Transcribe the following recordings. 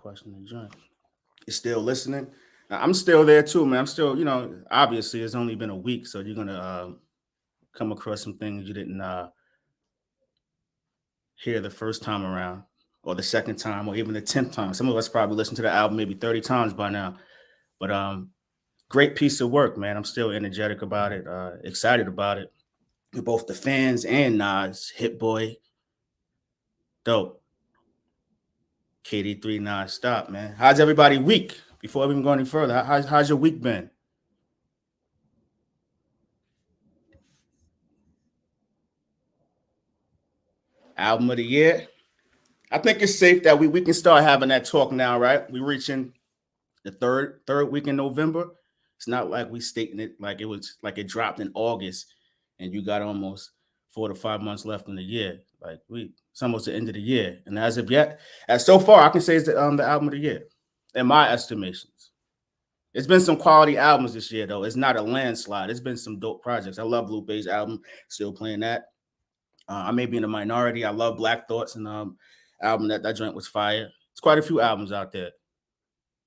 question to join. You're still listening? I'm still there too, man. I'm still, obviously it's only been a week, so you're gonna come across some things you didn't hear the first time around, or the second time, or even the 10th time. Some of us probably listened to the album maybe 30 times by now. But great piece of work, man. I'm still energetic about it, excited about it. Both the fans and Nas, Hitboy, dope. KD3 non-stop, man. How's everybody week? Before we even go any further, how's your week been? Album of the year? I think it's safe that we can start having that talk now, right? We're reaching the third week in November. It's not like we stating it like it was like it dropped in August and you got almost 4 to 5 months left in the year. Like it's almost the end of the year. And as of yet, as so far, I can say it's the album of the year, in my estimations. It's been some quality albums this year, though. It's not a landslide. It's been some dope projects. I love Lupe's album, still playing that. I may be in the minority. I love Black Thoughts and album that joint was fire. It's quite a few albums out there.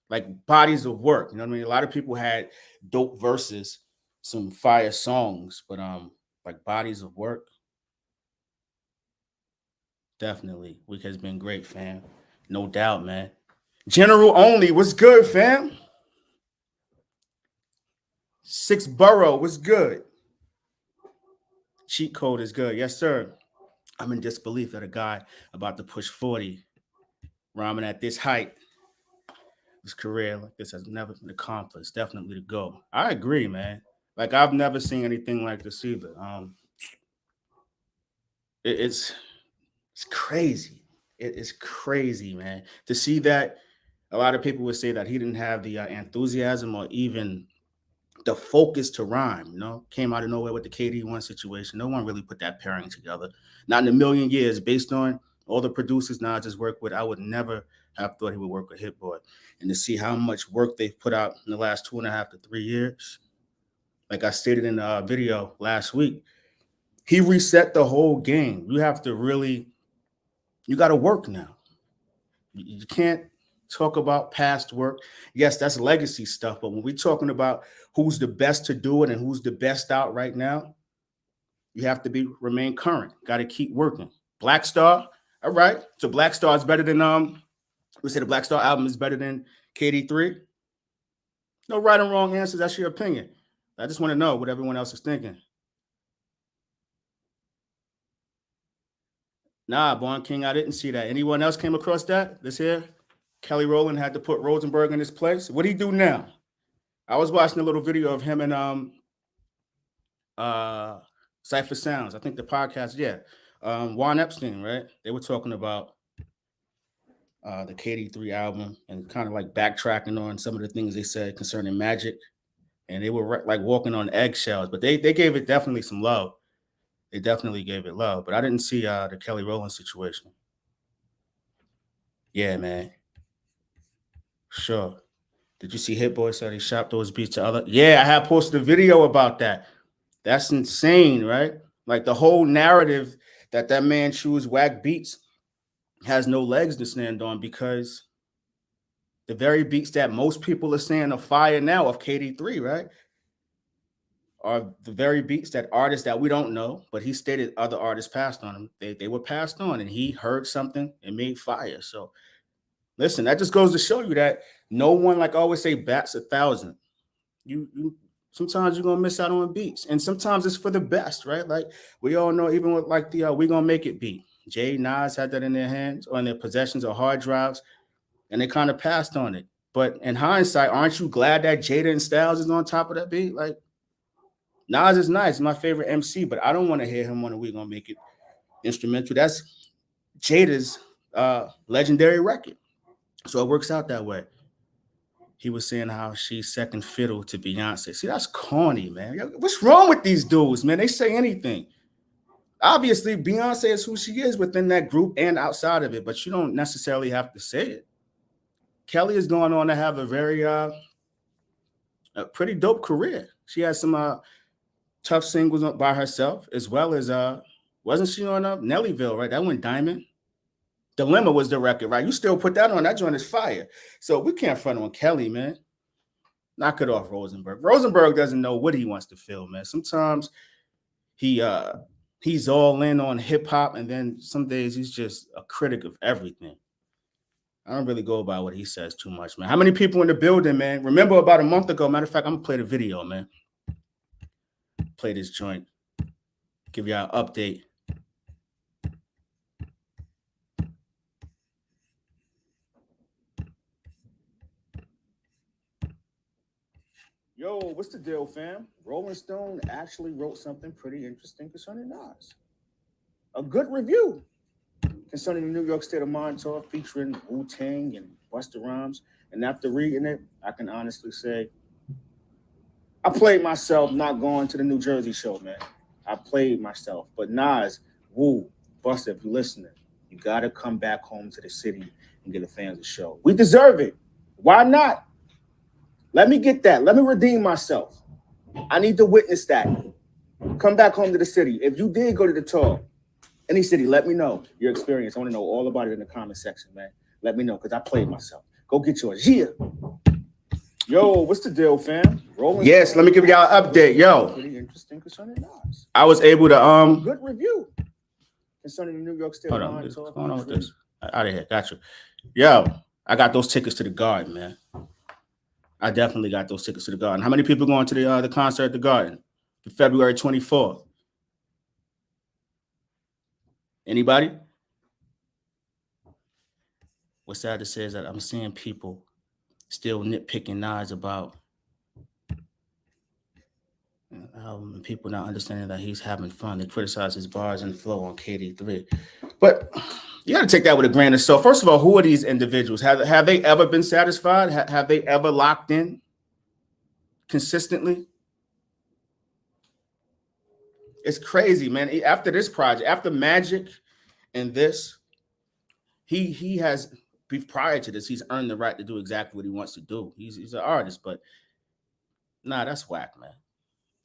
Like bodies of work. You know what I mean? A lot of people had dope verses, some fire songs, but like bodies of work. Definitely. Week has been great, fam. No doubt, man. General Only was good, fam. Six Borough was good. Cheat Code is good. Yes, sir. I'm in disbelief that a guy about to push 40, rhyming at this height, his career like this has never been accomplished. Definitely to go. I agree, man. Like I've never seen anything like this either. It's crazy. It is crazy, man. To see that, a lot of people would say that he didn't have the enthusiasm or even the focus to rhyme. Came out of nowhere with the KD1 situation. No one really put that pairing together. Not in a million years. Based on all the producers Nas has worked with, I would never have thought he would work with Hitboy. And to see how much work they've put out in the last 2.5 to 3 years, like I stated in the video last week, he reset the whole game. You have to really, you got to work now. You can't talk about past work. Yes, that's legacy stuff. But when we're talking about who's the best to do it and who's the best out right now, you have to remain current. Got to keep working. Black Star, all right. So Black Star is better than we say the Black Star album is better than KD3. No right or wrong answers. That's your opinion. I just want to know what everyone else is thinking. Nah, Born King, I didn't see that. Anyone else came across that? This here? Kelly Rowland had to put Rosenberg in his place. What'd he do now? I was watching a little video of him and Cypher Sounds. I think the podcast, yeah. Juan Epstein, right? They were talking about the KD3 album and kind of like backtracking on some of the things they said concerning Magic. And they were like walking on eggshells, but they gave it definitely some love. They definitely gave it love, but I didn't see the Kelly Rowland situation. Yeah, man. Sure. Did you see Hitboy said he shopped those beats to other? Yeah, I have posted a video about that. That's insane, right? Like the whole narrative that man chews whack beats has no legs to stand on, because the very beats that most people are saying are fire now of KD3, right, are the very beats that artists that we don't know, but he stated other artists passed on him. They were passed on, and he heard something and made fire. So listen, that just goes to show you that no one, like I always say, bats 1,000. You sometimes you're gonna miss out on beats, and sometimes it's for the best, right? Like we all know, even with like the We Gonna Make It beat, Jay, Nas had that in their hands or in their possessions or hard drives, and they kind of passed on it. But in hindsight, aren't you glad that Jada and Styles is on top of that beat? Like Nas is nice, my favorite MC, but I don't want to hear him on a We Gonna Make It instrumental. That's Jada's legendary record. So it works out that way. He was saying how she's second fiddle to Beyonce. See, that's corny, man. What's wrong with these dudes, man? They say anything. Obviously, Beyonce is who she is within that group and outside of it, but you don't necessarily have to say it. Kelly is going on to have a very a pretty dope career. She has some tough singles by herself, as well as wasn't she on Nellyville, right? That went diamond. Dilemma was the record, right? You still put that on. That joint is fire. So we can't front on Kelly, man. Knock it off, Rosenberg. Rosenberg doesn't know what he wants to feel, man. Sometimes he's all in on hip hop, and then some days he's just a critic of everything. I don't really go by what he says too much, man. How many people in the building, man? Remember about a month ago? Matter of fact, I'm gonna play the video, man. Play this joint. Give y'all an update. Yo, what's the deal, fam? Rolling Stone actually wrote something pretty interesting concerning Nas. A good review concerning the New York State of Mind tour featuring Wu-Tang and Busta Rhymes. And after reading it, I can honestly say I played myself not going to the New Jersey show, man. I played myself. But Nas, Wu, Busta, if you're listening, you got to come back home to the city and get the fans a show. We deserve it. Why not? Let me get that. Let me redeem myself. I need to witness that. Come back home to the city. If you did go to the tour, any city, let me know your experience. I want to know all about it in the comment section, man. Let me know, because I played myself. Go get yours. Yeah. Yo, what's the deal, fam? Yes, let me give y'all an update. Yo. Pretty interesting concerning Nas. I was able to good review concerning the New York State. Hold on, what's going on with this? Out of here. Got you. Yo, I got those tickets to the Garden, man. I definitely got those tickets to the Garden. How many people going to the concert at the Garden? February 24th. Anybody? What's sad to say is that I'm seeing people still nitpicking Nas about people not understanding that he's having fun. They criticize his bars and flow on KD3. But you got to take that with a grain of salt. First of all, who are these individuals? Have they ever been satisfied? Have they ever locked in consistently? It's crazy, man. After this project, after Magic and this, he has, prior to this, he's earned the right to do exactly what he wants to do. He's an artist, but nah, that's whack, man.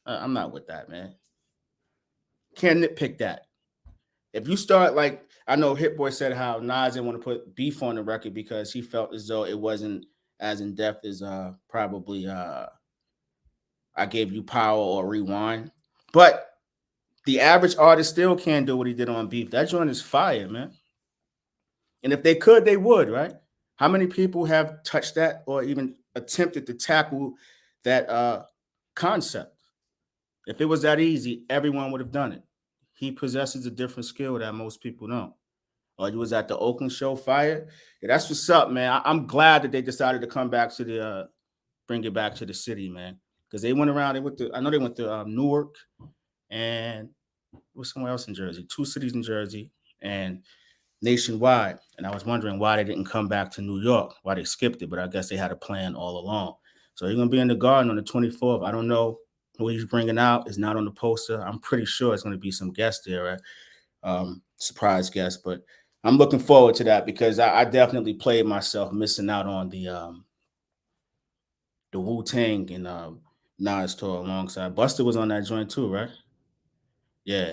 I'm not with that, man. Can't nitpick that. If you start, like, I know Hitboy said how Nas didn't want to put beef on the record because he felt as though it wasn't as in depth as probably I Gave You Power or Rewind. But the average artist still can't do what he did on Beef. That joint is fire, man. And if they could, they would, right? How many people have touched that or even attempted to tackle that concept? If it was that easy, everyone would have done it. He possesses a different skill that most people don't. Or you was at the Oakland show, fire. Yeah, that's what's up, man. I'm glad that they decided to come back to the bring it back to the city, man. Because they went around. I know they went to Newark and was somewhere else in Jersey. 2 cities in Jersey and nationwide. And I was wondering why they didn't come back to New York, why they skipped it. But I guess they had a plan all along. So you're gonna be in the Garden on the 24th. I don't know who he's bringing out. Is not on the poster. I'm pretty sure it's gonna be some guests there, right? Surprise guests, but I'm looking forward to that because I definitely played myself missing out on the Wu-Tang and Nas tour alongside. Busta was on that joint too, right? Yeah.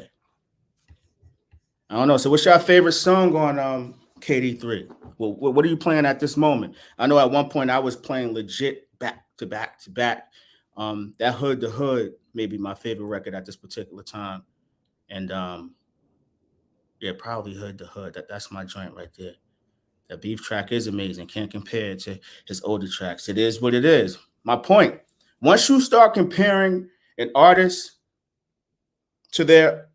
I don't know. So what's your favorite song on KD3? Well, what are you playing at this moment? I know at one point I was playing legit back to back to back. That Hood to Hood may be my favorite record at this particular time. And yeah, probably Hood to Hood. That's my joint right there. That Beef track is amazing. Can't compare it to his older tracks. It is what it is. My point. Once you start comparing an artist to their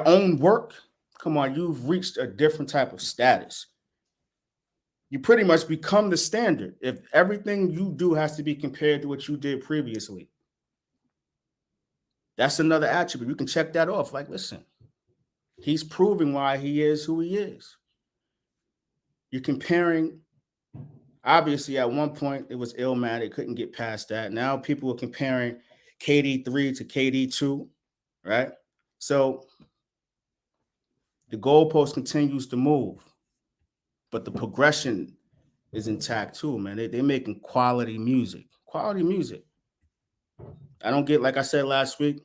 own work, come on, you've reached a different type of status. You pretty much become the standard if everything you do has to be compared to what you did previously. That's another attribute. You can check that off. Like, listen, he's proving why he is who he is. You're comparing, obviously, at one point, it was illmatic, couldn't get past that. Now people are comparing KD3 to KD2, right? So the goalpost continues to move, but the progression is intact too, man. They're making quality music. Quality music. I don't get, like I said last week,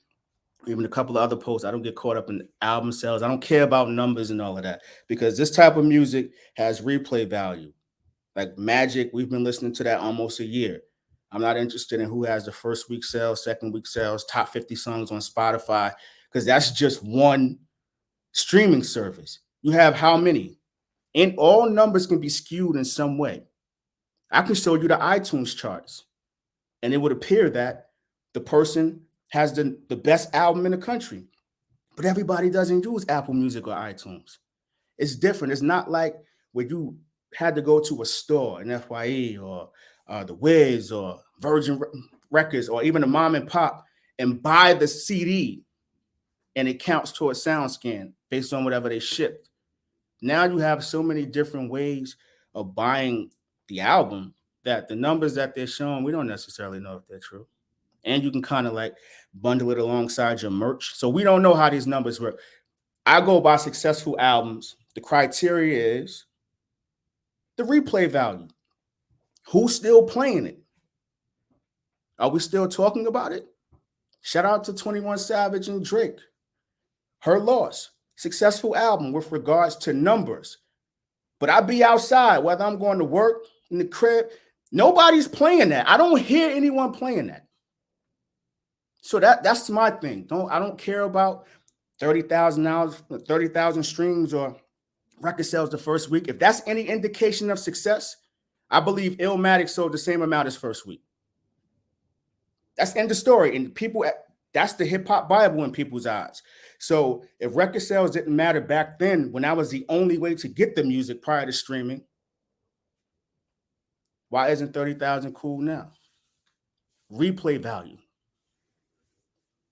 even a couple of other posts. I don't get caught up in album sales. I don't care about numbers and all of that, because this type of music has replay value. Like Magic, we've been listening to that almost a year. I'm not interested in who has the first week sales, second week sales, top 50 songs on Spotify, because that's just one streaming service. You have how many? And all numbers can be skewed in some way. I can show you the iTunes charts, and it would appear that the person has the best album in the country. But everybody doesn't use Apple Music or iTunes. It's different. It's not like when you had to go to a store, an FYE or the Wiz or Virgin Records or even a mom and pop and buy the CD, and it counts towards SoundScan based on whatever they shipped. Now you have so many different ways of buying the album that the numbers that they're showing, we don't necessarily know if they're true. And you can kind of like bundle it alongside your merch. So we don't know how these numbers work. I go by successful albums. The criteria is the replay value. Who's still playing it? Are we still talking about it? Shout out to 21 Savage and Drake. Her Loss. Successful album with regards to numbers. But I be outside, whether I'm going to work, in the crib, nobody's playing that. I don't hear anyone playing that. So that's my thing. I don't care about 30,000 streams or record sales the first week. If that's any indication of success, I believe Illmatic sold the same amount as first week. That's end of story. And people, that's the hip hop Bible in people's eyes. So if record sales didn't matter back then, when that was the only way to get the music prior to streaming, why isn't 30,000 cool now? Replay value.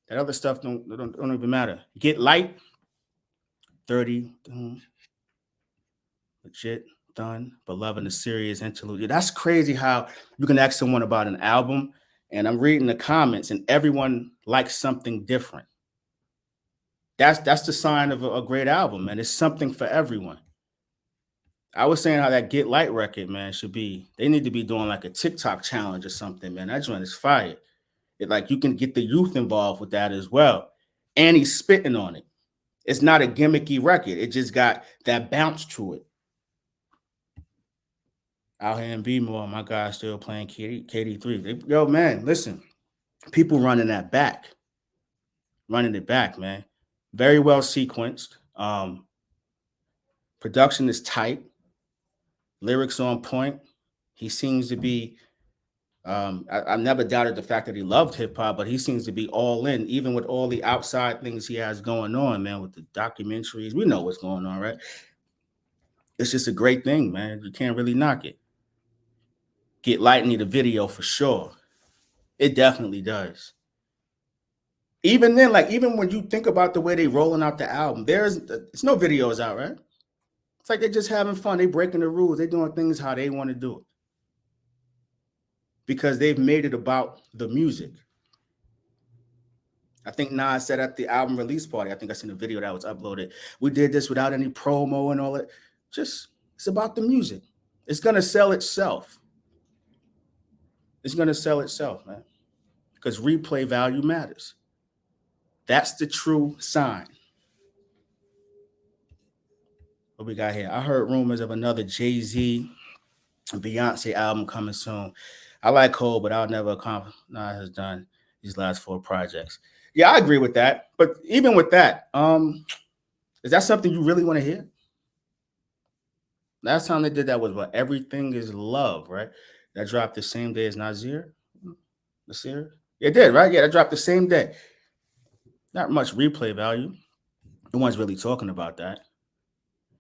That other stuff don't even matter. Get Light, 30, legit, done, Beloved, a serious interlude. That's crazy how you can ask someone about an album, and I'm reading the comments, and everyone likes something different. That's the sign of a great album, man. It's something for everyone. I was saying how that Get Light record, man, they need to be doing like a TikTok challenge or something, man. That joint is fire. Like you can get the youth involved with that as well. And he's spitting on it. It's not a gimmicky record. It just got that bounce to it. Out here in B-more, my guy's still playing KD3. Yo, man, listen. People running it back, man. Very well sequenced. Production is tight. Lyrics on point. He seems to be I've never doubted the fact that he loved hip hop, but he seems to be all in, even with all the outside things he has going on, man, with the documentaries. We know what's going on, right? It's just a great thing, man. You can't really knock it. Get Light need a video for sure. It definitely does. Even then, like, even when you think about the way they rolling out the album, there's no videos out, right? It's like they're just having fun. They breaking the rules. They're doing things how they want to do it, because they've made it about the music. I think Nas said at the album release party, I think I seen a video that was uploaded, we did this without any promo and all that. It's about the music. It's going to sell itself. It's going to sell itself, man, because replay value matters. That's the true sign. What we got here? I heard rumors of another Jay-Z and Beyonce album coming soon. I like Cole, but I'll never accomplish Nas has done these last 4 projects. Yeah, I agree with that. But even with that, is that something you really want to hear? Last time they did that was what? Everything Is Love, right? That dropped the same day as Nasir. Nasir? It did, right? Yeah, that dropped the same day. Not much replay value. No one's really talking about that.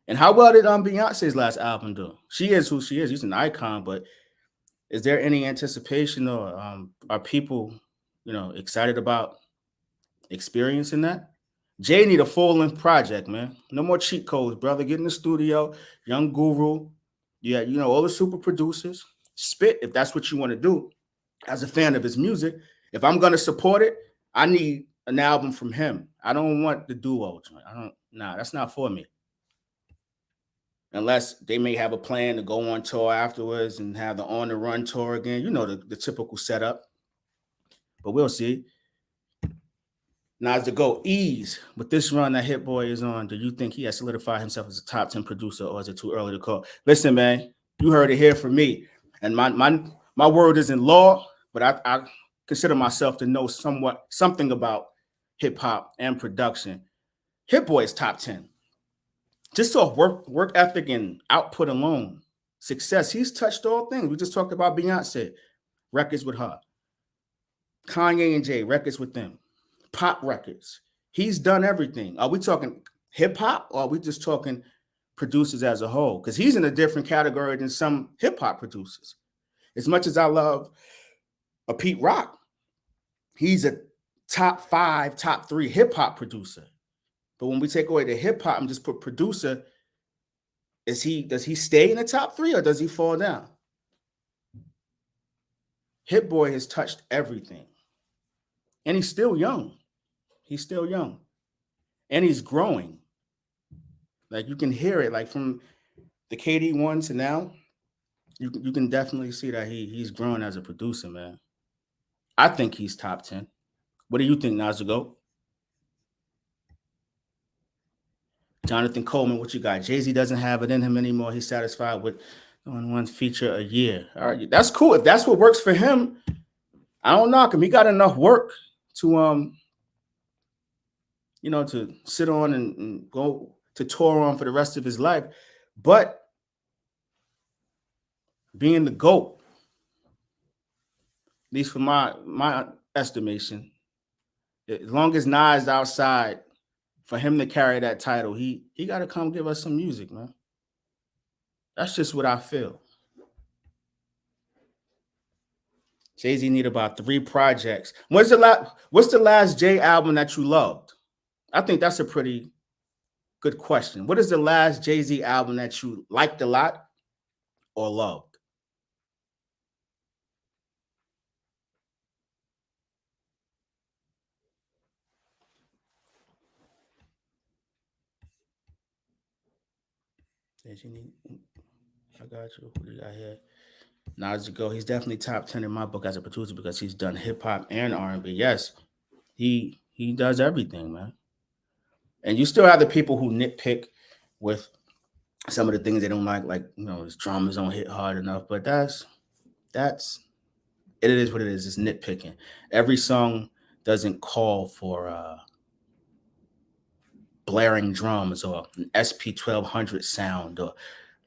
And how well did Beyonce's last album do? She is who she is. She's an icon, but is there any anticipation, or are people, excited about experiencing that? Jay need a full-length project, man. No more cheat codes, brother. Get in the studio, Young Guru. Yeah, all the super producers. Spit if that's what you want to do. As a fan of his music, if I'm going to support it, I need an album from him. I don't want the duo. That's not for me. Unless they may have a plan to go on tour afterwards and have the On the Run tour again. The typical setup. But we'll see. Nas to go ease with this run that Hit Boy is on. Do you think he has solidified himself as a top 10 producer, or is it too early to call? Listen, man, you heard it here from me. And my word isn't law, but I consider myself to know something about hip hop and production. Hit Boy is top 10. Just off work ethic and output alone. Success. He's touched all things. We just talked about Beyonce, records with her. Kanye and Jay, records with them. Pop records. He's done everything. Are we talking hip hop, or are we just talking producers as a whole? Because he's in a different category than some hip hop producers. As much as I love a Pete Rock, he's a top 5, top 3 hip hop producer. But when we take away the hip hop and just put producer, does he stay in the top 3 or does he fall down? Hit Boy has touched everything. And he's still young. He's still young. And he's growing. Like, you can hear it. Like, from the KD1 to now, you can definitely see that he's growing as a producer, man. I think he's top 10. What do you think, Nas? Go. Jonathan Coleman, what you got? Jay-Z doesn't have it in him anymore. He's satisfied with on one feature a year. All right, that's cool. If that's what works for him, I don't knock him. He got enough work to to sit on and go to tour on for the rest of his life. But being the GOAT, at least for my estimation, as long as Nas is outside, for him to carry that title, he got to come give us some music, man. That's just what I feel. Jay-Z need about 3 projects. What's the last Jay album that you loved? I think that's a pretty good question. What is the last Jay-Z album that you liked a lot or loved? I got you. What do you got here? Nas go. He's definitely top 10 in my book as a producer because he's done hip hop and R&B. Yes, he does everything, man. And you still have the people who nitpick with some of the things they don't like his drummers don't hit hard enough. But that's it is what it is. It's nitpicking. Every song doesn't call for blaring drums or an SP1200 sound, or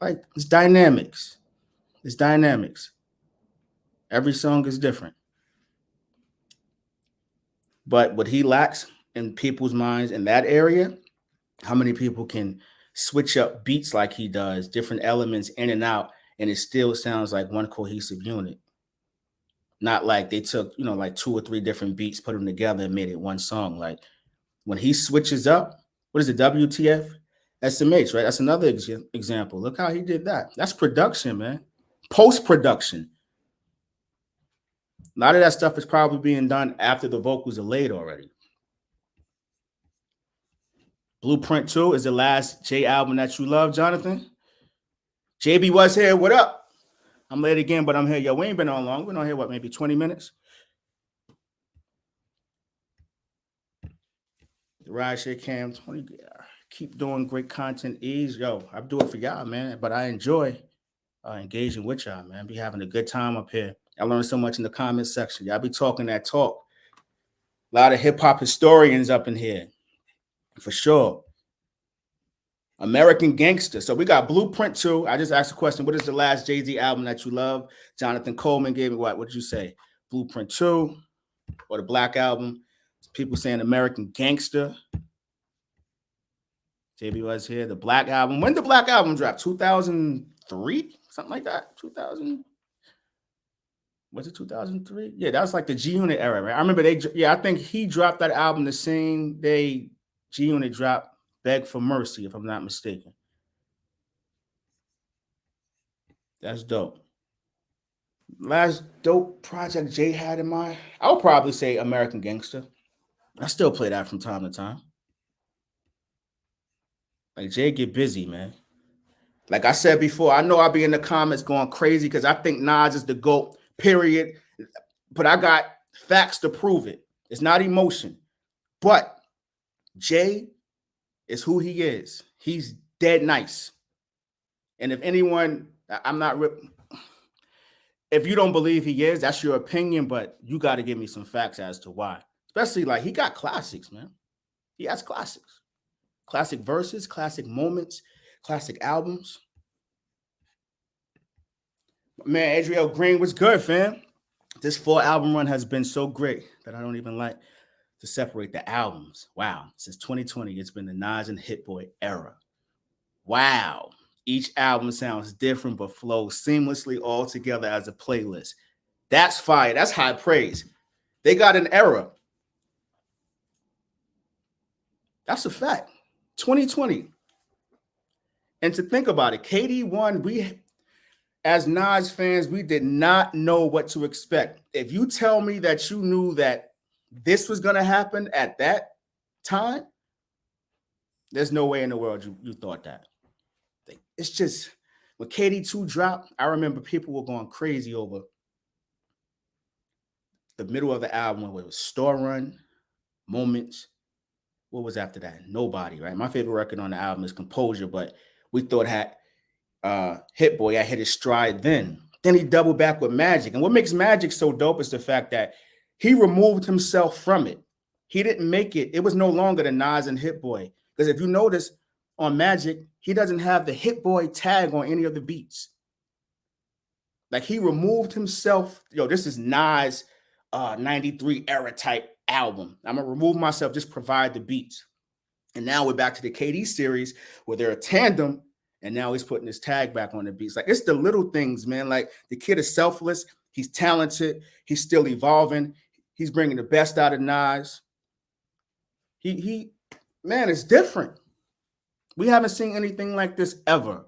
like, it's dynamics. It's dynamics. Every song is different. But what he lacks in people's minds in that area, how many people can switch up beats like he does, different elements in and out, and it still sounds like one cohesive unit. Not like they took, like 2 or 3 different beats, put them together and made it one song. Like, when he switches up, what is it, WTF? SMH, right? That's another example. Look how he did that. That's production, man. Post-production. A lot of that stuff is probably being done after the vocals are laid already. Blueprint 2 is the last Jay album that you love, Jonathan. JB was here. What up? I'm late again, but I'm here. Yo, we ain't been on long. We've been on here, maybe 20 minutes? The Rideshare Cam 20. Keep doing great content. Ease. Yo, I do it for y'all, man. But I enjoy engaging with y'all, man. Be having a good time up here. I learned so much in the comment section. Y'all be talking that talk. A lot of hip-hop historians up in here. For sure. American Gangster. So we got Blueprint 2. I just asked a question. What is the last Jay-Z album that you love? Jonathan Coleman gave me what? What did you say? Blueprint 2 or the Black Album? People saying American Gangster. JB was here. The Black Album. When did the Black Album drop? 2003? Something like that? 2000? Was it 2003? Yeah, that was like the G-Unit era, right? I remember I think he dropped that album the same day G-Unit dropped Beg for Mercy, if I'm not mistaken. That's dope. Last dope project Jay had in mind, I would probably say American Gangster. I still play that from time to time. Like, Jay get busy, man. Like I said before, I know I'll be in the comments going crazy because I think Nas is the GOAT, period. But I got facts to prove it. It's not emotion. But Jay is who he is. He's dead nice. And if anyone, I'm not, if you don't believe he is, that's your opinion, but you got to give me some facts as to why. Especially like he got classics, man. He has classics. Classic verses, classic moments, classic albums. Man, Adriel Green was good, fam. This 4-album run has been so great that I don't even like to separate the albums. Wow. Since 2020, it's been the Nas and Hitboy era. Wow. Each album sounds different but flows seamlessly all together as a playlist. That's fire. That's high praise. They got an era. That's a fact. 2020. And to think about it, KD1, we as Nas fans, we did not know what to expect. If you tell me that you knew that this was going to happen at that time, there's no way in the world you thought that. It's just, when KD2 dropped, I remember people were going crazy over the middle of the album where it was Store Run, Moments. What was after that? Nobody, right? My favorite record on the album is Composure, but we thought Hitboy, I hit his stride then. Then he doubled back with Magic. And what makes Magic so dope is the fact that he removed himself from it. He didn't make it. It was no longer the Nas and Hitboy. Because if you notice on Magic, he doesn't have the Hitboy tag on any of the beats. Like he removed himself. Yo, this is Nas 93 era type album. I'm going to remove myself, just provide the beats. And now we're back to the KD series where they're a tandem. And now he's putting his tag back on the beats. Like, it's the little things, man. Like, the kid is selfless. He's talented. He's still evolving. He's bringing the best out of Nas. Man, it's different. We haven't seen anything like this ever.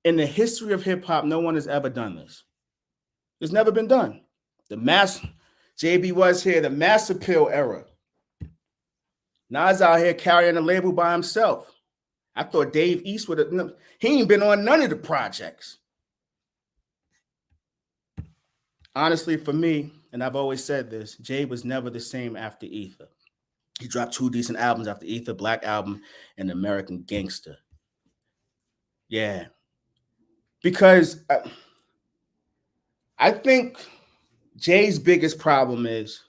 In the history of hip hop, no one has ever done this. It's never been done. JB was here, the Mass Appeal era. Nas out here carrying a label by himself. I thought Dave East would have. He ain't been on none of the projects. Honestly, for me, and I've always said this, Jay was never the same after Ether. He dropped 2 decent albums after Ether, Black Album and American Gangster. Yeah. Because I think Jay's biggest problem is,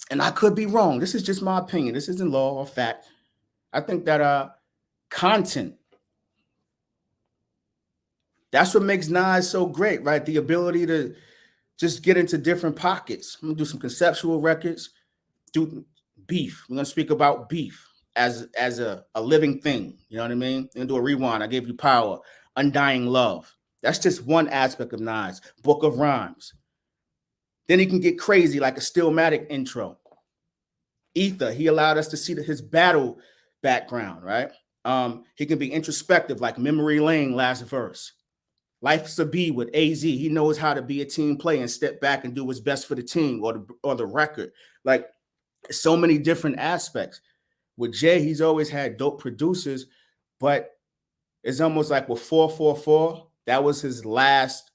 and I could be wrong, this is just my opinion, this isn't law or fact. I think that content, that's what makes Nas so great, right? The ability to just get into different pockets. I'm gonna do some conceptual records, do beef. We're gonna speak about beef as a living thing. You know what I mean? We're gonna do a rewind. I gave you Power, Undying Love. That's just one aspect of Nas. Book of Rhymes. Then he can get crazy like a Stillmatic intro. Ether, he allowed us to see his battle background, right? He can be introspective like Memory Lane, last verse. Life's a B with AZ. He knows how to be a team player and step back and do what's best for the team or the record. Like, so many different aspects. With Jay, he's always had dope producers, but it's almost like with 444, that was his last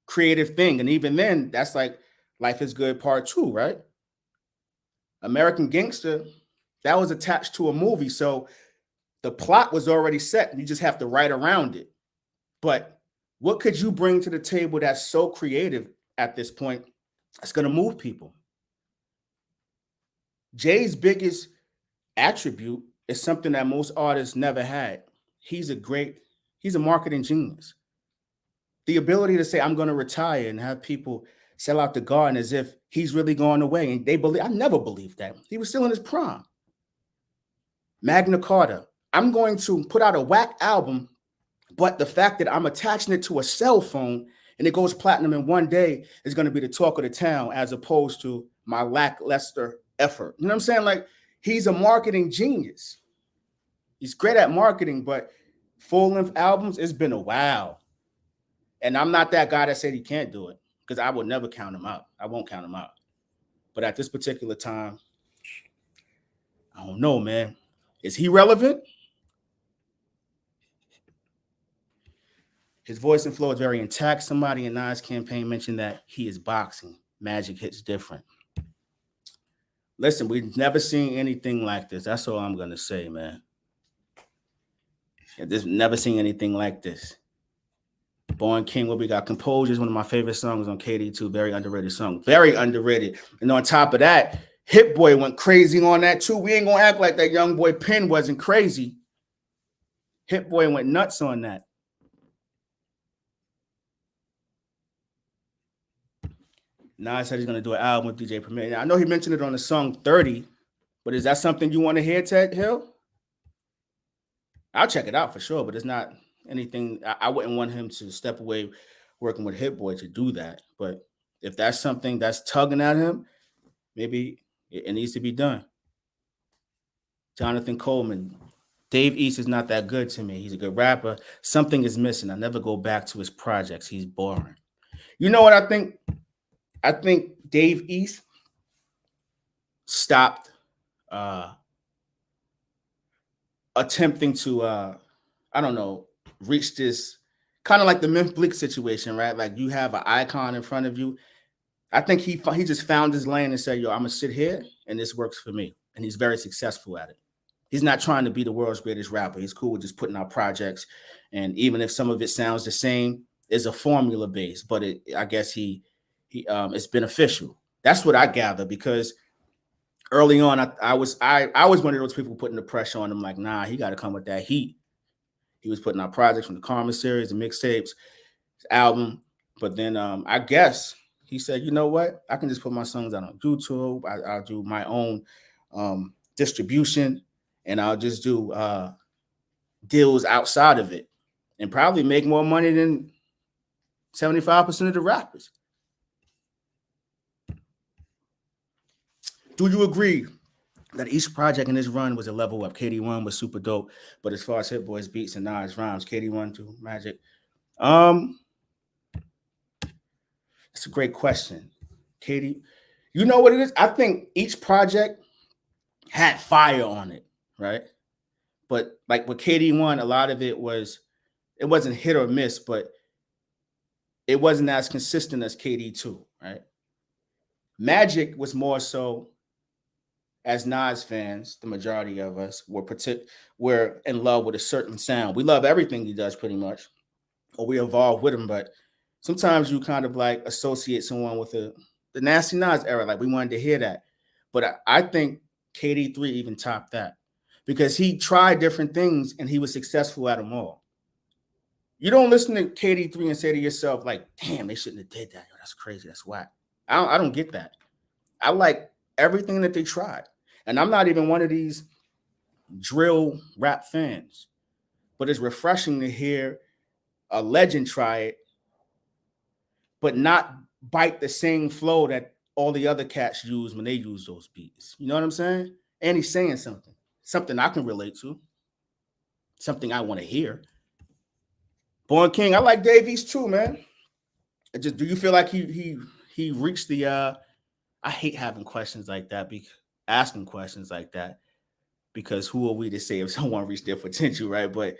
creative thing. And even then, that's like Life is Good Part 2, right? American Gangster, that was attached to a movie. So the plot was already set. You just have to write around it. But what could you bring to the table that's so creative at this point that's going to move people? Jay's biggest attribute is something that most artists never had. He's a marketing genius. The ability to say, I'm going to retire and have people sell out the garden as if he's really going away. And I never believed that. He was still in his prime. Magna Carta, I'm going to put out a whack album, but the fact that I'm attaching it to a cell phone and it goes platinum in one day is going to be the talk of the town, as opposed to my lackluster effort. You know what I'm saying? Like, he's a marketing genius. He's great at marketing, but full-length albums, it's been a while. And I'm not that guy that said he can't do it, because I would never count him out. I won't count him out. But at this particular time, I don't know, man. Is he relevant? His voice and flow is very intact. Somebody in Nas' campaign mentioned that he is boxing. Magic hits different. Listen, we've never seen anything like this. That's all I'm gonna say, man. Just never seen anything like this. Born King, what we got? Composure is one of my favorite songs on KD2. Very underrated song. Very underrated. And on top of that, Hit Boy went crazy on that too. We ain't gonna act like that young boy Penn wasn't crazy. Hit Boy went nuts on that. Nas said he's gonna do an album with DJ Premier. I know he mentioned it on the song 30, but is that something you want to hear, Ted Hill? I'll check it out for sure, but it's not anything. I wouldn't want him to step away working with Hit Boy to do that. But if that's something that's tugging at him, maybe it needs to be done. Jonathan Coleman, Dave East is not that good to me. He's a good rapper. Something is missing. I never go back to his projects. He's boring. You know what I think? I think Dave East stopped attempting to I don't know, reach this kind of like the Memphis Bleak situation, right? Like you have an icon in front of you. I think he just found his lane and said, yo, I'm gonna sit here and this works for me. And he's very successful at it. He's not trying to be the world's greatest rapper. He's cool with just putting out projects. And even if some of it sounds the same, it's a formula base, but I guess it's beneficial. That's what I gather, because early on, I was one of those people putting the pressure on him, like, nah, he got to come with that heat. He was putting out projects from the Karma series, the mixtapes, his album. But then I guess he said, you know what? I can just put my songs out on YouTube. I'll do my own distribution, and I'll just do deals outside of it and probably make more money than 75% of the rappers. Do you agree that each project in this run was a level up? KD1 was super dope, but as far as Hit Boy's beats and Nas rhymes, KD1 to Magic. It's a great question. KD, you know what it is? I think each project had fire on it, right? But like with KD1, a lot of it wasn't hit or miss, but it wasn't as consistent as KD2, right? Magic was more so, as Nas fans, the majority of us we're in love with a certain sound. We love everything he does pretty much, or we evolve with him, but sometimes you kind of like associate someone with the Nasty Nas era. Like we wanted to hear that. But I think KD3 even topped that because he tried different things and he was successful at them all. You don't listen to KD3 and say to yourself, like, damn, they shouldn't have did that. Yo, that's crazy. That's whack. I don't get that. I like everything that they tried. And I'm not even one of these drill rap fans, but it's refreshing to hear a legend try it, but not bite the same flow that all the other cats use when they use those beats. You know what I'm saying? And he's saying something I can relate to, something I want to hear. Born King, I like Dave East too, man. Do you feel like he reached the I hate having questions like that, asking questions like that, because who are we to say if someone reached their potential, right? But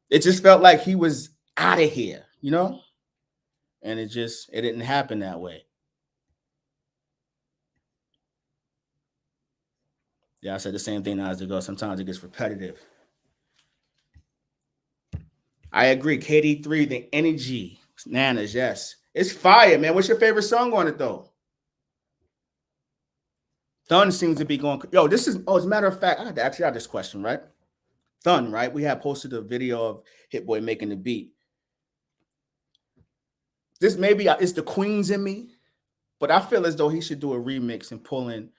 it just felt like he was out of here, you know? And it didn't happen that way. Yeah, I said the same thing as ago. Sometimes it gets repetitive. I agree. KD3, the energy, Nanas, yes. It's fire, man. What's your favorite song on it, though? Thun seems to be going. Yo, as a matter of fact, I had to ask you this question, right? Thun, right? We had posted a video of Hit Boy making the beat. This maybe it's the Queens in me, but I feel as though he should do a remix and pull in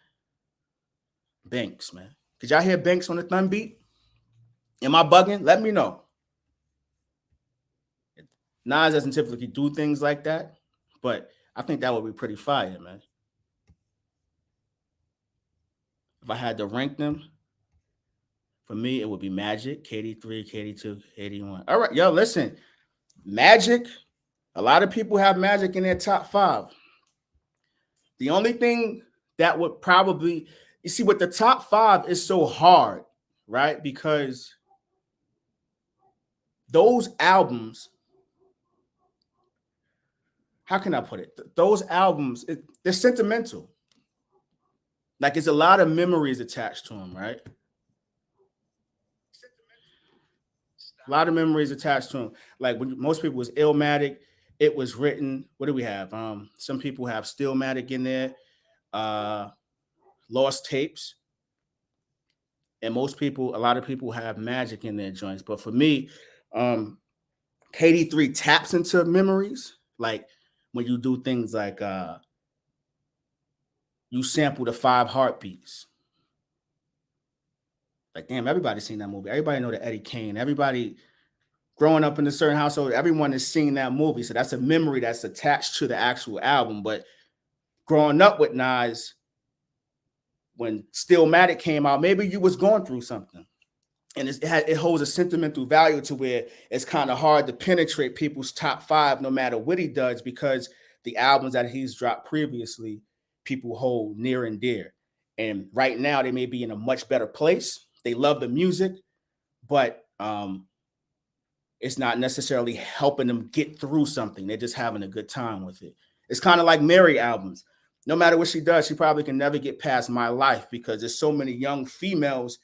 Banks, man. Did y'all hear Banks on the Thun beat? Am I bugging? Let me know. Nas doesn't typically do things like that, but I think that would be pretty fire, man. If I had to rank them, for me, it would be Magic, KD3, KD2, KD1. All right, yo, listen. Magic, a lot of people have Magic in their top 5. The only thing that would probably, you see, with the top 5 is so hard, right? Because those albums, how can I put it? Those albums, they're sentimental. Like it's a lot of memories attached to him, right? A lot of memories attached to him. Like when most people was illmatic, it was written. What do we have? Some people have stillmatic in there, uh, lost tapes, and a lot of people have magic in their joints. But for me, um, KD3 taps into memories, like when you do things like you sample the 5 heartbeats. Like, damn, everybody's seen that movie. Everybody know the Eddie Kane. Everybody growing up in a certain household, everyone has seen that movie. So that's a memory that's attached to the actual album. But growing up with Nas, when Stillmatic came out, maybe you was going through something. And it holds a sentimental value to where it's kind of hard to penetrate people's top 5 no matter what he does, because the albums that he's dropped previously, people hold near and dear. And right now they may be in a much better place. They love the music, but it's not necessarily helping them get through something. They're just having a good time with it. It's kind of like Mary albums. No matter what she does, she probably can never get past My Life, because there's so many young females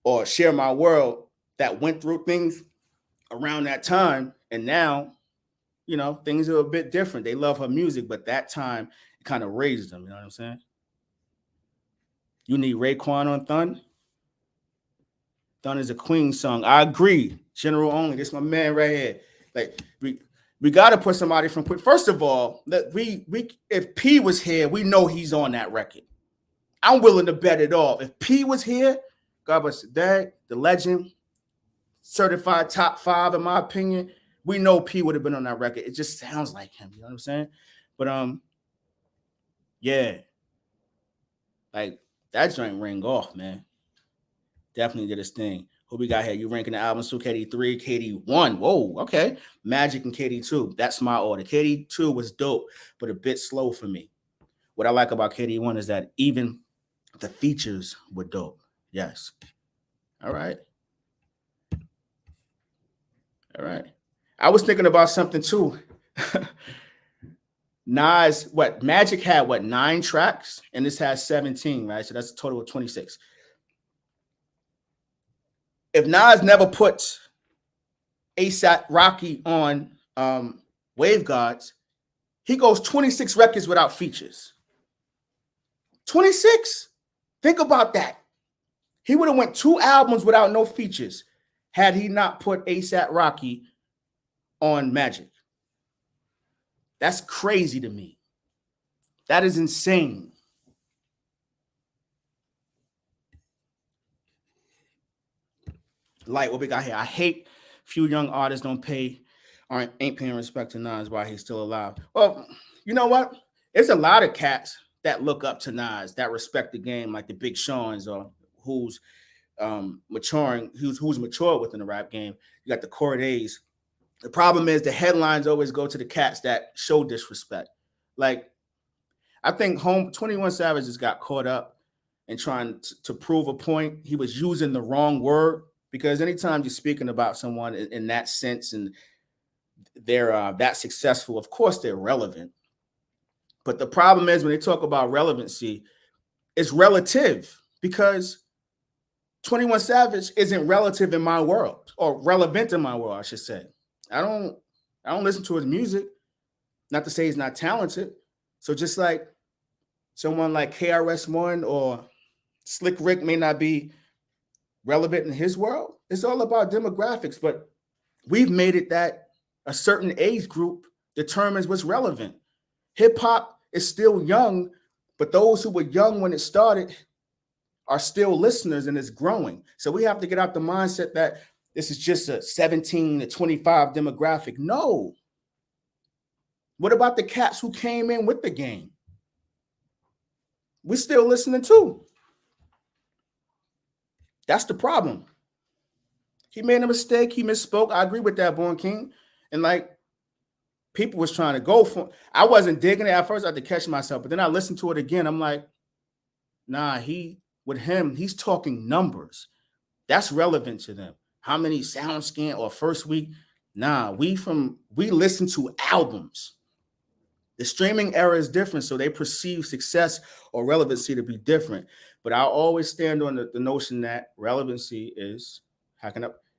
or Share My World that went through things around that time. And now, you know, things are a bit different. They love her music, but that time it kind of raised them. You know what I'm saying? You need Raekwon on Thun. Thun is a Queen song. I agree. General Only. This is my man right here. Like we got to put somebody from Queen. First of all, if P was here, we know he's on that record. I'm willing to bet it all. If P was here, God bless the day, the legend, certified top 5 in my opinion, we know P would have been on that record. It just sounds like him. You know what I'm saying? But yeah, like that joint rang off, man. Definitely did his thing. Who we got here? You ranking the albums too? KD3, KD1. Whoa, okay. Magic and KD2. That's my order. KD2 was dope, but a bit slow for me. What I like about KD1 is that even the features were dope. Yes. All right. All right. I was thinking about something too. Nas, Magic had 9 tracks, and this has 17, right? So that's a total of 26. If Nas never puts ASAP Rocky on Wave Gods, he goes 26 records without features. 26. Think about that. He would have went 2 albums without no features had he not put ASAP Rocky on Magic. That's crazy to me. That is insane. Like what we got here. I hate few young artists ain't paying respect to Nas while he's still alive. Well, you know what? There's a lot of cats that look up to Nas, that respect the game, like the Big Sean's, or who's maturing, who's mature within the rap game. You got the Cordays. The problem is the headlines always go to the cats that show disrespect. Like, I think 21 Savage just got caught up in trying to prove a point. He was using the wrong word, because anytime you're speaking about someone in that sense and they're that successful, of course they're relevant. But the problem is when they talk about relevancy, it's relative, because 21 Savage isn't relative in my world, or relevant in my world, I should say. I don't listen to his music. Not to say he's not talented. So just like someone like KRS-One or Slick Rick may not be relevant in his world, it's all about demographics. But we've made it that a certain age group determines what's relevant. Hip hop is still young, but those who were young when it started are still listeners, and it's growing. So we have to get out the mindset that this is just a 17 to 25 demographic. No. What about the cats who came in with the game? We're still listening too. That's the problem. He made a mistake. He misspoke. I agree with that, Born King. And like, people was trying to go for, I wasn't digging it at first. I had to catch myself, but then I listened to it again. I'm like, nah, he's talking numbers. That's relevant to them. How many SoundScan or first week? Nah, we listen to albums. The streaming era is different, so they perceive success or relevancy to be different. But I'll always stand on the notion that relevancy is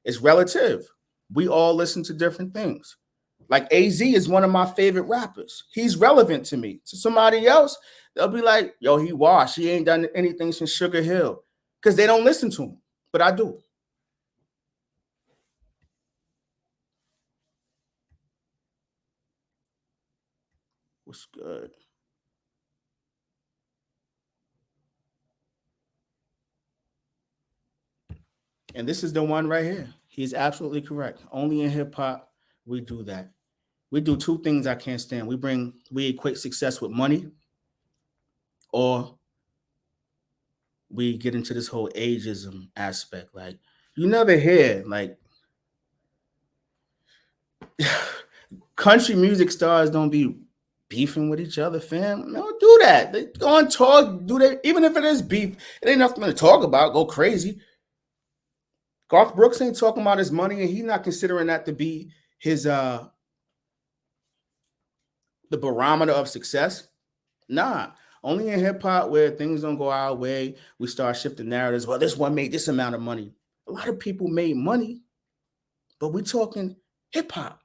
it's relative. We all listen to different things. Like AZ is one of my favorite rappers. He's relevant to me. To somebody else, they'll be like, yo, he washed. He ain't done anything since Sugar Hill. Because they don't listen to him. But I do. What's good? And this is the one right here. He's absolutely correct. Only in hip hop we do that. We do two things I can't stand. We equate success with money, or we get into this whole ageism aspect. Like, you never hear like country music stars don't be beefing with each other, fam. Don't do that. They go on talk, do that. Even if it is beef, it ain't nothing to talk about. Go crazy. Garth Brooks ain't talking about his money, and he's not considering that to be his the barometer of success. Nah. Only in hip hop where things don't go our way, we start shifting narratives. Well, this one made this amount of money. A lot of people made money, but we talking hip hop.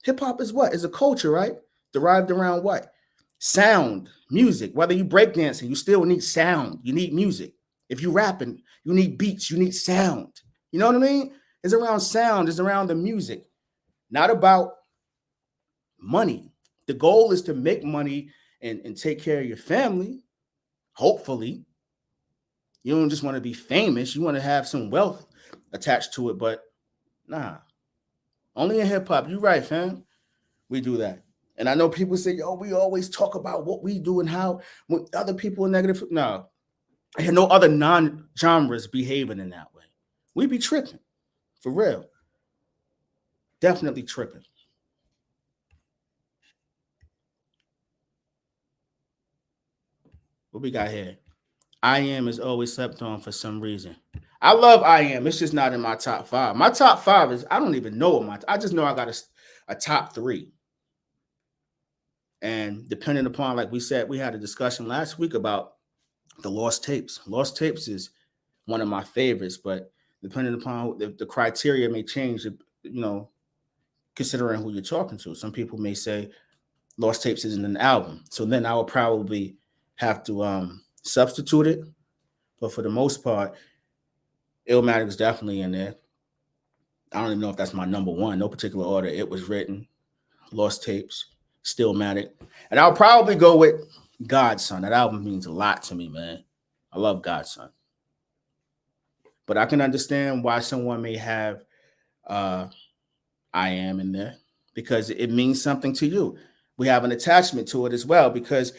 Hip hop is what? It's a culture, right? Derived around what? Sound, music. Whether you breakdancing, you still need sound. You need music. If you rapping, you need beats. You need sound. You know what I mean? It's around sound. It's around the music, not about money. The goal is to make money and take care of your family, hopefully. You don't just want to be famous. You want to have some wealth attached to it, but nah. Only in hip-hop. You're right, fam. We do that. And I know people say, yo, we always talk about what we do and how when other people are negative. No. I hear no other non-genres behaving in that way. We be tripping. For real. Definitely tripping. What we got here? I Am is always slept on for some reason. I love I Am. It's just not in my top 5. My top 5 is, I don't even know what I just know I got a top 3. And depending upon, like we said, we had a discussion last week about the Lost Tapes. Lost Tapes is one of my favorites, but depending upon the criteria may change, considering who you're talking to. Some people may say Lost Tapes isn't an album. So then I would probably have to substitute it. But for the most part, Illmatic is definitely in there. I don't even know if that's my number one. No particular order. It Was Written, Lost Tapes, Stillmatic. And I'll probably go with Godson. That album means a lot to me, man. I love Godson. But I can understand why someone may have I Am in there, because it means something to you. We have an attachment to it as well, because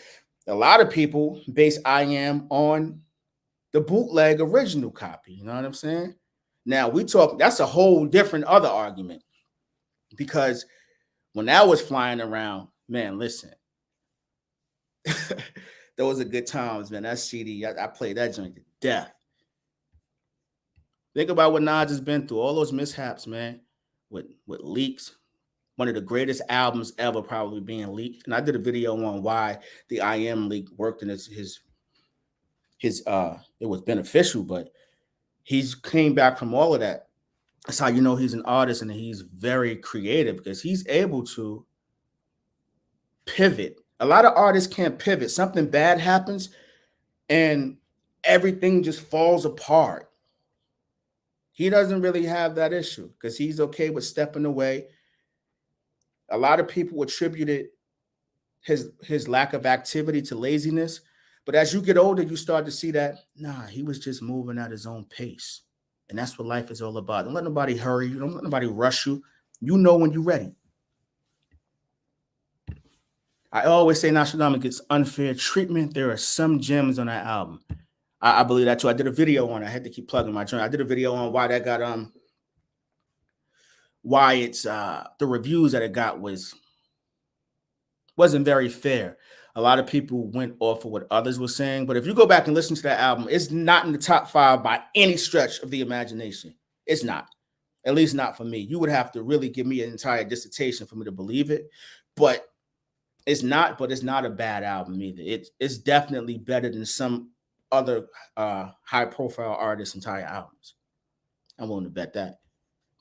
a lot of people base I Am on the bootleg original copy. You know what I'm saying? Now that's a whole different other argument, because when that was flying around, man, listen, those are good times, man. That CD, I played that joint to death. Think about what Nas has been through, all those mishaps, man, with leaks. One of the greatest albums ever probably being leaked. And I did a video on why the I Am leak worked, and it was beneficial, but he's came back from all of that. That's how you know he's an artist, and he's very creative, because he's able to pivot. A lot of artists can't pivot. Something bad happens and everything just falls apart. He doesn't really have that issue, because he's okay with stepping away. A lot of people attributed his lack of activity to laziness. But as you get older, you start to see that, nah, he was just moving at his own pace. And that's what life is all about. Don't let nobody hurry you. Don't let nobody rush you. You know when you're ready. I always say Nostradamus gets unfair treatment. There are some gems on that album. I believe that too. I did a video on it. I had to keep plugging my joint. I did a video on why that got why it's the reviews that it got wasn't very fair. A lot of people went off of what others were saying, but if you go back and listen to that album, it's not in the top 5 by any stretch of the imagination. It's not, at least not for me. You would have to really give me an entire dissertation for me to believe it. But It's not, but it's not a bad album either. It's definitely better than some other high profile artists' entire albums. I'm willing to bet that.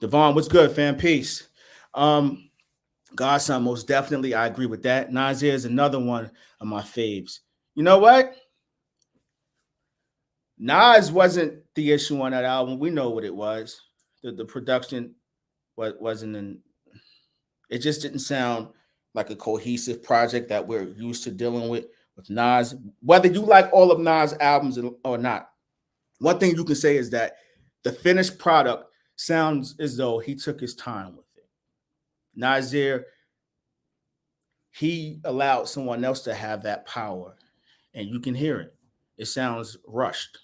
Devon, what's good, fam? Peace. Um, Godson, most definitely, I agree with that. Nasir is another one of my faves. You know what? Nas wasn't the issue on that album. We know what it was. The production wasn't in. It just didn't sound like a cohesive project that we're used to dealing with Nas. Whether you like all of Nas albums or not, one thing you can say is that the finished product sounds as though he took his time with it. Nasir, he allowed someone else to have that power, and you can hear it. It sounds rushed,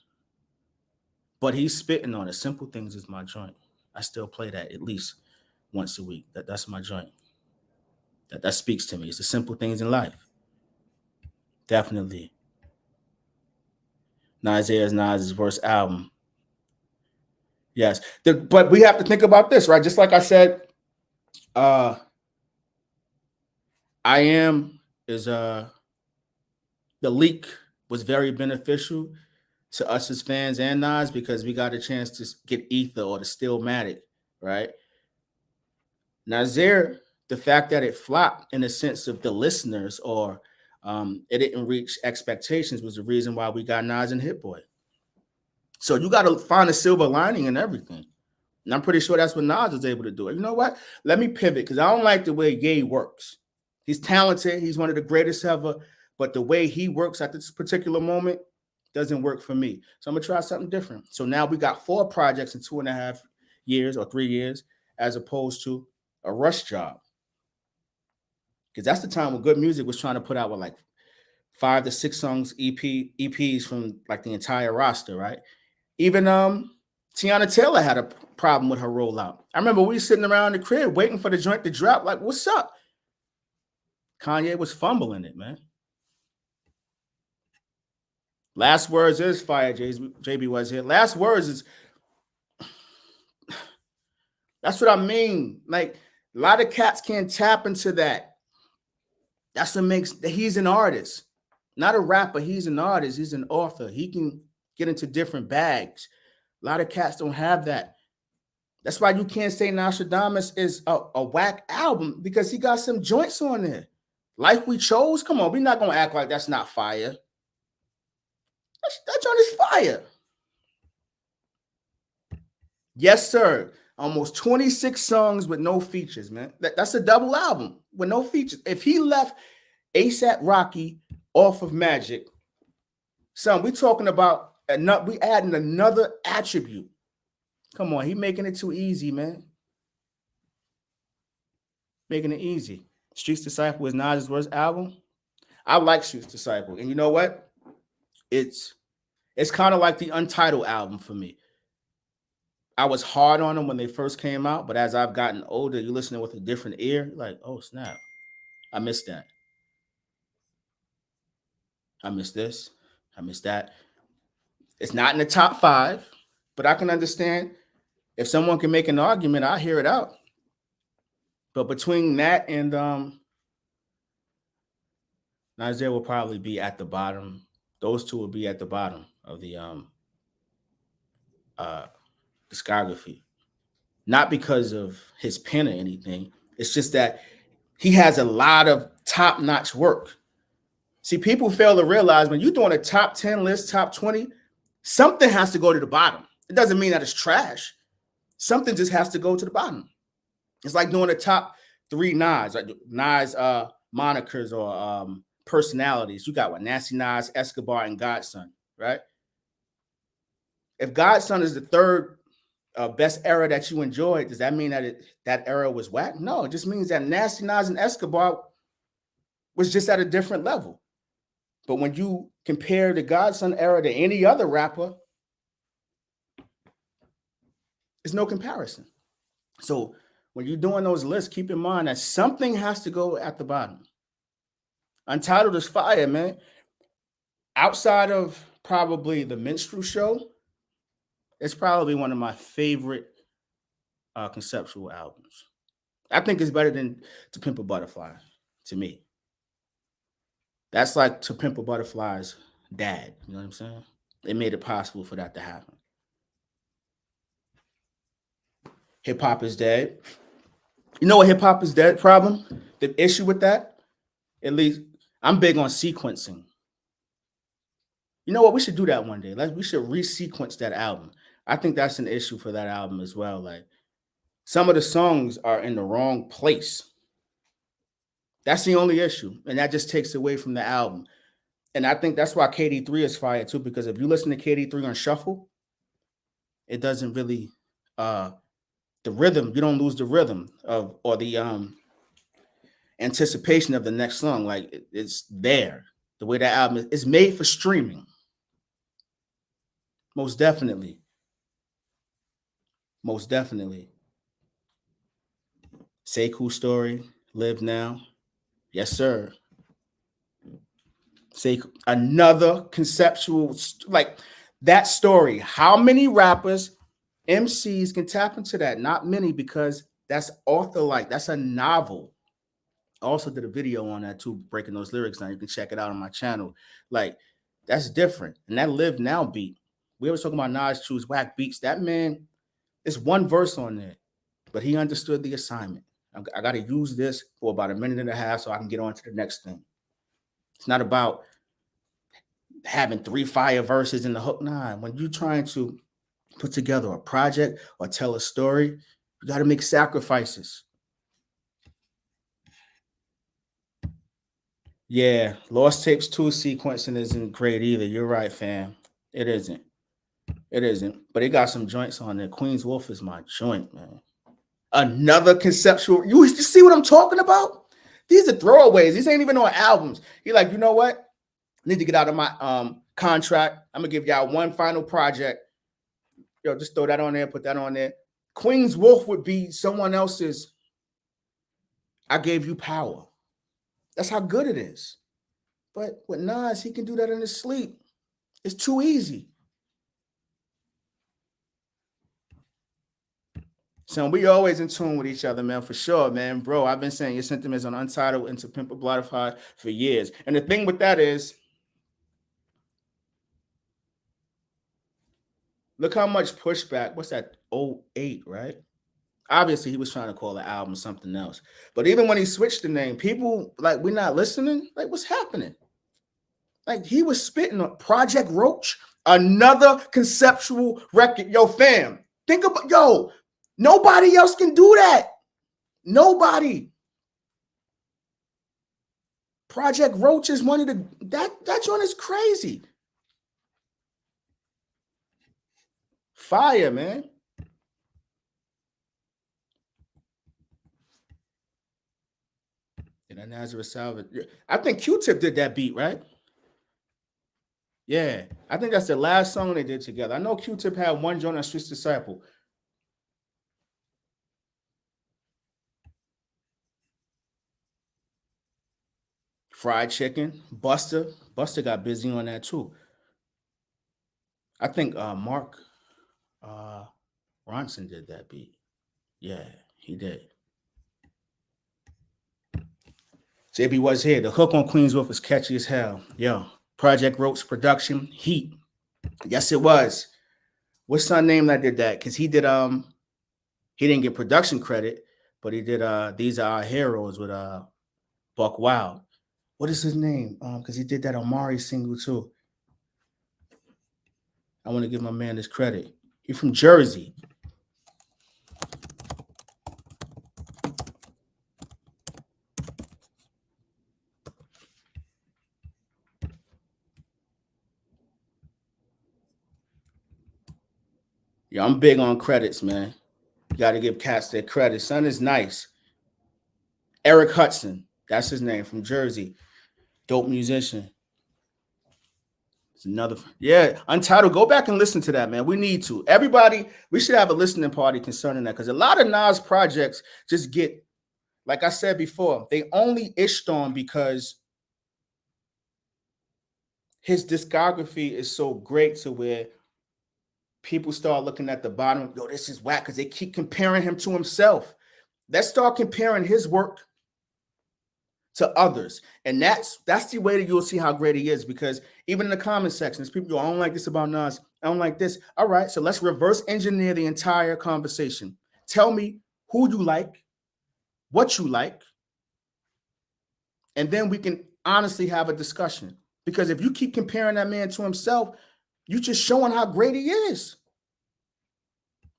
but he's spitting on it. Simple Things is my joint. I still play that at least once a week. That's my joint. That speaks to me. It's the simple things in life. Definitely. Nas's worst album. Yes. But we have to think about this, right? Just like I said, I Am is the leak was very beneficial to us as fans and Nas because we got a chance to get Ether or the Stillmatic, right? Nasir, the fact that it flopped in the sense of the listeners or it didn't reach expectations was the reason why we got Nas and Hitboy. So you got to find a silver lining in everything. And I'm pretty sure that's what Nas was able to do. You know what? Let me pivot because I don't like the way Ye works. He's talented. He's one of the greatest ever. But the way he works at this particular moment doesn't work for me. So I'm going to try something different. So now we got 4 projects in 2.5 years or 3 years as opposed to a rush job. Because that's the time when good music was trying to put out with like 5 to 6 songs EPs from like the entire roster, right? Even Tiana Taylor had a problem with her rollout. I remember we sitting around the crib waiting for the joint to drop. Like, what's up? Kanye was fumbling it, man. Last Words is fire. JB was here. Last Words is. That's what I mean. Like, a lot of cats can't tap into that. That's what makes. He's an artist, not a rapper. He's an artist. He's an author. He can get into different bags. A lot of cats don't have that. That's why you can't say Nostradamus is a whack album because he got some joints on there. Life We Chose, come on, we're not gonna act like that's not fire. That joint is fire. Yes, sir. Almost 26 songs with no features, man. That's a double album with no features. If he left ASAP Rocky off of Magic, son, we talking about we adding another attribute. Come on, he making it too easy, man. Making it easy. Streets Disciple is Nas's worst album. I like Streets Disciple, and you know what? It's kind of like the Untitled album for me. I was hard on them when they first came out, but as I've gotten older, you're listening with a different ear. Like, oh snap, I missed that. I missed this. I missed that. It's not in the top 5, but I can understand if someone can make an argument. I hear it out. But between that and Nasir will probably be at the bottom. Those two will be at the bottom of the discography. Not because of his pen or anything. It's just that he has a lot of top-notch work. See, people fail to realize when you're doing a top 10 list, top 20, something has to go to the bottom. It doesn't mean that it's trash. Something just has to go to the bottom. It's like doing a top 3 Nas, like Nas monikers or personalities. You got what? Nasty Nas, Escobar, and Godson, right? If Godson is the third best era that you enjoyed, does that mean that that era was whack? No, it just means that Nasty Nas and Escobar was just at a different level. But when you compare the Godson era to any other rapper, there's no comparison. So when you're doing those lists, keep in mind that something has to go at the bottom. Untitled is fire, man. Outside of probably the Minstrel Show, it's probably one of my favorite conceptual albums. I think it's better than To Pimp a Butterfly to me. That's like To Pimp a Butterfly's dad. You know what I'm saying? They made it possible for that to happen. Hip hop is dead. You know what hip hop is dead problem? The issue with that, at least, I'm big on sequencing. You know what? We should do that one day. We should resequence that album. I think that's an issue for that album as well. Like some of the songs are in the wrong place. That's the only issue, and that just takes away from the album. And I think that's why KD3 is fire too, because if you listen to KD3 on shuffle, it doesn't really the rhythm, you don't lose the rhythm of or the anticipation of the next song. Like it's there. The way that album is made for streaming. Most definitely. Most definitely. Sekou Story, Live Now. Yes, sir. Say another conceptual, like that story. How many rappers, MCs can tap into that? Not many, because that's author-like. That's a novel. I also did a video on that too, breaking those lyrics down. You can check it out on my channel. Like, that's different. And that Live Now beat. We were talking about Nas choose whack beats. That man, it's one verse on there, but he understood the assignment. I got to use this for about a minute and a half so I can get on to the next thing. It's not about having 3 fire verses in the hook. Nah, when you're trying to put together a project or tell a story, you got to make sacrifices. Yeah, Lost Tapes 2 sequencing isn't great either. You're right, fam. It isn't. It isn't. But it got some joints on there. Queen's Wolf is my joint, man. Another conceptual. You see what I'm talking about? These are throwaways. These ain't even on albums. You're like, you know what? I need to get out of my contract. I'm gonna give y'all one final project. Yo, just throw that on there, put that on there. Queen's Wolf would be someone else's I Gave You Power. That's how good it is. But with Nas, he can do that in his sleep. It's too easy. So we always in tune with each other, man, for sure, man. Bro, I've been saying your sentiments on Untitled and To Pimp a Butterfly for years. And the thing with that is, look how much pushback. What's that? 08, right? Obviously, he was trying to call the album something else. But even when he switched the name, people like, we're not listening. Like, what's happening? Like, he was spitting on Project Roach, another conceptual record. Yo, fam, think about, nobody else can do that. Nobody. Project Roach is one of the, that joint is crazy. Fire, man. And that Nazareth Salvage. I think Q-Tip did that beat, right? Yeah. I think that's the last song they did together. I know Q-Tip had one joint on Streets Disciple. Fried Chicken. Buster got busy on that too. I think Mark Ronson did that beat. Yeah, he did. JB was here. The hook on Queen's Wolf is catchy as hell. Yo, Project Roach production, heat. Yes, it was. What's her name that did that? Because he did he didn't get production credit, but he did These Are Our Heroes with Buck Wild. What is his name? Because he did that on Mari's single too. I want to give my man this credit. He's from Jersey. Yeah, I'm big on credits, man. You got to give cats their credit. Son is nice. Eric Hudson, that's his name, from Jersey. Dope musician. It's another, yeah, Untitled. Go back and listen to that, man. We need to. Everybody, we should have a listening party concerning that, because a lot of Nas projects just get, like I said before, they only ished on because his discography is so great to where people start looking at the bottom. Yo, this is whack, because they keep comparing him to himself. Let's start comparing his work to others. And that's the way that you'll see how great he is, because even in the comment section, there's people go, I don't like this about Nas. I don't like this. All right, so let's reverse engineer the entire conversation. Tell me who you like, what you like, and then we can honestly have a discussion. Because if you keep comparing that man to himself, you're just showing how great he is.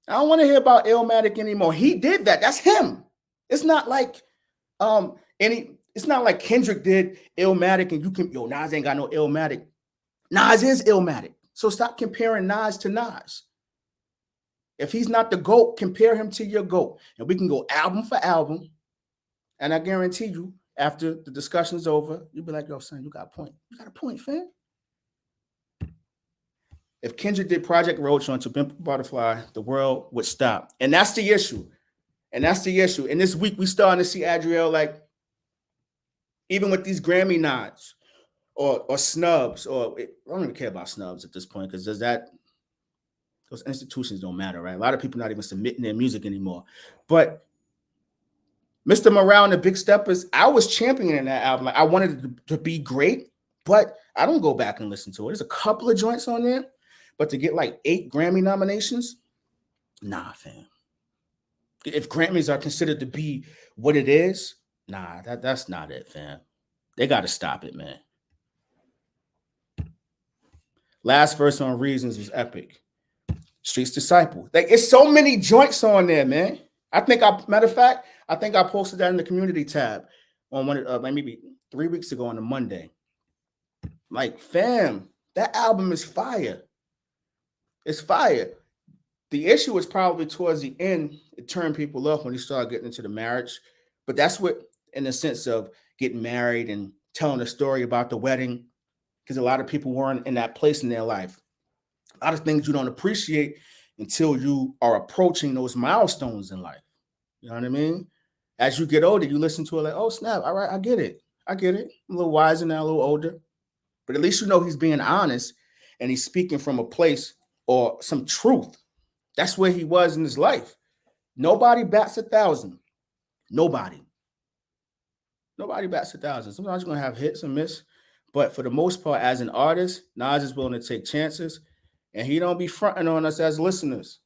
I don't want to hear about Illmatic anymore. He did that. That's him. It's not like it's not like Kendrick did Illmatic and you can, Nas ain't got no Illmatic. Nas is Illmatic. So stop comparing Nas to Nas. If he's not the GOAT, compare him to your GOAT. And we can go album for album. And I guarantee you, after the discussion's over, you'll be like, yo, son, you got a point. You got a point, fam. If Kendrick did Project Roach on To Pimp a Butterfly, the world would stop. And that's the issue. And this week, we starting to see Adriel, like, even with these Grammy nods or snubs, I don't even care about snubs at this point, because those institutions don't matter, right? A lot of people not even submitting their music anymore. But Mr. Morale and the Big Steppers, I was championing that album. Like, I wanted it to be great, but I don't go back and listen to it. There's a couple of joints on there, but to get like 8 Grammy nominations, nah, fam. If Grammys are considered to be what it is, nah, that's not it, fam. They got to stop it, man. Last verse on Reasons was epic. Streets Disciple. Like, it's so many joints on there, man. Matter of fact, I think I posted that in the community tab on one like maybe 3 weeks ago on a Monday. Like, fam, that album is fire. It's fire. The issue was probably towards the end, it turned people off when he started getting into the marriage. But that's what, in the sense of getting married and telling a story about the wedding, because a lot of people weren't in that place in their life. A lot of things you don't appreciate until you are approaching those milestones in life. You know what I mean? As you get older, you listen to it like, oh, snap. All right, I get it. I'm a little wiser now, a little older. But at least you know he's being honest and he's speaking from a place or some truth. That's where he was in his life. Nobody bats 1,000. Nobody bats 1,000. Sometimes you're going to have hits and miss. But for the most part, as an artist, Nas is willing to take chances. And he don't be fronting on us as listeners.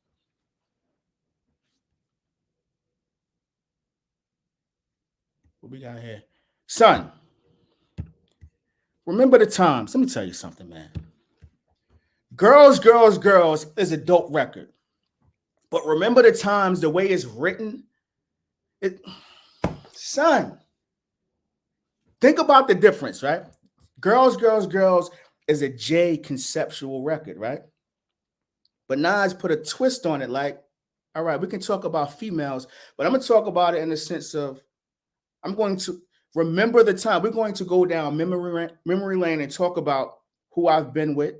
What we got here? Son, remember the times. Let me tell you something, man. Girls, Girls, Girls is a dope record. But remember the times, the way it's written. Son, think about the difference, right? Girls, Girls, Girls is a J conceptual record, right? But Nas put a twist on it, like, all right, we can talk about females, but I'm going to talk about it in the sense of, I'm going to remember the time. We're going to go down memory lane and talk about who I've been with,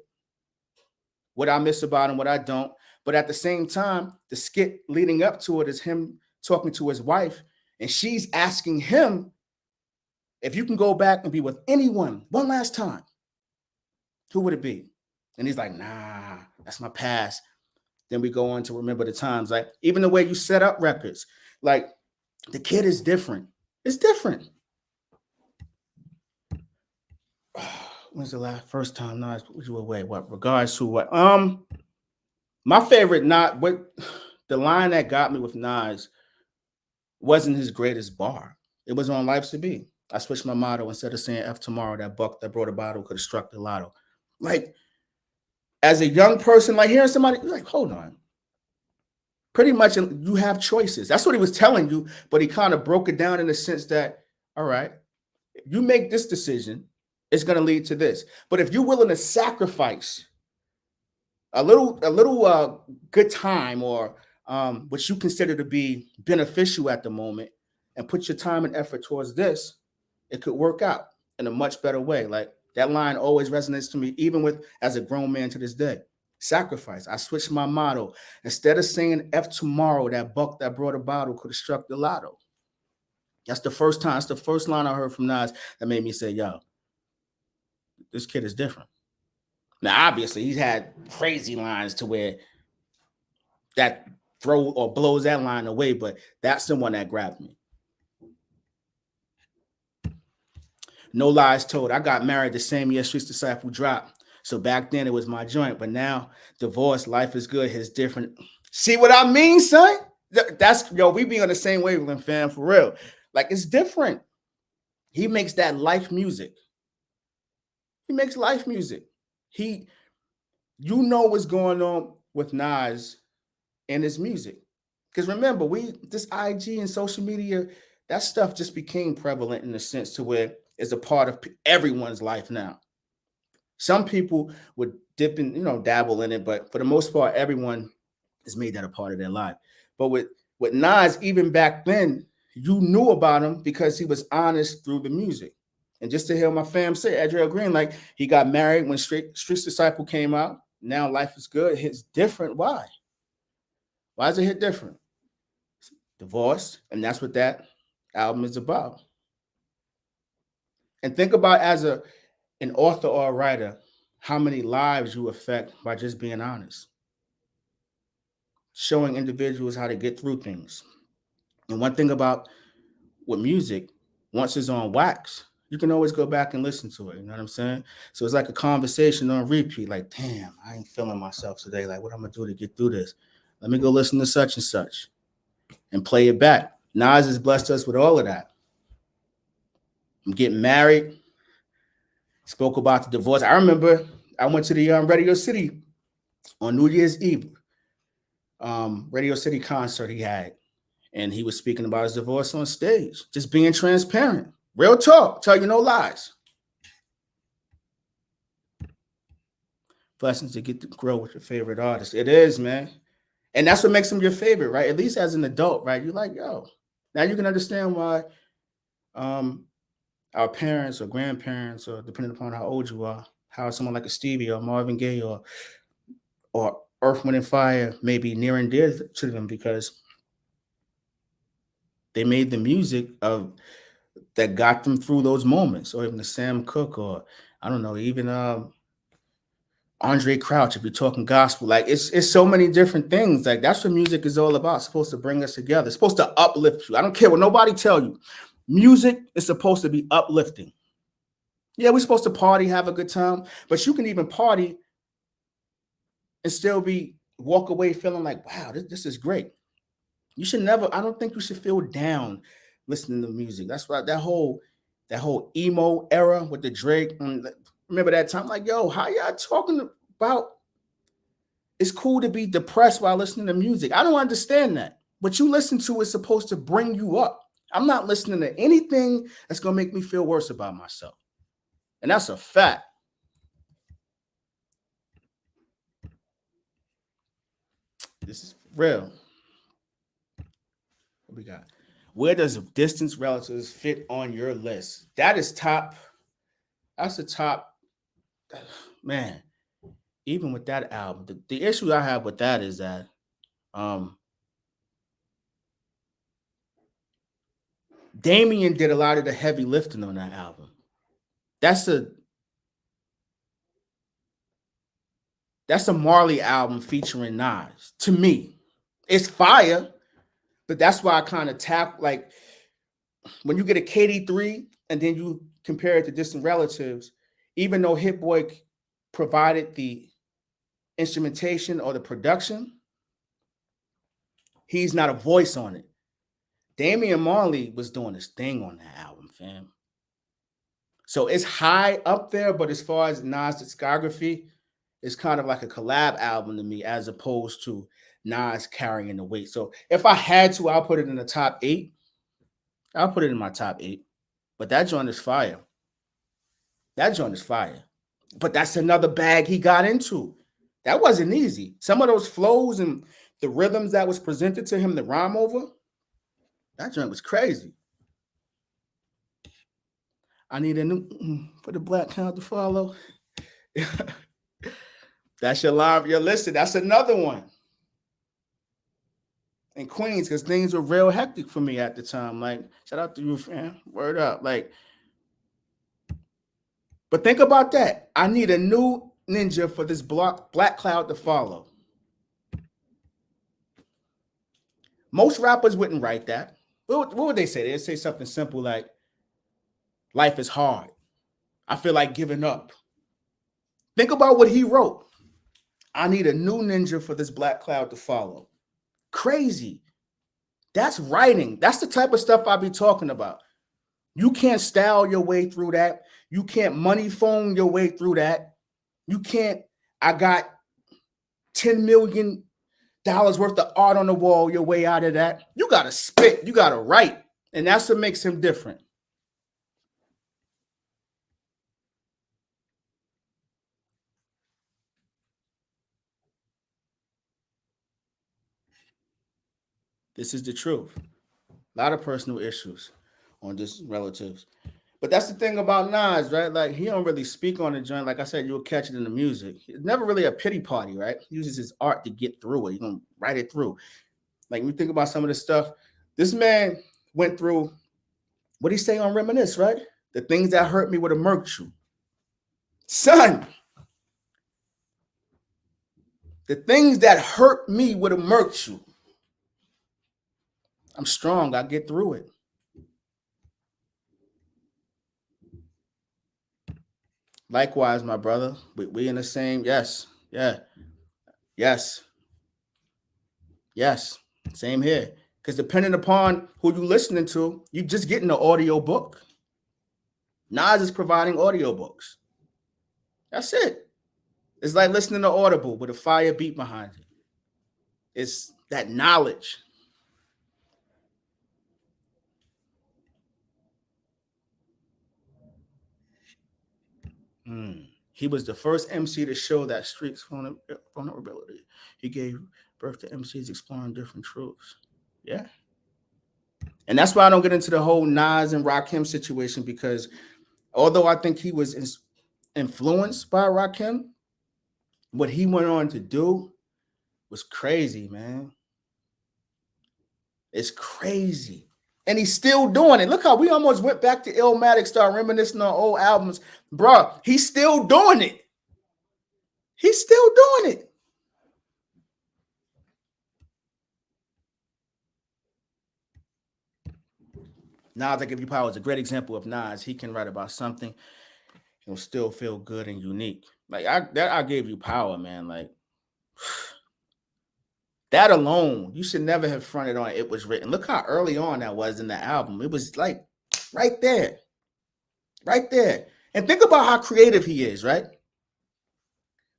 what I miss about him, what I don't. But at the same time, the skit leading up to it is him talking to his wife, and she's asking him if you can go back and be with anyone one last time, who would it be? And he's like, nah, that's my past. Then we go on to remember the times. Like, even the way you set up records, like, the kid is different. It's different. When's the first time Nas put you away? What regards to what? My favorite, the line that got me with Nas wasn't his greatest bar. It was on Life's to Be. I switched my motto. Instead of saying F tomorrow, that buck that brought a bottle could have struck the lotto. Like, as a young person, like, hearing somebody, like, hold on. Pretty much you have choices. That's what he was telling you, but he kind of broke it down in the sense that, all right, if you make this decision, it's going to lead to this. But if you're willing to sacrifice a little good time or what you consider to be beneficial at the moment and put your time and effort towards this, it could work out in a much better way. Like, that line always resonates to me, even with as a grown man to this day. Sacrifice. I switched my motto. Instead of saying F tomorrow, that buck that brought a bottle could have struck the lotto. That's the first time. That's the first line I heard from Nas that made me say, yo, this kid is different. Now, obviously, he's had crazy lines to where that throw or blows that line away, but that's the one that grabbed me. No Lies Told. I got married the same year Streets Disciple dropped. So back then it was my joint, but now Divorce, Life is Good, his different. See what I mean, son? That's yo, we be on the same wavelength, fam, for real. Like it's different. He makes that life music. He makes life music. You know what's going on with Nas and his music. Because remember, this IG and social media, that stuff just became prevalent in the sense to where it's a part of everyone's life now. Some people would dip in, dabble in it, but for the most part, everyone has made that a part of their life. But with Nas, even back then, you knew about him because he was honest through the music. And just to hear my fam say, Adriel Green, like he got married when Streets Disciple came out. Now Life is Good hits different. Why? Why does it hit different? Divorce, and that's what that album is about. And think about as an author or a writer, how many lives you affect by just being honest. Showing individuals how to get through things. And one thing about with music, once it's on wax, you can always go back and listen to it. You know what I'm saying? So it's like a conversation on repeat. Like, damn, I ain't feeling myself today. Like, what I'm gonna do to get through this? Let me go listen to such and such and play it back. Nas has blessed us with all of that. I'm getting married. Spoke about the divorce. I remember I went to the Radio City on New Year's Eve. Radio City concert he had. And he was speaking about his divorce on stage, just being transparent. Real talk, tell you no lies. Blessings to get to grow with your favorite artist. It is, man. And that's what makes him your favorite, right? At least as an adult, right? You're like, yo. Now you can understand why our parents or grandparents, or depending upon how old you are, how someone like a Stevie or Marvin Gaye or Earth, Wind, and Fire may be near and dear to them because they made the music that got them through those moments, or even the Sam Cooke, or I don't know, even Andre Crouch, if you're talking gospel. Like it's so many different things. Like that's what music is all about. It's supposed to bring us together. It's supposed to uplift you. I don't care what nobody tell you. Music is supposed to be uplifting. Yeah, we're supposed to party, have a good time, but you can even party and still walk away feeling like, wow, this is great. You should never, I don't think you should feel down listening to music. That's why that whole emo era with the Drake. Remember that time? Like, yo, how y'all talking about it's cool to be depressed while listening to music? I don't understand that. What you listen to is supposed to bring you up. I'm not listening to anything that's going to make me feel worse about myself. And that's a fact. This is real. What we got? Where does Distant Relatives fit on your list? That is top. That's the top. Man, even with that album, the issue I have with that is that Damien did a lot of the heavy lifting on that album. That's a Marley album featuring Nas. To me, it's fire, but that's why I kind of tap, like when you get a KD3 and then you compare it to Distant Relatives, even though Hitboy provided the instrumentation or the production, he's not a voice on it. Damian Marley was doing his thing on that album, fam. So it's high up there, but as far as Nas' discography, it's kind of like a collab album to me, as opposed to Nas carrying the weight. So if I had to, I'll put it in the top 8. I'll put it in my top 8. But that joint is fire. That joint is fire. But that's another bag he got into. That wasn't easy. Some of those flows and the rhythms that was presented to him to rhyme over, that joint was crazy. I need a new for the black count to follow. That's your live, your listed. That's another one. In Queens, because things were real hectic for me at the time. Like, shout out to you, fam. Word up. Like, but think about that. I need a new ninja for this black cloud to follow. Most rappers wouldn't write that. What would they say? They'd say something simple like, life is hard. I feel like giving up. Think about what he wrote. I need a new ninja for this black cloud to follow. Crazy. That's writing. That's the type of stuff I be talking about. You can't style your way through that. You can't money phone your way through that. You can't, I got $10 million worth of art on the wall your way out of that. You got to spit. You got to write. And that's what makes him different. This is the truth. A lot of personal issues on just relatives. But that's the thing about Nas, right? Like, he don't really speak on the joint. Like I said, you'll catch it in the music. It's never really a pity party, right? He uses his art to get through it. He's going to write it through. Like, when you think about some of the stuff, this man went through, what did he say on Reminisce, right? The things that hurt me would have murked you. Son, the things that hurt me would have murked you. I'm strong. I get through it. Likewise, my brother. We in the same. Yes. Yeah. Yes. Yes. Same here. Because depending upon who you listening to, you just getting the audio book. Nas is providing audio books. That's it. It's like listening to Audible with a fire beat behind it. It's that knowledge. He was the first MC to show that street's vulnerability. He gave birth to MCs exploring different truths. Yeah. And that's why I don't get into the whole Nas and Rakim situation, because although I think he was influenced by Rakim, what he went on to do was crazy, man. It's crazy. And he's still doing it. Look how we almost went back to Illmatic, start reminiscing on old albums. Bruh, he's still doing it. He's still doing it. Nas, I Give You Power is a great example of Nas. He can write about something, he'll still feel good and unique. Like, I Gave You Power, man. Like, that alone, you should never have fronted on It Was Written. Look how early on that was in the album. It was like right there. Right there. And think about how creative he is, right?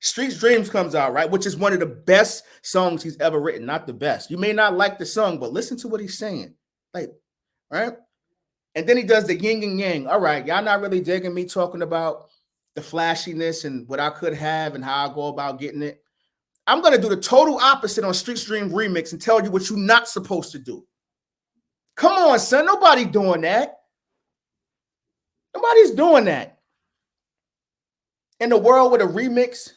Streets Dreams comes out, right? Which is one of the best songs he's ever written. Not the best. You may not like the song, but listen to what he's saying. Like, right? And then he does the yin and yang. All right, y'all not really digging me talking about the flashiness and what I could have and how I go about getting it. I'm going to do the total opposite on Street Dream Remix and tell you what you're not supposed to do. Come on, son. Nobody doing that. Nobody's doing that. In the world with a remix,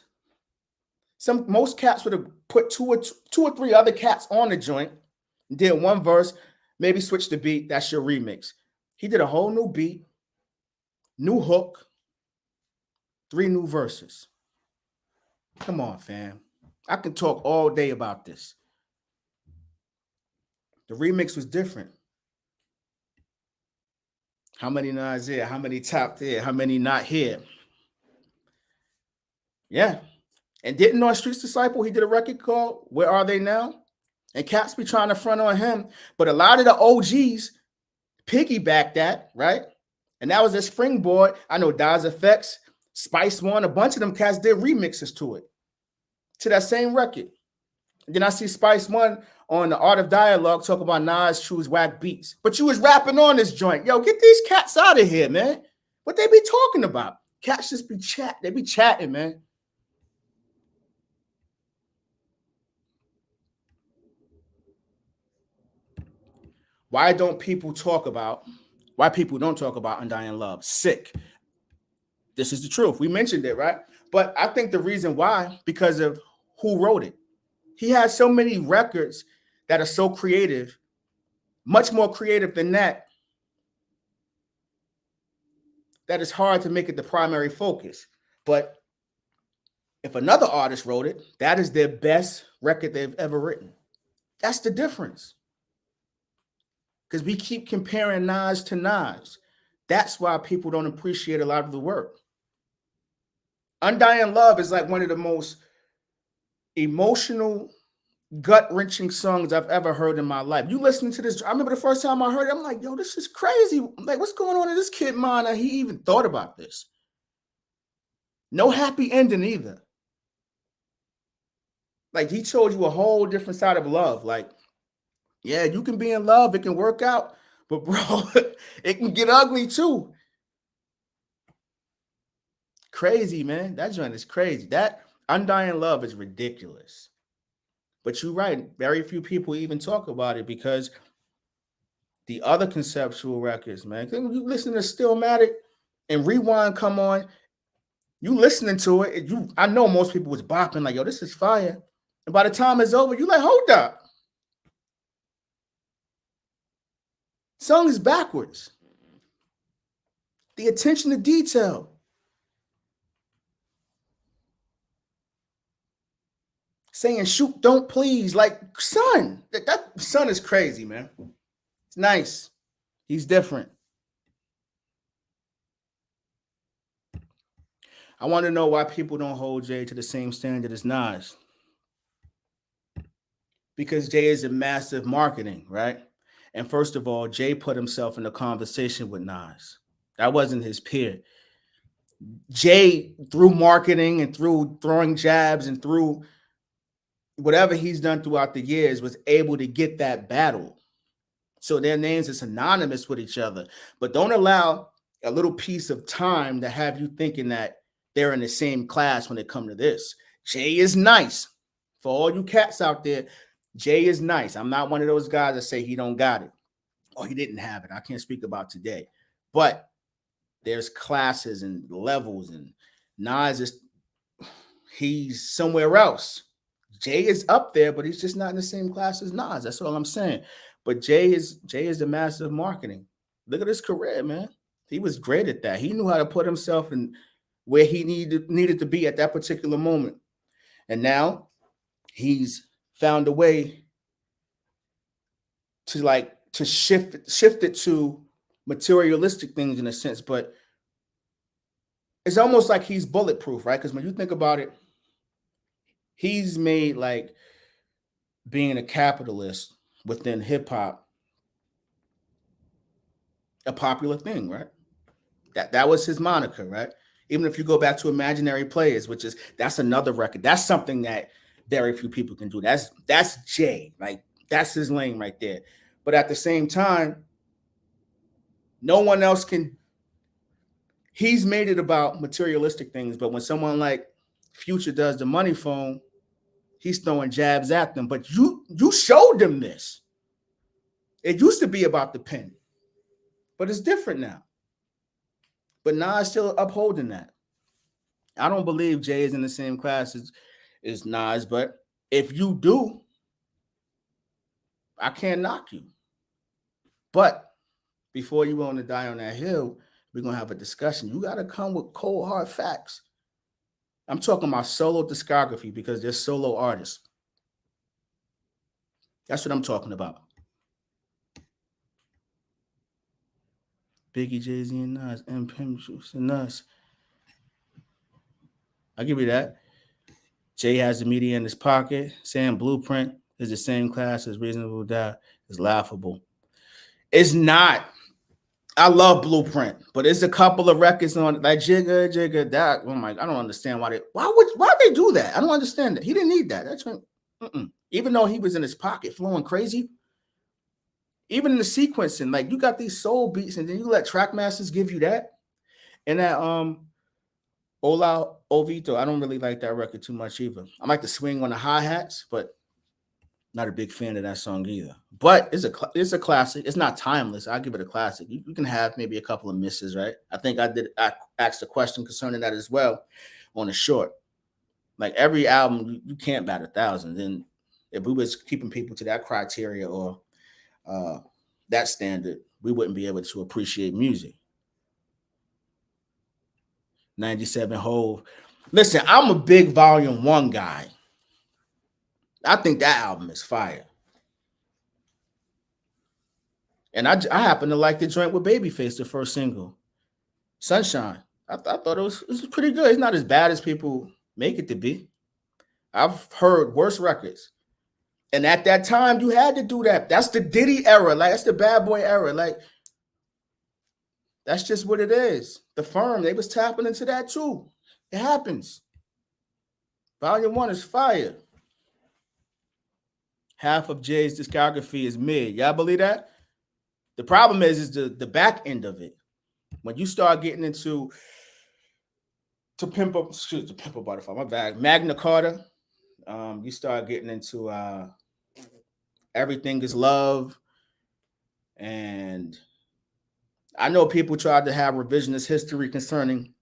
most cats would have put two or three other cats on the joint, did one verse, maybe switch the beat. That's your remix. He did a whole new beat, new hook, 3 new verses. Come on, fam. I can talk all day about this. The remix was different. How many Nas here? How many top there? How many not here? Yeah. And didn't on Streets Disciple, he did a record called Where Are They Now? And cats be trying to front on him. But a lot of the OGs piggyback that, right? And that was a springboard. I know Daz Effects, Spice One, a bunch of them cats did remixes to it, to that same record. And then I see Spice One on the Art of Dialogue talk about Nas choose whack beats. But you was rapping on this joint. Yo, get these cats out of here, man. What they be talking about? Cats just be chat. They be chatting, man. Why people don't talk about Undying Love? Sick. This is the truth. We mentioned it, right? But I think the reason why, because of who wrote it. He has so many records that are so creative, much more creative than that it's hard to make it the primary focus. But if another artist wrote it, that is their best record they've ever written. That's the difference. Because we keep comparing Nas to Nas. That's why people don't appreciate a lot of the work. Undying Love is like one of the most emotional, gut-wrenching songs I've ever heard in my life. You listening to this, I remember the first time I heard it, I'm like, yo, this is crazy. Like, what's going on in this kid mind that he even thought about this? No happy ending either. Like, he told you a whole different side of love. Like, yeah, you can be in love, it can work out, but bro, it can get ugly too. Crazy, man. That joint is crazy. That Undying Love is ridiculous. But you're right. Very few people even talk about it because the other conceptual records, man. You listen to Stillmatic and Rewind come on, you listening to it, I know most people was bopping like, yo, this is fire. And by the time it's over, you like, hold up. Song is backwards. The attention to detail. Saying shoot, don't please. Like, son, that son is crazy, man. It's nice. He's different. I want to know why people don't hold Jay to the same standard as Nas. Because Jay is a massive marketing, right? And first of all, Jay put himself in a conversation with Nas. That wasn't his peer. Jay, through marketing and through throwing jabs and through whatever he's done throughout the years, was able to get that battle. So their names are synonymous with each other. But don't allow a little piece of time to have you thinking that they're in the same class when it comes to this. Jay is nice. For all you cats out there, Jay is nice. I'm not one of those guys that say he don't got it or he didn't have it. I can't speak about today. But there's classes and levels, and Nas is he's somewhere else. Jay is up there, but he's just not in the same class as Nas. That's all I'm saying. But Jay is the master of marketing. Look at his career, man. He was great at that. He knew how to put himself in where he needed to be at that particular moment. And now he's found a way to shift it to materialistic things in a sense, but it's almost like he's bulletproof, right? Because when you think about it, he's made like being a capitalist within hip hop a popular thing, right? That was his moniker, right? Even if you go back to Imaginary Players, that's another record. That's something that very few people can do. That's Jay. Like, that's his lane right there. But at the same time, no one else can. He's made it about materialistic things, but when someone like Future does the Money Phone, he's throwing jabs at them. But you showed them this. It used to be about the pen, but it's different now. But Nas still upholding that. I don't believe Jay is in the same class as Nas, but if you do, I can't knock you. But before you want to die on that hill, we're going to have a discussion. You got to come with cold, hard facts. I'm talking about solo discography because they're solo artists. That's what I'm talking about. Biggie, Jay-Z, and Nas, and Pimp Juice, and Nas. I'll give you that. Jay has the media in his pocket. Saying Blueprint is the same class as Reasonable Doubt is laughable. It's not. I love Blueprint, but there's a couple of records on like Jigga that. Oh my! I don't understand why they do that. I don't understand that. He didn't need that. That's even though he was in his pocket flowing crazy. Even in the sequencing, like you got these soul beats, and then you let track masters give you that. And that Ola Ovito, I don't really like that record too much either. I like the swing on the hi-hats, but not a big fan of that song either. But it's a classic. It's not timeless. I'll give it a classic. You can have maybe a couple of misses, right? I think I asked a question concerning that as well on the short. Like every album, you can't bat 1,000. And if we was keeping people to that criteria or that standard, we wouldn't be able to appreciate music. 97 Hove. Listen, I'm a big Volume 1 guy. I think that album is fire. And I happen to like the joint with Babyface, the first single, Sunshine. I thought it was pretty good. It's not as bad as people make it to be. I've heard worse records. And at that time, you had to do that. That's the Diddy era. Like, that's the bad boy era. Like, that's just what it is. The Firm, they was tapping into that too. It happens. Volume 1 is fire. Half of Jay's discography is mid. Y'all believe that? The problem is the back end of it. When you start getting into To Pimp a Butterfly, my bad. Magna Carta, you start getting into Everything Is Love. And I know people tried to have revisionist history concerning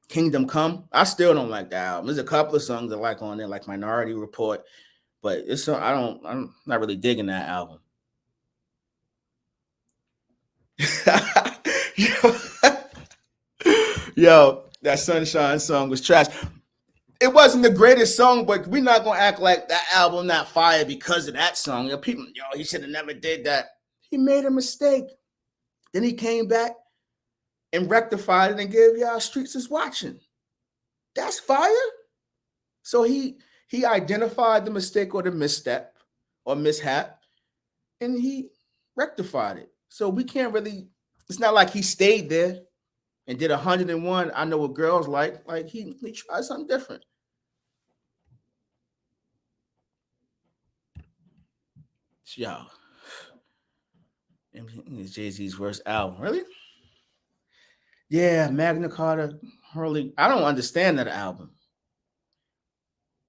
Kingdom Come. I still don't like that album. There's a couple of songs I like on there, like Minority Report, but I'm not really digging that album. Yo, that Sunshine song was trash. It wasn't the greatest song, but we're not gonna act like that album not fire because of that song. He should have never did that. He made a mistake. Then he came back and rectified it and gave y'all Streets Is Watching. That's fire. So he identified the mistake or the misstep or mishap, and he rectified it. So we can't really. It's not like he stayed there and did 101. I Know What Girls Like. Like he tried something different. Yo, it's Jay-Z's worst album. Really? Yeah, Magna Carta, Hurley. I don't understand that album.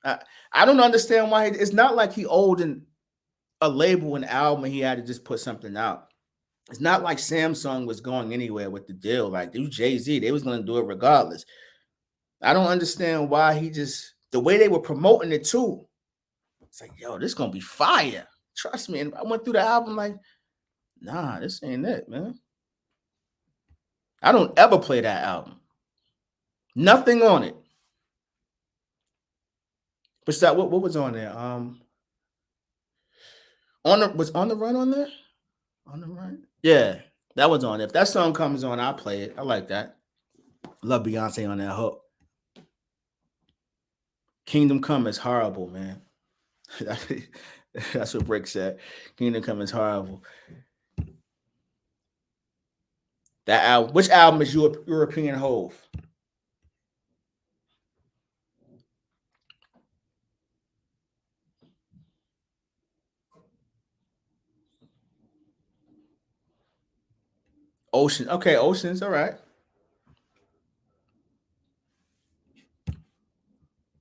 I don't understand why. It's not like he owed a label, an album, and he had to just put something out. It's not like Samsung was going anywhere with the deal. Like, it was Jay-Z. They was going to do it regardless. I don't understand why the way they were promoting it too. It's like, yo, this going to be fire. Trust me. And I went through the album like, nah, this ain't it, man. I don't ever play that album. Nothing on it. But what was on there? Was On the Run on there? On the Run? Yeah, that was on. If that song comes on, I'll play it. I like that. Love Beyonce on that hook. Kingdom Come is horrible, man. That's what Brick said. Kingdom Come is horrible. That album. Which album is European Hove? Ocean. Okay, Ocean's all right.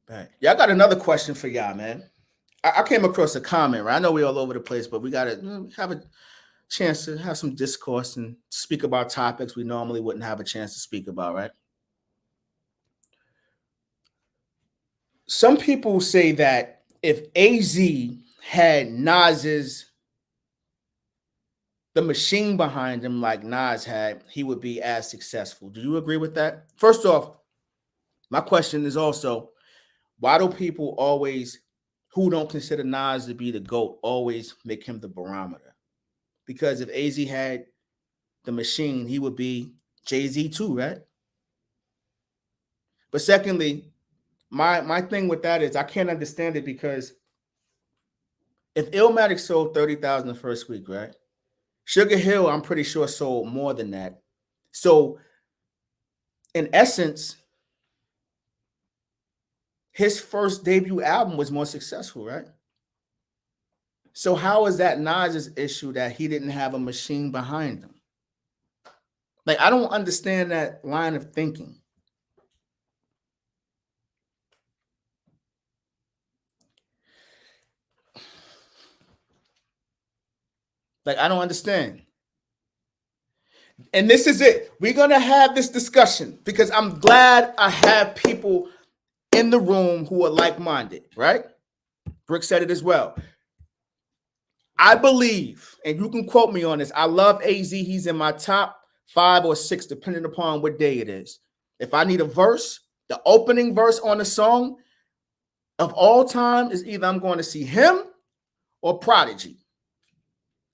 Right. Yeah, I got another question for y'all, man. I came across a comment, right? I know we're all over the place, but we got to have a chance to have some discourse and speak about topics we normally wouldn't have a chance to speak about, right? Some people say that if AZ had the machine behind him like Nas had, he would be as successful. Do you agree with that? First off, my question is also, why do people always, who don't consider Nas to be the GOAT, always make him the barometer? Because if AZ had the machine, he would be Jay-Z too, right? But secondly, my thing with that is I can't understand it because if Illmatic sold 30,000 the first week, right? Sugar Hill, I'm pretty sure, sold more than that. So, in essence, his first debut album was more successful, right? So, how is that Nas's issue that he didn't have a machine behind him? Like, I don't understand that line of thinking. Like, I don't understand. And this is it. We're going to have this discussion because I'm glad I have people in the room who are like-minded, right? Brick said it as well. I believe, and you can quote me on this, I love AZ. He's in my top 5 or 6, depending upon what day it is. If I need a verse, the opening verse on a song of all time is either I'm going to see him or Prodigy.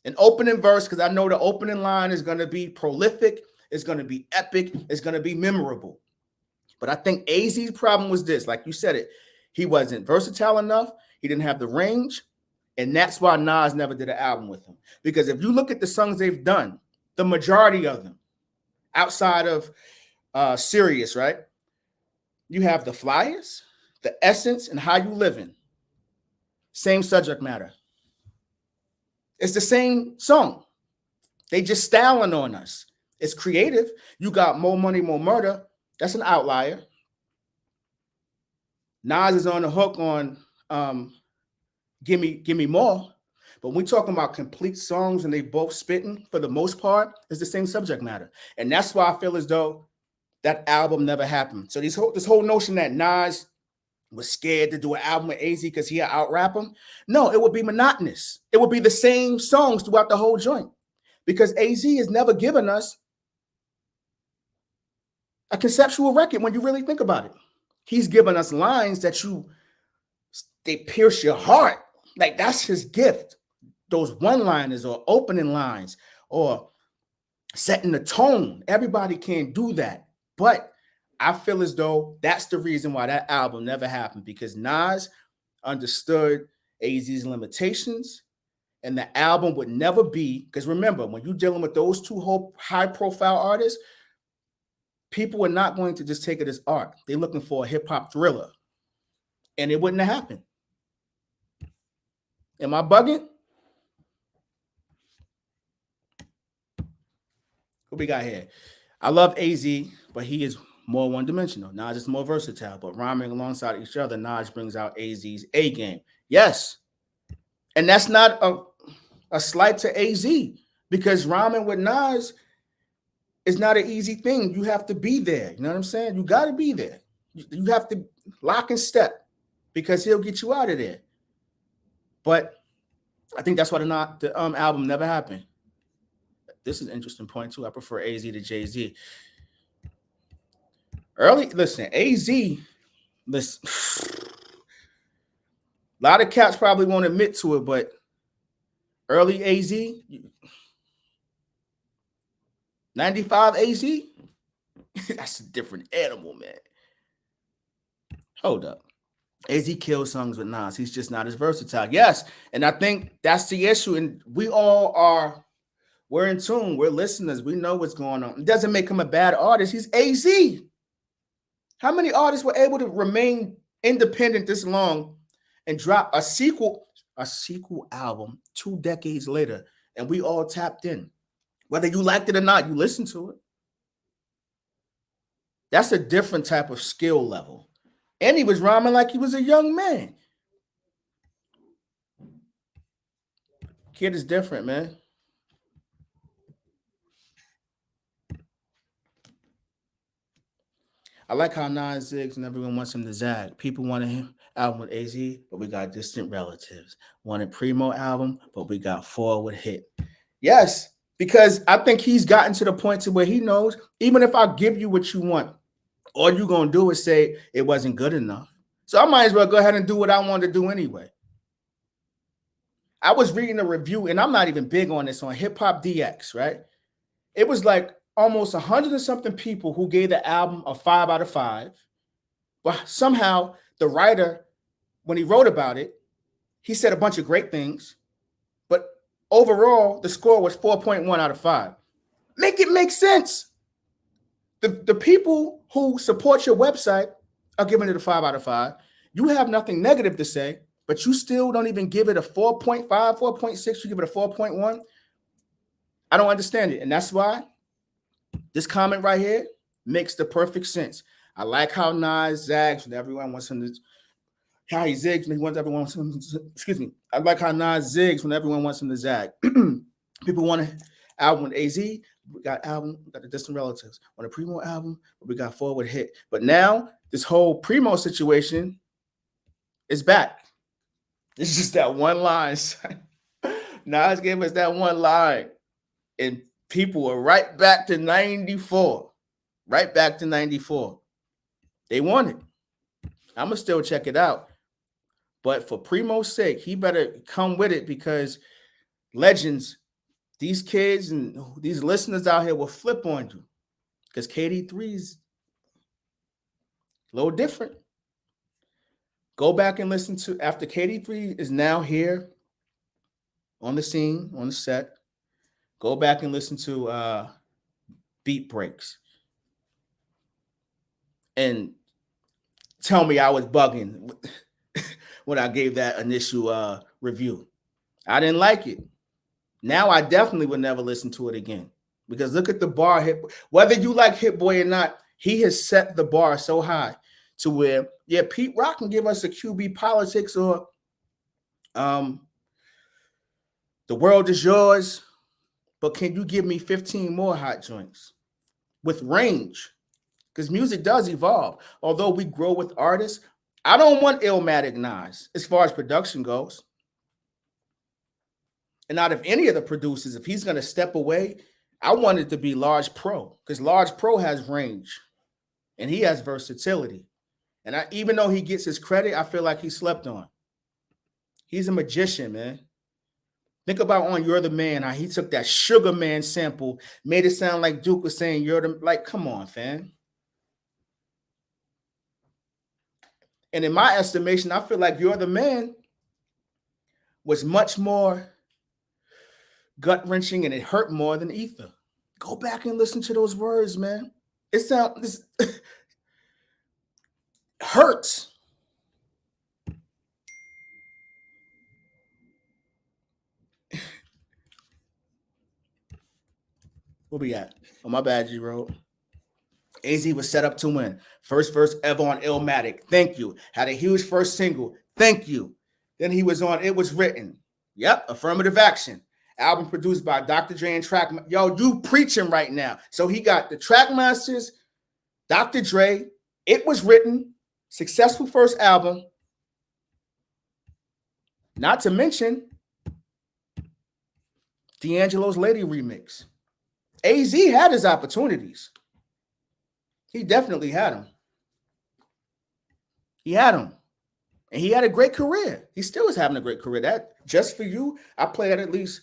An opening verse, because I know the opening line is going to be prolific, it's going to be epic, it's going to be memorable. But I think AZ's problem was this, like you said it, he wasn't versatile enough. He didn't have the range. And that's why Nas never did an album with him. Because if you look at the songs they've done, the majority of them, outside of Sirius, right? You have the Flyers, the Essence, and How You Living. Same subject matter. It's the same song. They just styling on us. It's creative. You got More Money, More Murder. That's an outlier. Nas is on the hook on Give Me More. But when we're talking about complete songs and they both spitting, for the most part, it's the same subject matter. And that's why I feel as though that album never happened. So this whole notion that Nas was scared to do an album with AZ because he'd out-rap him, no, it would be monotonous. It would be the same songs throughout the whole joint. Because AZ has never given us a conceptual record when you really think about it. He's given us lines that they pierce your heart. Like, that's his gift. Those one-liners or opening lines or setting the tone. Everybody can't do that. But I feel as though that's the reason why that album never happened, because Nas understood AZ's limitations, and the album would never be, because remember, when you're dealing with those two whole high-profile artists, people are not going to just take it as art. They're looking for a hip-hop thriller, and it wouldn't have happened. Am I bugging? What we got here? I love AZ, but he is more one-dimensional. Nas is more versatile, but rhyming alongside each other, Nas brings out AZ's A game. Yes. And that's not a slight to AZ, because rhyming with Nas is not an easy thing. You have to be there. You know what I'm saying? You got to be there. You have to lock and step, because he'll get you out of there. But I think that's why the album never happened. This is an interesting point, too. I prefer AZ to Jay-Z. AZ, listen, a lot of cats probably won't admit to it, but early AZ, 95 AZ, that's a different animal, man. Hold up. AZ kills songs with Nas. He's just not as versatile. Yes, and I think that's the issue. And we're in tune. We're listeners. We know what's going on. It doesn't make him a bad artist. He's AZ. How many artists were able to remain independent this long and drop a sequel album 2 decades later, and we all tapped in? Whether you liked it or not, you listened to it. That's a different type of skill level. And he was rhyming like he was a young man. Kid is different, man. I like how Nas zigs and everyone wants him to zag. People wanted him album with AZ, but we got Distant Relatives. Wanted Primo album, but we got Forward Hit. Yes, because I think he's gotten to the point to where he knows, even if I give you what you want, all you're going to do is say it wasn't good enough. So I might as well go ahead and do what I wanted to do anyway. I was reading a review, and I'm not even big on this, on Hip Hop DX, right? It was like almost 100 and something people who gave the album a 5 out of 5. But somehow the writer, when he wrote about it, he said a bunch of great things. But overall, the score was 4.1 out of 5. Make it make sense. The people who support your website are giving it a 5 out of 5. You have nothing negative to say, but you still don't even give it a 4.5, 4.6. You give it a 4.1. I don't understand it. And that's why this comment right here makes the perfect sense. I like how Nas zags when everyone wants him to, how he zigs when he wants everyone wants him to, excuse me. I like how Nas zigs when everyone wants him to zag. People want an album with AZ. We got the Distant Relatives. On a Primo album, we got Forward Hit. But now this whole Primo situation is back. It's just that one line. Nas gave us that one line, and people are right back to 94. Right back to 94. They want it. I'm going to still check it out. But for Primo's sake, he better come with it, because legends, these kids and these listeners out here will flip on you, because KD3's A little different. Go back and listen to, after KD3 is now here on the scene, on the set, go back and listen to Beat Breaks. And tell me I was bugging when I gave that initial review. I didn't like it. Now I definitely would never listen to it again. Because look at the bar hit. Whether you like Hitboy or not, he has set the bar so high to where, yeah, Pete Rock can give us a QB Politics or The World Is Yours, but can you give me 15 more hot joints with range? Because music does evolve. Although we grow with artists, I don't want illmatic Nas as far as production goes. And out of any of the producers, if he's going to step away, I want it to be Large Pro, because Large Pro has range and he has versatility. And even though he gets his credit, I feel like he slept on. He's a magician, man. Think about on You're the Man, how he took that Sugar Man sample, made it sound like Duke was saying, you're the, like, come on, fam. And in my estimation, I feel like You're the Man was much more gut-wrenching and it hurt more than Ether. Go back and listen to those words, man. It sounds hurts. Where we at? Oh, my bad, G-Road. AZ was set up to win. First verse ever on Illmatic. Thank you. Had a huge first single. Thank you. Then he was on It Was Written. Yep, Affirmative Action. Album produced by Dr. Dre and Track. Yo, you preaching right now. So he got the Trackmasters, Dr. Dre, It Was Written, successful first album. Not to mention D'Angelo's Lady remix. AZ had his opportunities. He definitely had them. He had them. And he had a great career. He still is having a great career. That Just For You, I play that at least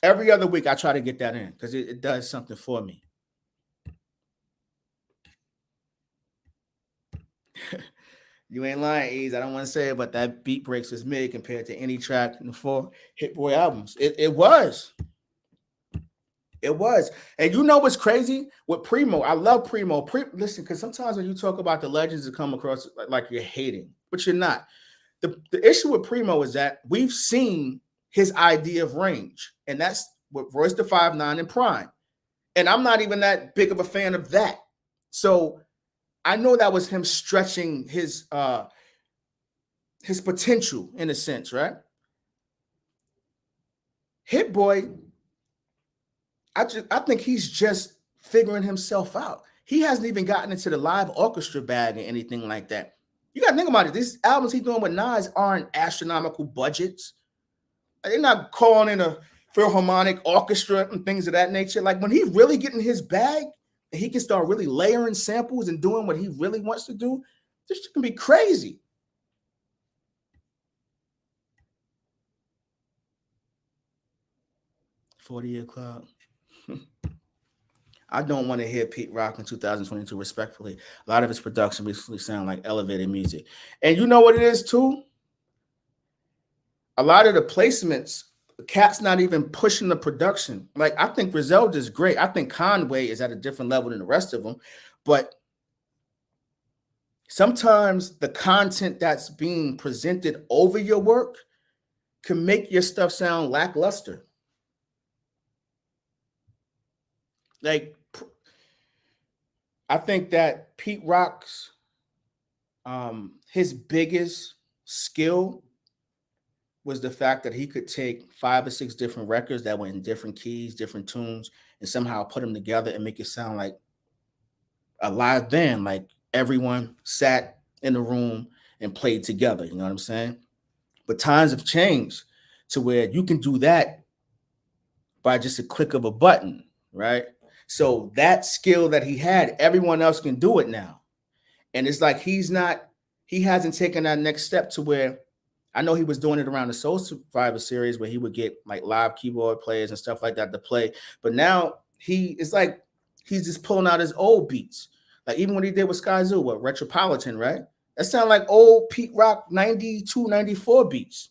every other week. I try to get that in because it does something for me. You ain't lying, Ease. I don't want to say it, but that Beat Breaks was mid compared to any track in the 4 Hitboy albums. It was. It was. And you know what's crazy? With Primo, I love Primo. Listen, because sometimes when you talk about the legends, it come across like you're hating, but you're not. The issue with Primo is that we've seen his idea of range, and that's with Royce the 5'9" and Prime. And I'm not even that big of a fan of that. So I know that was him stretching his potential in a sense, right? Hitboy, I think he's just figuring himself out. He hasn't even gotten into the live orchestra bag or anything like that. You got to think about it. These albums he's doing with Nas aren't astronomical budgets. They're not calling in a Philharmonic orchestra and things of that nature. Like when he really get in his bag and he can start really layering samples and doing what he really wants to do, this can be crazy. "40 Year Club." I don't want to hear Pete Rock in 2022, respectfully. A lot of his production recently sound like elevated music. And you know what it is, too? A lot of the placements, the cat's not even pushing the production. Like, I think Griselda's great. I think Conway is at a different level than the rest of them. But sometimes the content that's being presented over your work can make your stuff sound lackluster. Like, I think that Pete Rock's his biggest skill was the fact that he could take 5 or 6 different records that were in different keys, different tunes, and somehow put them together and make it sound like a live band, like everyone sat in the room and played together. You know what I'm saying? But times have changed to where you can do that by just a click of a button, right? So that skill that he had, everyone else can do it now. And it's like he hasn't taken that next step to where, I know he was doing it around the Soul Survivor series where he would get like live keyboard players and stuff like that to play. But now it's like he's just pulling out his old beats. Like even when he did with Skyzoo, what Retropolitan, right? That sound like old Pete Rock 92, 94 beats.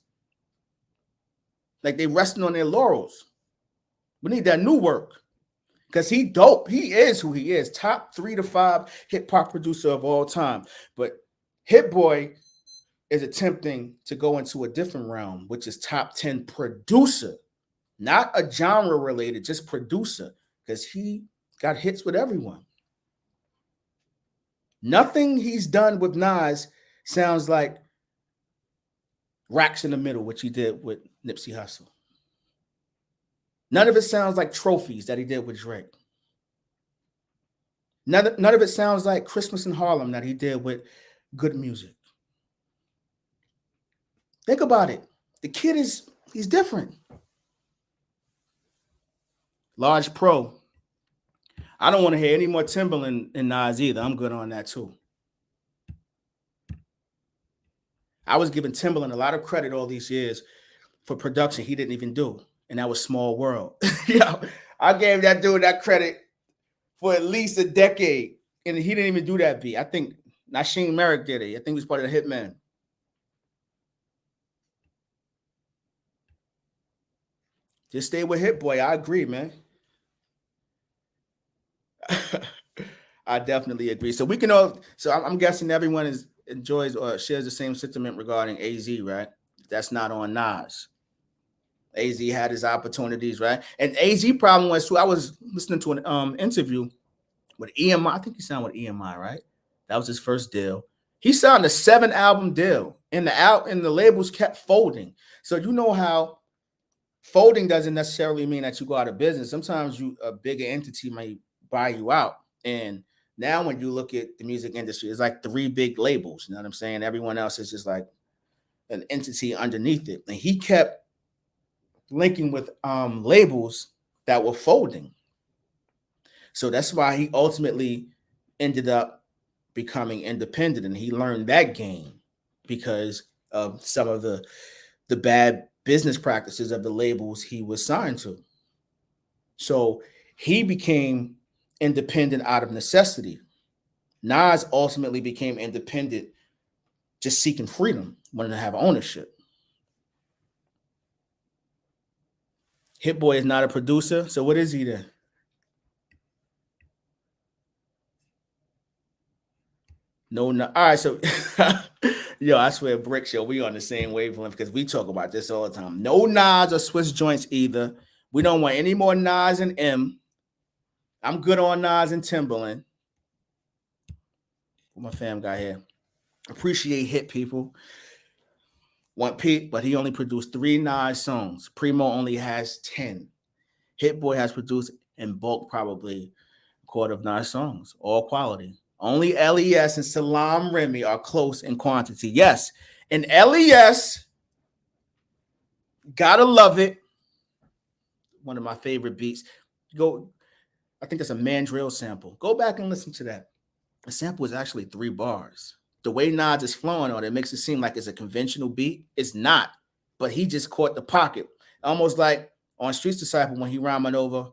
Like they resting on their laurels. We need that new work. Because he dope. He is who he is. Top 3 to 5 hip hop producer of all time. But Hitboy is attempting to go into a different realm, which is top 10 producer. Not a genre related, just producer. Because he got hits with everyone. Nothing he's done with Nas sounds like Racks in the Middle, which he did with Nipsey Hussle. None of it sounds like Trophies that he did with Drake. None of it sounds like Christmas in Harlem that he did with Good Music. Think about it. The kid he's different. Large Pro. I don't want to hear any more Timbaland and Nas either. I'm good on that too. I was giving Timbaland a lot of credit all these years for production he didn't even do. And that was Small World. I gave that dude that credit for at least a decade. And he didn't even do that beat. I think Nasheem Merrick did it. I think he was part of the Hitman. Just stay with Hitboy. I agree, man. I definitely agree. So we can all. So I'm guessing everyone enjoys or shares the same sentiment regarding AZ, right? That's not on Nas. AZ had his opportunities, right? And AZ problem was too. I was listening to an interview with EMI. I think he signed with EMI, right? That was his first deal. He signed a 7-album deal, and the labels kept folding. So you know how folding doesn't necessarily mean that you go out of business. Sometimes a bigger entity might buy you out. And now when you look at the music industry, it's like 3 big labels. You know what I'm saying? Everyone else is just like an entity underneath it. And he kept linking with labels that were folding. So that's why he ultimately ended up becoming independent. And he learned that game because of some of the bad business practices of the labels he was signed to. So he became independent out of necessity. Nas ultimately became independent just seeking freedom, wanting to have ownership. Hitboy is not a producer, so what is he then? No. All right, so yo, I swear, Brick Show, we on the same wavelength because we talk about this all the time. No Nas or Swiss joints either. We don't want any more Nas and M. I'm good on Nas and Timbaland. What my fam got here. Appreciate Hit people. Want Pete, but he only produced 3 Nas songs. Primo only has 10. Hitboy has produced in bulk probably a quarter of Nas songs, all quality. Only LES and Salam Remy are close in quantity. Yes, and LES, gotta love it. One of my favorite beats. I think that's a Mandrill sample. Go back and listen to that. The sample is actually 3 bars. The way Nas is flowing on it makes it seem like it's a conventional beat. It's not, but he just caught the pocket. Almost like on Streets Disciple when he rhyming over,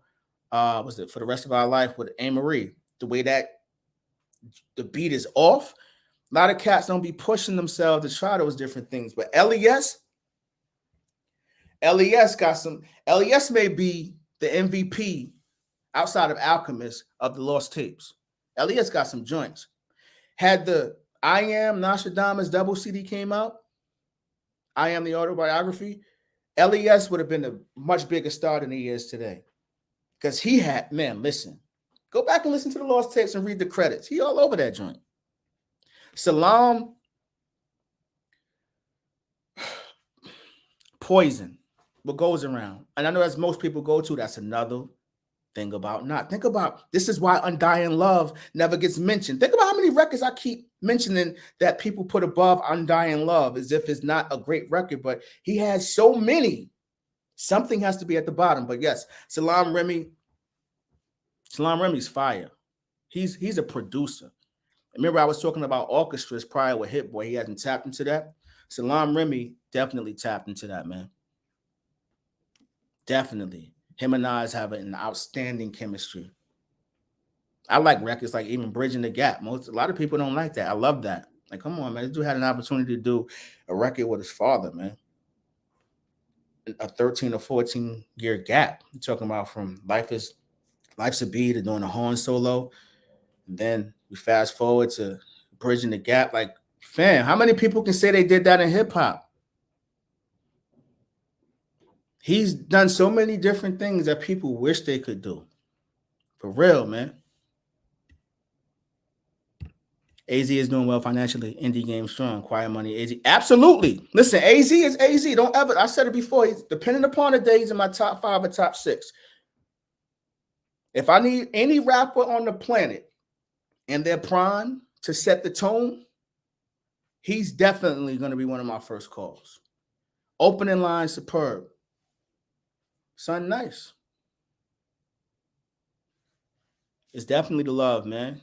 was it For the Rest of Our Life with A. Marie? The way that the beat is off, a lot of cats don't be pushing themselves to try those different things. But LES got some. LES may be the MVP outside of Alchemist of the Lost Tapes. LES got some joints. Had the I Am Nostradamus double CD came out, I Am the Autobiography, LES would have been a much bigger star than he is today. Because he had, man, listen. Go back and listen to the Lost Tapes and read the credits. He all over that joint. Salam, Poison, what goes around. And I know as most people go to, that's another thing about not. Think about, this is why Undying Love never gets mentioned. Think about how many records I keep mentioning that people put above Undying Love as if it's not a great record, but he has so many. Something has to be at the bottom. But yes, Salam Remy's fire. He's a producer. Remember, I was talking about orchestras prior with Hitboy. He hasn't tapped into that. Salam Remy definitely tapped into that, man. Definitely. Him and Nas have an outstanding chemistry. I like records like even Bridging the Gap. A lot of people don't like that. I love that. Like, come on, man. This dude had an opportunity to do a record with his father, man. A 13 or 14 year gap. You're talking about from Life's a Beat to doing a horn solo. And then we fast forward to Bridging the Gap. Like, fam, how many people can say they did that in hip hop? He's done so many different things that people wish they could do. For real, man. AZ is doing well financially. Indie game strong. Quiet money. AZ. Absolutely. Listen, AZ is AZ. Don't ever. I said it before. He's depending upon the day, he's in my top 5 or top 6. If I need any rapper on the planet in their prime to set the tone, he's definitely going to be one of my first calls. Opening line, superb. Son, nice. It's definitely the love, man.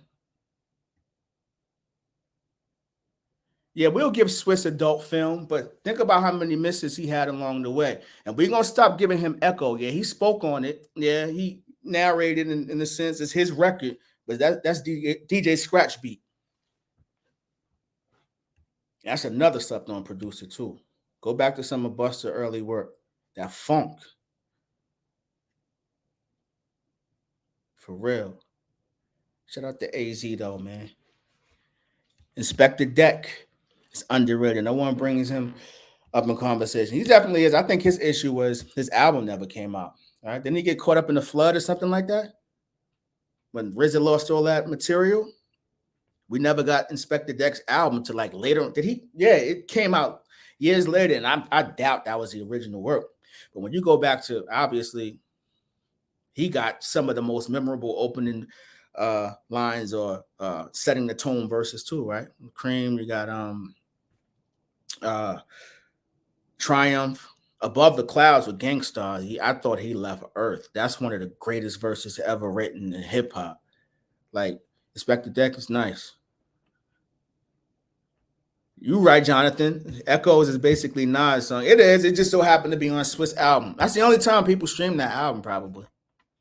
Yeah, we'll give Swiss adult film, but think about how many misses he had along the way. And we're going to stop giving him echo. Yeah, he spoke on it. Yeah, he narrated in the sense it's his record, but that's DJ Scratch Beat. That's another slept-on producer, too. Go back to some of Buster's early work. That funk. For real. Shout out to AZ, though, man. Inspector Deck is underrated. No one brings him up in conversation. He definitely is. I think his issue was his album never came out. All right. Didn't he get caught up in the flood or something like that? When RZA lost all that material? We never got Inspector Deck's album to like later. Did he? Yeah, it came out years later, and I doubt that was the original work. But when you go back to, obviously, he got some of the most memorable opening lines or setting the tone verses too, right? Cream, you got Triumph, Above the Clouds with Gangstar. I thought he left Earth. That's one of the greatest verses ever written in hip hop. Like, Inspector Deck is nice. You right, Jonathan. Echoes is basically Nas' song. It is. It just so happened to be on Swiss album. That's the only time people stream that album, probably.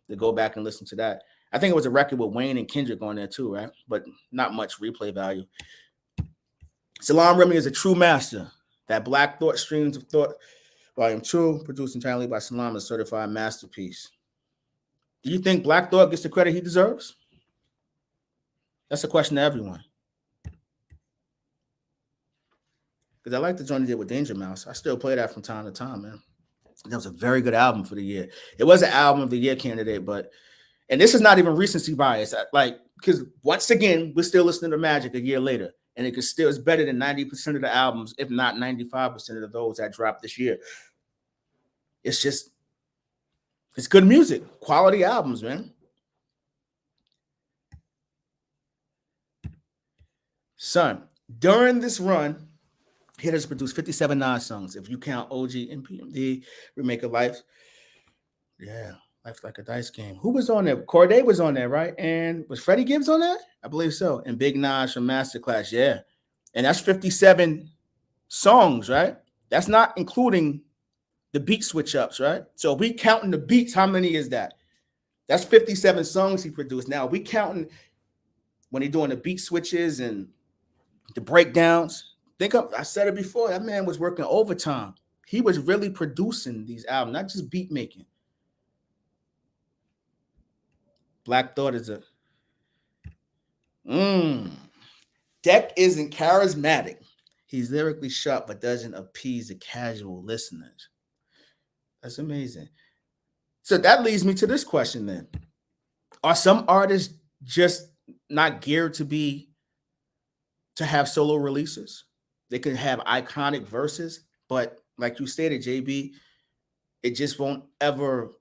To go back and listen to that. I think it was a record with Wayne and Kendrick on there too, right? But not much replay value. Salaam Remi is a true master. That Black Thought Streams of Thought, Volume 2, produced entirely by Salaam, a certified masterpiece. Do you think Black Thought gets the credit he deserves? That's a question to everyone. Because I like the joint he did with Danger Mouse. I still play that from time to time, man. That was a very good album for the year. It was an album of the year candidate, but, and this is not even recency bias. Like, because once again, we're still listening to Magic a year later, and it is better than 90% of the albums, if not 95% of those that dropped this year. It's good music, quality albums, man. Son, during this run, Hit has produced 57 Nas songs. If you count OG and PMD, Remake of Life. Yeah, Life's Like a Dice Game. Who was on there? Corday was on there, right? And was Freddie Gibbs on that? I believe so. And Big Nas from Masterclass, yeah. And that's 57 songs, right? That's not including the beat switch ups, right? So we counting the beats, how many is that? That's 57 songs he produced. Now, we counting when he's doing the beat switches and the breakdowns. I said it before, that man was working overtime. He was really producing these albums, not just beat making. Black Thought is Deck isn't charismatic. He's lyrically sharp, but doesn't appease the casual listeners. That's amazing. So that leads me to this question then. Are some artists just not geared to have solo releases? They could have iconic verses, but like you stated, JB, it just won't ever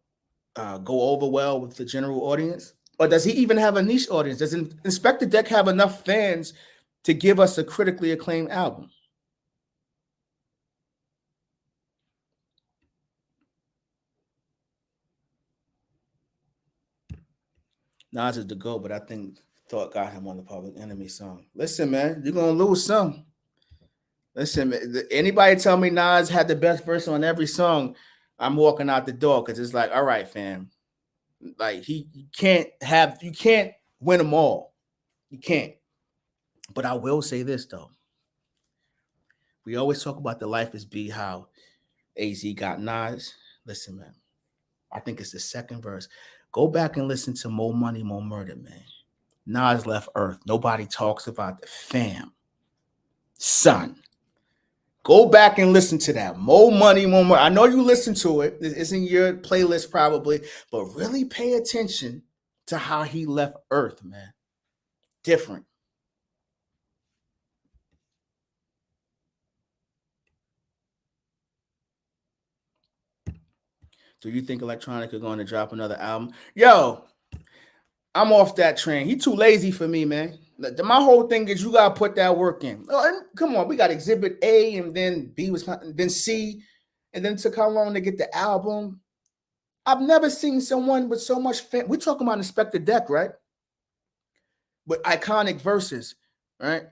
go over well with the general audience? Or does he even have a niche audience? Does Inspector Deck have enough fans to give us a critically acclaimed album? Nas is the GOAT, but I think Thought got him on the Public Enemy song. Listen, man, you're going to lose some. Listen, anybody tell me Nas had the best verse on every song, I'm walking out the door, because it's like, all right, fam. Like, you can't win them all. You can't. But I will say this though. We always talk about the Life is B, how AZ got Nas. Listen, man. I think it's the second verse. Go back and listen to More Money, More Murder, man. Nas left Earth. Nobody talks about the fam. Son. Go back and listen to that. More Money, More Murder. I know you listen to it. It's in your playlist probably. But really pay attention to how he left Earth, man. Different. Do you think Electronica going to drop another album? Yo, I'm off that train. He too lazy for me, man. My whole thing is you gotta put that work in. Oh, come on, we got Exhibit A, and then B was, then C, and then it took how long to get the album? I've never seen someone with so much fan. We're talking about Inspector Deck, right? With iconic verses, right?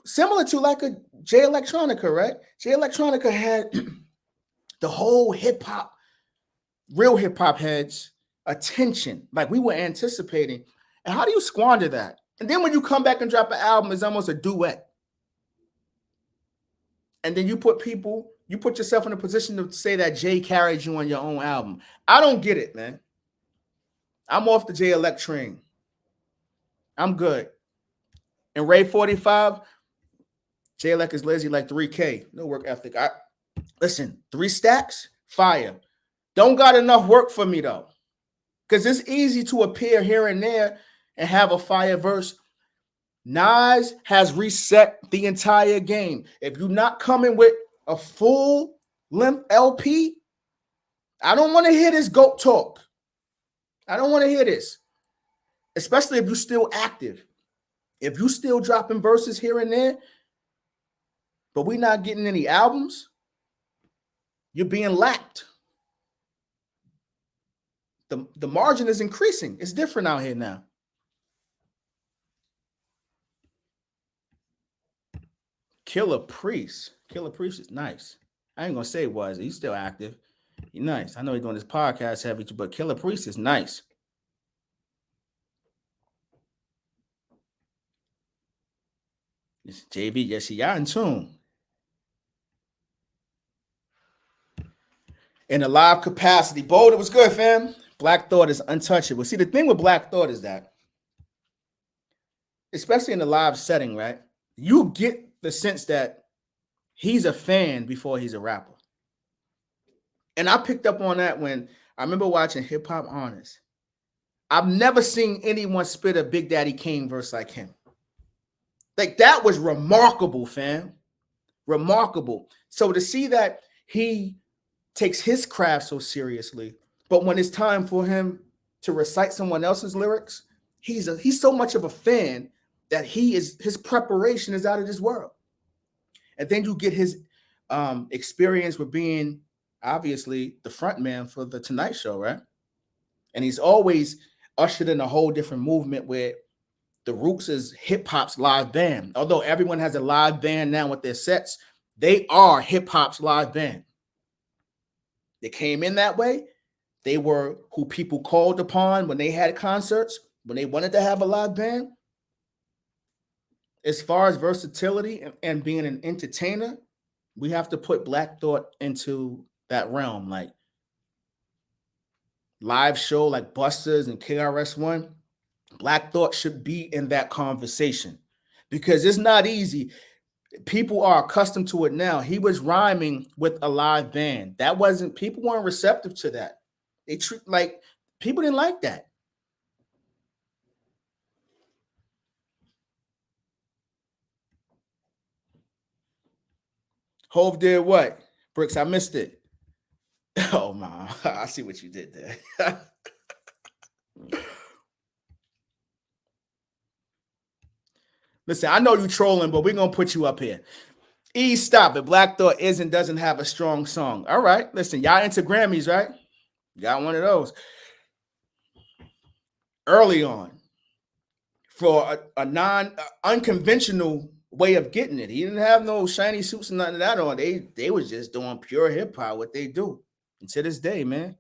Similar to like a Jay Electronica, right? Jay Electronica had the whole hip hop, real hip hop heads attention, like we were anticipating. And how do you squander that? And then when you come back and drop an album, it's almost a duet. And then you put yourself in a position to say that Jay carried you on your own album. I don't get it, man. I'm off the Jay Elect train. I'm good. And Ray 45, Jay Elect is lazy like 3K. No work ethic. Listen, 3 stacks, fire. Don't got enough work for me though. Because it's easy to appear here and there and have a fire verse. Nas has reset the entire game. If you're not coming with a full length LP, I don't want to hear this GOAT talk. I don't want to hear this. Especially if you're still active. If you're still dropping verses here and there, but we're not getting any albums, you're being lapped. The margin is increasing. It's different out here now. Killer Priest is nice. I ain't gonna say it was. He's still active. He's nice. I know he's doing this podcast heavy, but Killer Priest is nice. It's JB, yes, y'all in tune. In a live capacity. Bold, it was good, fam. Black Thought is untouchable. See, the thing with Black Thought is that, especially in the live setting, right? You get the sense that he's a fan before he's a rapper. And I picked up on that when I remember watching Hip Hop Honest. I've never seen anyone spit a Big Daddy Kane verse like him. Like, that was remarkable, fam. Remarkable. So to see that he takes his craft so seriously, but when it's time for him to recite someone else's lyrics, he's so much of a fan that his preparation is out of this world. And then you get his experience with being obviously the front man for the Tonight Show, right? And he's always ushered in a whole different movement where the roots is hip hop's live band. Although everyone has a live band now with their sets, they are hip hop's live band. They came in that way. They were who people called upon when they had concerts, when they wanted to have a live band. As far as versatility and being an entertainer, we have to put Black Thought into that realm. Like live show like Busters and KRS-One, Black Thought should be in that conversation because it's not easy. People are accustomed to it now. He was rhyming with a live band. People weren't receptive to that. People didn't like that. Hove did what? Bricks, I missed it. Oh man, I see what you did there. Listen, I know you trolling, but we're gonna put you up here. Stop it. Black Thought doesn't have a strong song. All right, listen, y'all into Grammys, right? Got one of those early on for a unconventional way of getting it. He didn't have no shiny suits and nothing of that on. They was just doing pure hip hop, what they do. And to this day, man.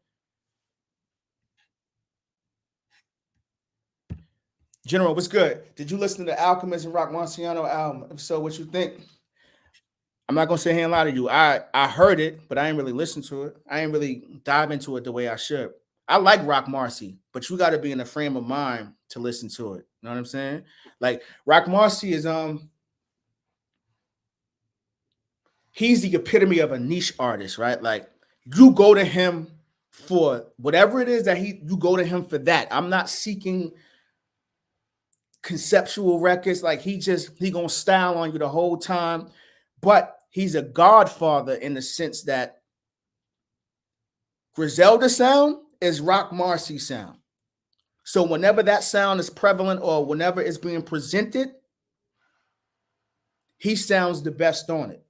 General, what's good? Did you listen to the Alchemist and Rock Marciano album? If so, what you think? I'm not gonna sit here and lie to you. I heard it, but I ain't really listen to it. I ain't really dive into it the way I should. I like Rock Marcy, but you got to be in a frame of mind to listen to it. You know what I'm saying? Like Rock Marcy is he's the epitome of a niche artist, right? Like you go to him for whatever it is that you go to him for that. I'm not seeking conceptual records. Like he gonna style on you the whole time, but he's a godfather in the sense that Griselda sound is Rock Marcy sound. So whenever that sound is prevalent or whenever it's being presented, he sounds the best on it.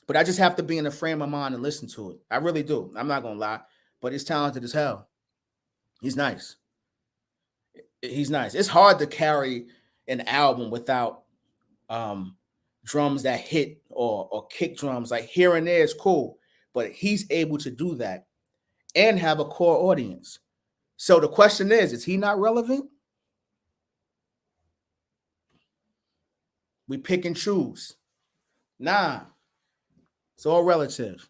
But I just have to be in a frame of mind and listen to it. I really do. I'm not gonna lie, but he's talented as hell. He's nice. He's nice. It's hard to carry an album without drums that hit or kick drums. Like here and there is cool, but he's able to do that and have a core audience. So the question is he not relevant? We pick and choose. Nah, it's all relative.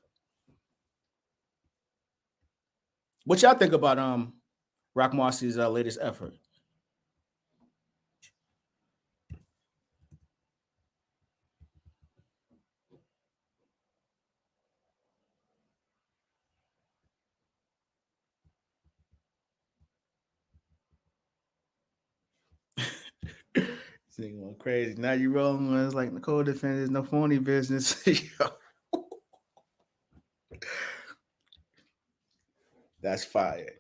What y'all think about Rock Marcy's latest effort? Going crazy. Now you rolling with it's like Nicole defenders, no phony business. That's fire.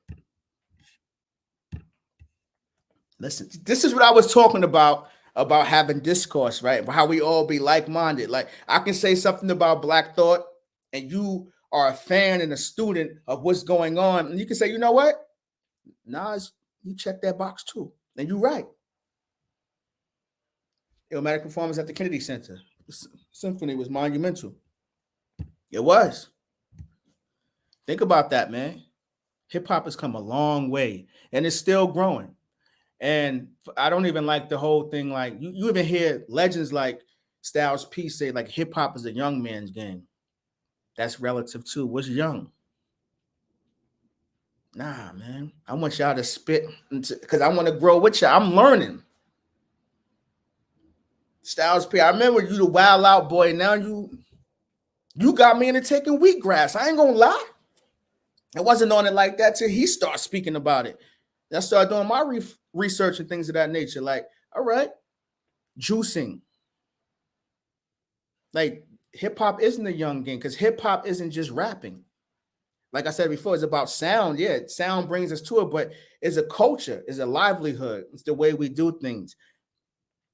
Listen, this is what I was talking about having discourse, right? How we all be like-minded. Like I can say something about Black Thought, and you are a fan and a student of what's going on, and you can say, you know what, Nas, you check that box too, and you're right. Illmatic performance at the Kennedy Center. The symphony was monumental. It was. Think about that, man. Hip hop has come a long way, and it's still growing. And I don't even like the whole thing. Like you even hear legends like Styles P say like hip hop is a young man's game. That's relative to what's young. Nah, man. I want y'all to spit because I want to grow with y'all. I'm learning. Styles P, I remember you the wild out boy. Now you got me into taking wheatgrass. I ain't gonna lie. I wasn't on it like that till he started speaking about it. I started doing my research and things of that nature. Like, all right, juicing. Like, hip hop isn't a young game because hip hop isn't just rapping. Like I said before, it's about sound. Yeah, sound brings us to it, but it's a culture, it's a livelihood. It's the way we do things.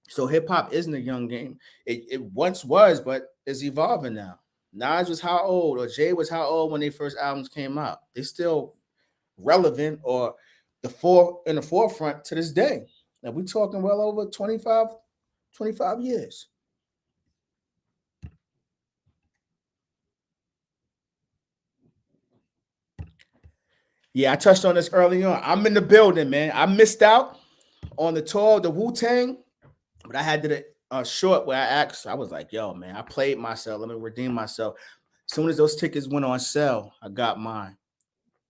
So hip hop isn't a young game. It once was, but it's evolving now. Nas was how old, or Jay was how old when their first albums came out? They're still relevant or in the forefront to this day. Now we're talking well over 25 years. Yeah, I touched on this early on. I'm in the building, man. I missed out on the tour of the Wu-Tang, but I had to a short where I asked, I was like, yo, man, I played myself. Let me redeem myself. As soon as those tickets went on sale, I got mine.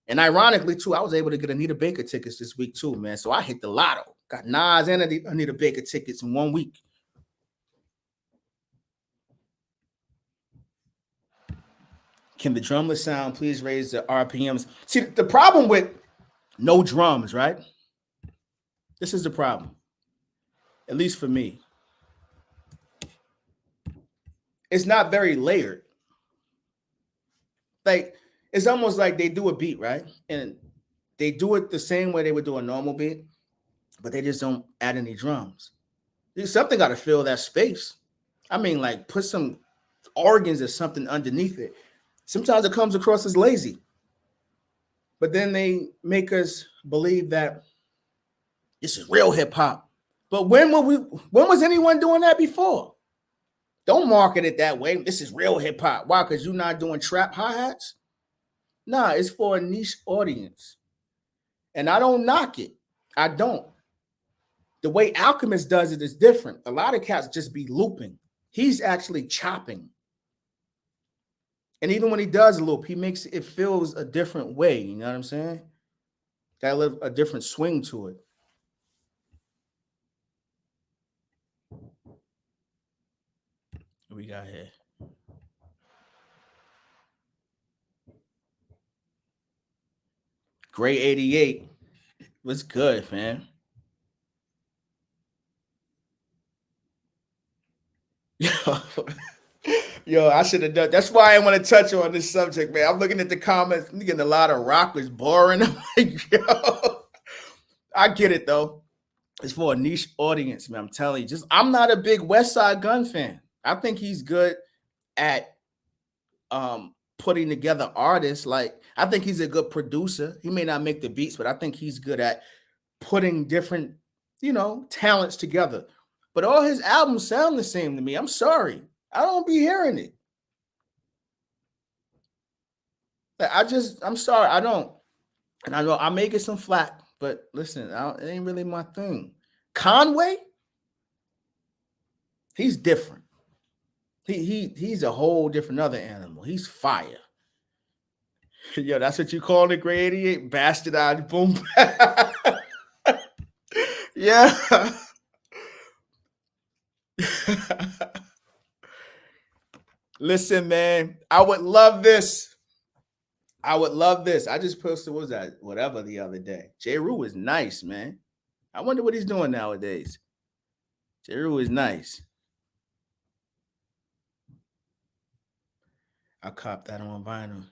And ironically, too, I was able to get Anita Baker tickets this week, too, man. So I hit the lotto. Got Nas and Anita Baker tickets in 1 week. Can the drumless sound please raise the RPMs? See, the problem with no drums, right? This is the problem. At least for me. It's not very layered. Like, it's almost like they do a beat, right? And they do it the same way they would do a normal beat, but they just don't add any drums. Something got to fill that space. I mean, like, put some organs or something underneath it. Sometimes it comes across as lazy. But then they make us believe that this is real hip hop. But when was anyone doing that before? Don't market it that way. This is real hip hop. Why? Because you're not doing trap hi-hats? Nah, it's for a niche audience. And I don't knock it. I don't. The way Alchemist does it is different. A lot of cats just be looping. He's actually chopping. And even when he does loop, he makes it feels a different way. You know what I'm saying? Got a different swing to it. What we got here? Gray 88. What's good, man? Yo, I should have done. That's why I want to touch on this subject, man. I'm looking at the comments. I'm getting a lot of rockers boring. I'm like, yo, I get it though. It's for a niche audience, man. I'm telling you. I'm not a big West Side Gun fan. I think he's good at putting together artists. Like, I think he's a good producer. He may not make the beats, but I think he's good at putting different, talents together. But all his albums sound the same to me. I'm sorry. I don't be hearing it. I'm sorry. I don't. And I know I may get some flack, but listen, it ain't really my thing. Conway, he's different. He's a whole different other animal. He's fire. Yo, that's what you call it, Gray 88? Bastardized boom. Yeah. Listen, man, I would love this. I just posted, what was that? Whatever the other day. J. Rue is nice, man. I wonder what he's doing nowadays. J. Rue is nice. I copped that on vinyl.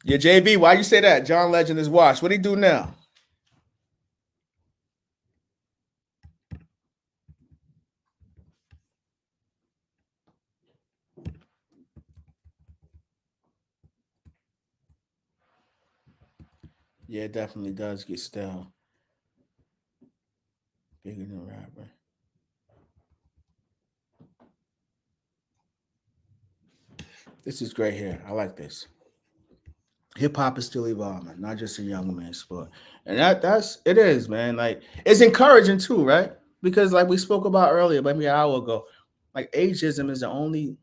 Yeah, JV, why you say that? John Legend is washed. What do he do now? Yeah, it definitely does get stale. Bigger than rapper. This is great here. I like this. Hip hop is still evolving, not just a young man's sport. And it is, man. Like, it's encouraging too, right? Because like we spoke about earlier, maybe an hour ago, like ageism is the only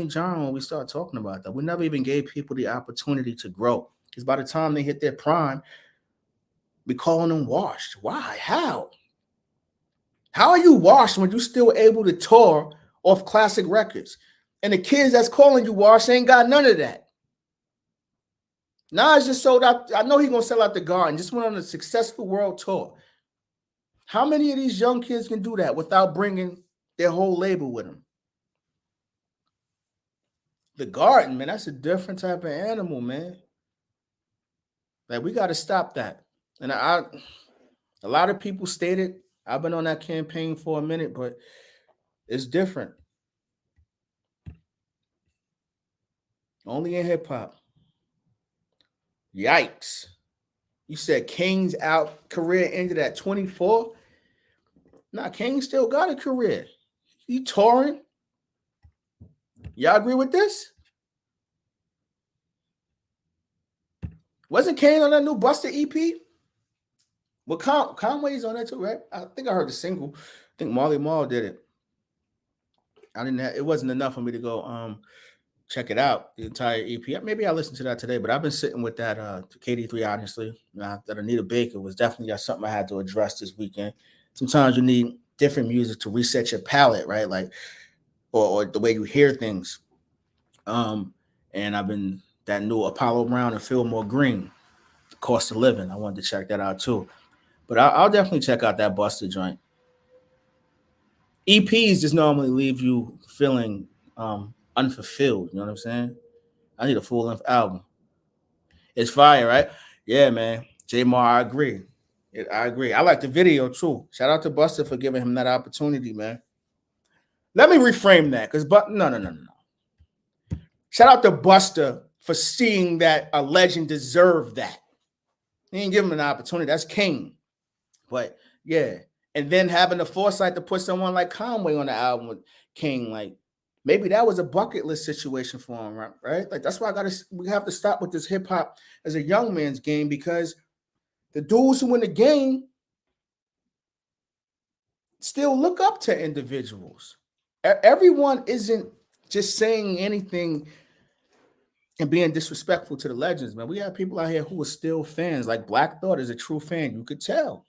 genre when we start talking about that. We never even gave people the opportunity to grow. Because by the time they hit their prime, we calling them washed. Why? How? How are you washed when you're still able to tour off classic records? And the kids that's calling you washed ain't got none of that. Nas just sold out. I know he's gonna sell out the Garden. Just went on a successful world tour. How many of these young kids can do that without bringing their whole label with them? The Garden, man, that's a different type of animal, man. Like, we got to stop that. And a lot of people stated, I've been on that campaign for a minute, but it's different. Only in hip hop. Yikes. You said King's out career ended at 24? Nah, King still got a career. He touring. Y'all agree with this? Wasn't Kane on that new Buster EP? Well, Conway's on that too, right? I think I heard the single. I think Marley Marl did it. It wasn't enough for me to go check it out, the entire EP. Maybe I listened to that today, but I've been sitting with that KD3, honestly. That Anita Baker was definitely something I had to address this weekend. Sometimes you need different music to reset your palette, right? Like, or the way you hear things. And I've been that new Apollo Brown and Fillmore Green, The Cost of Living. I wanted to check that out too. But I'll definitely check out that Buster joint. EPs just normally leave you feeling unfulfilled. You know what I'm saying? I need a full length album. It's fire, right? Yeah, man. J Mar, I agree. I agree. I like the video too. Shout out to Buster for giving him that opportunity, man. Let me reframe that, because no. Shout out to Buster for seeing that a legend deserved that. He didn't give him an opportunity. That's King. But yeah. And then having the foresight to put someone like Conway on the album with King, like, maybe that was a bucket list situation for him, right? Like, that's why we have to stop with this hip hop as a young man's game, because the dudes who in the game still look up to individuals. Everyone isn't just saying anything and being disrespectful to the legends, man. We have people out here who are still fans. Like Black Thought is a true fan. You could tell.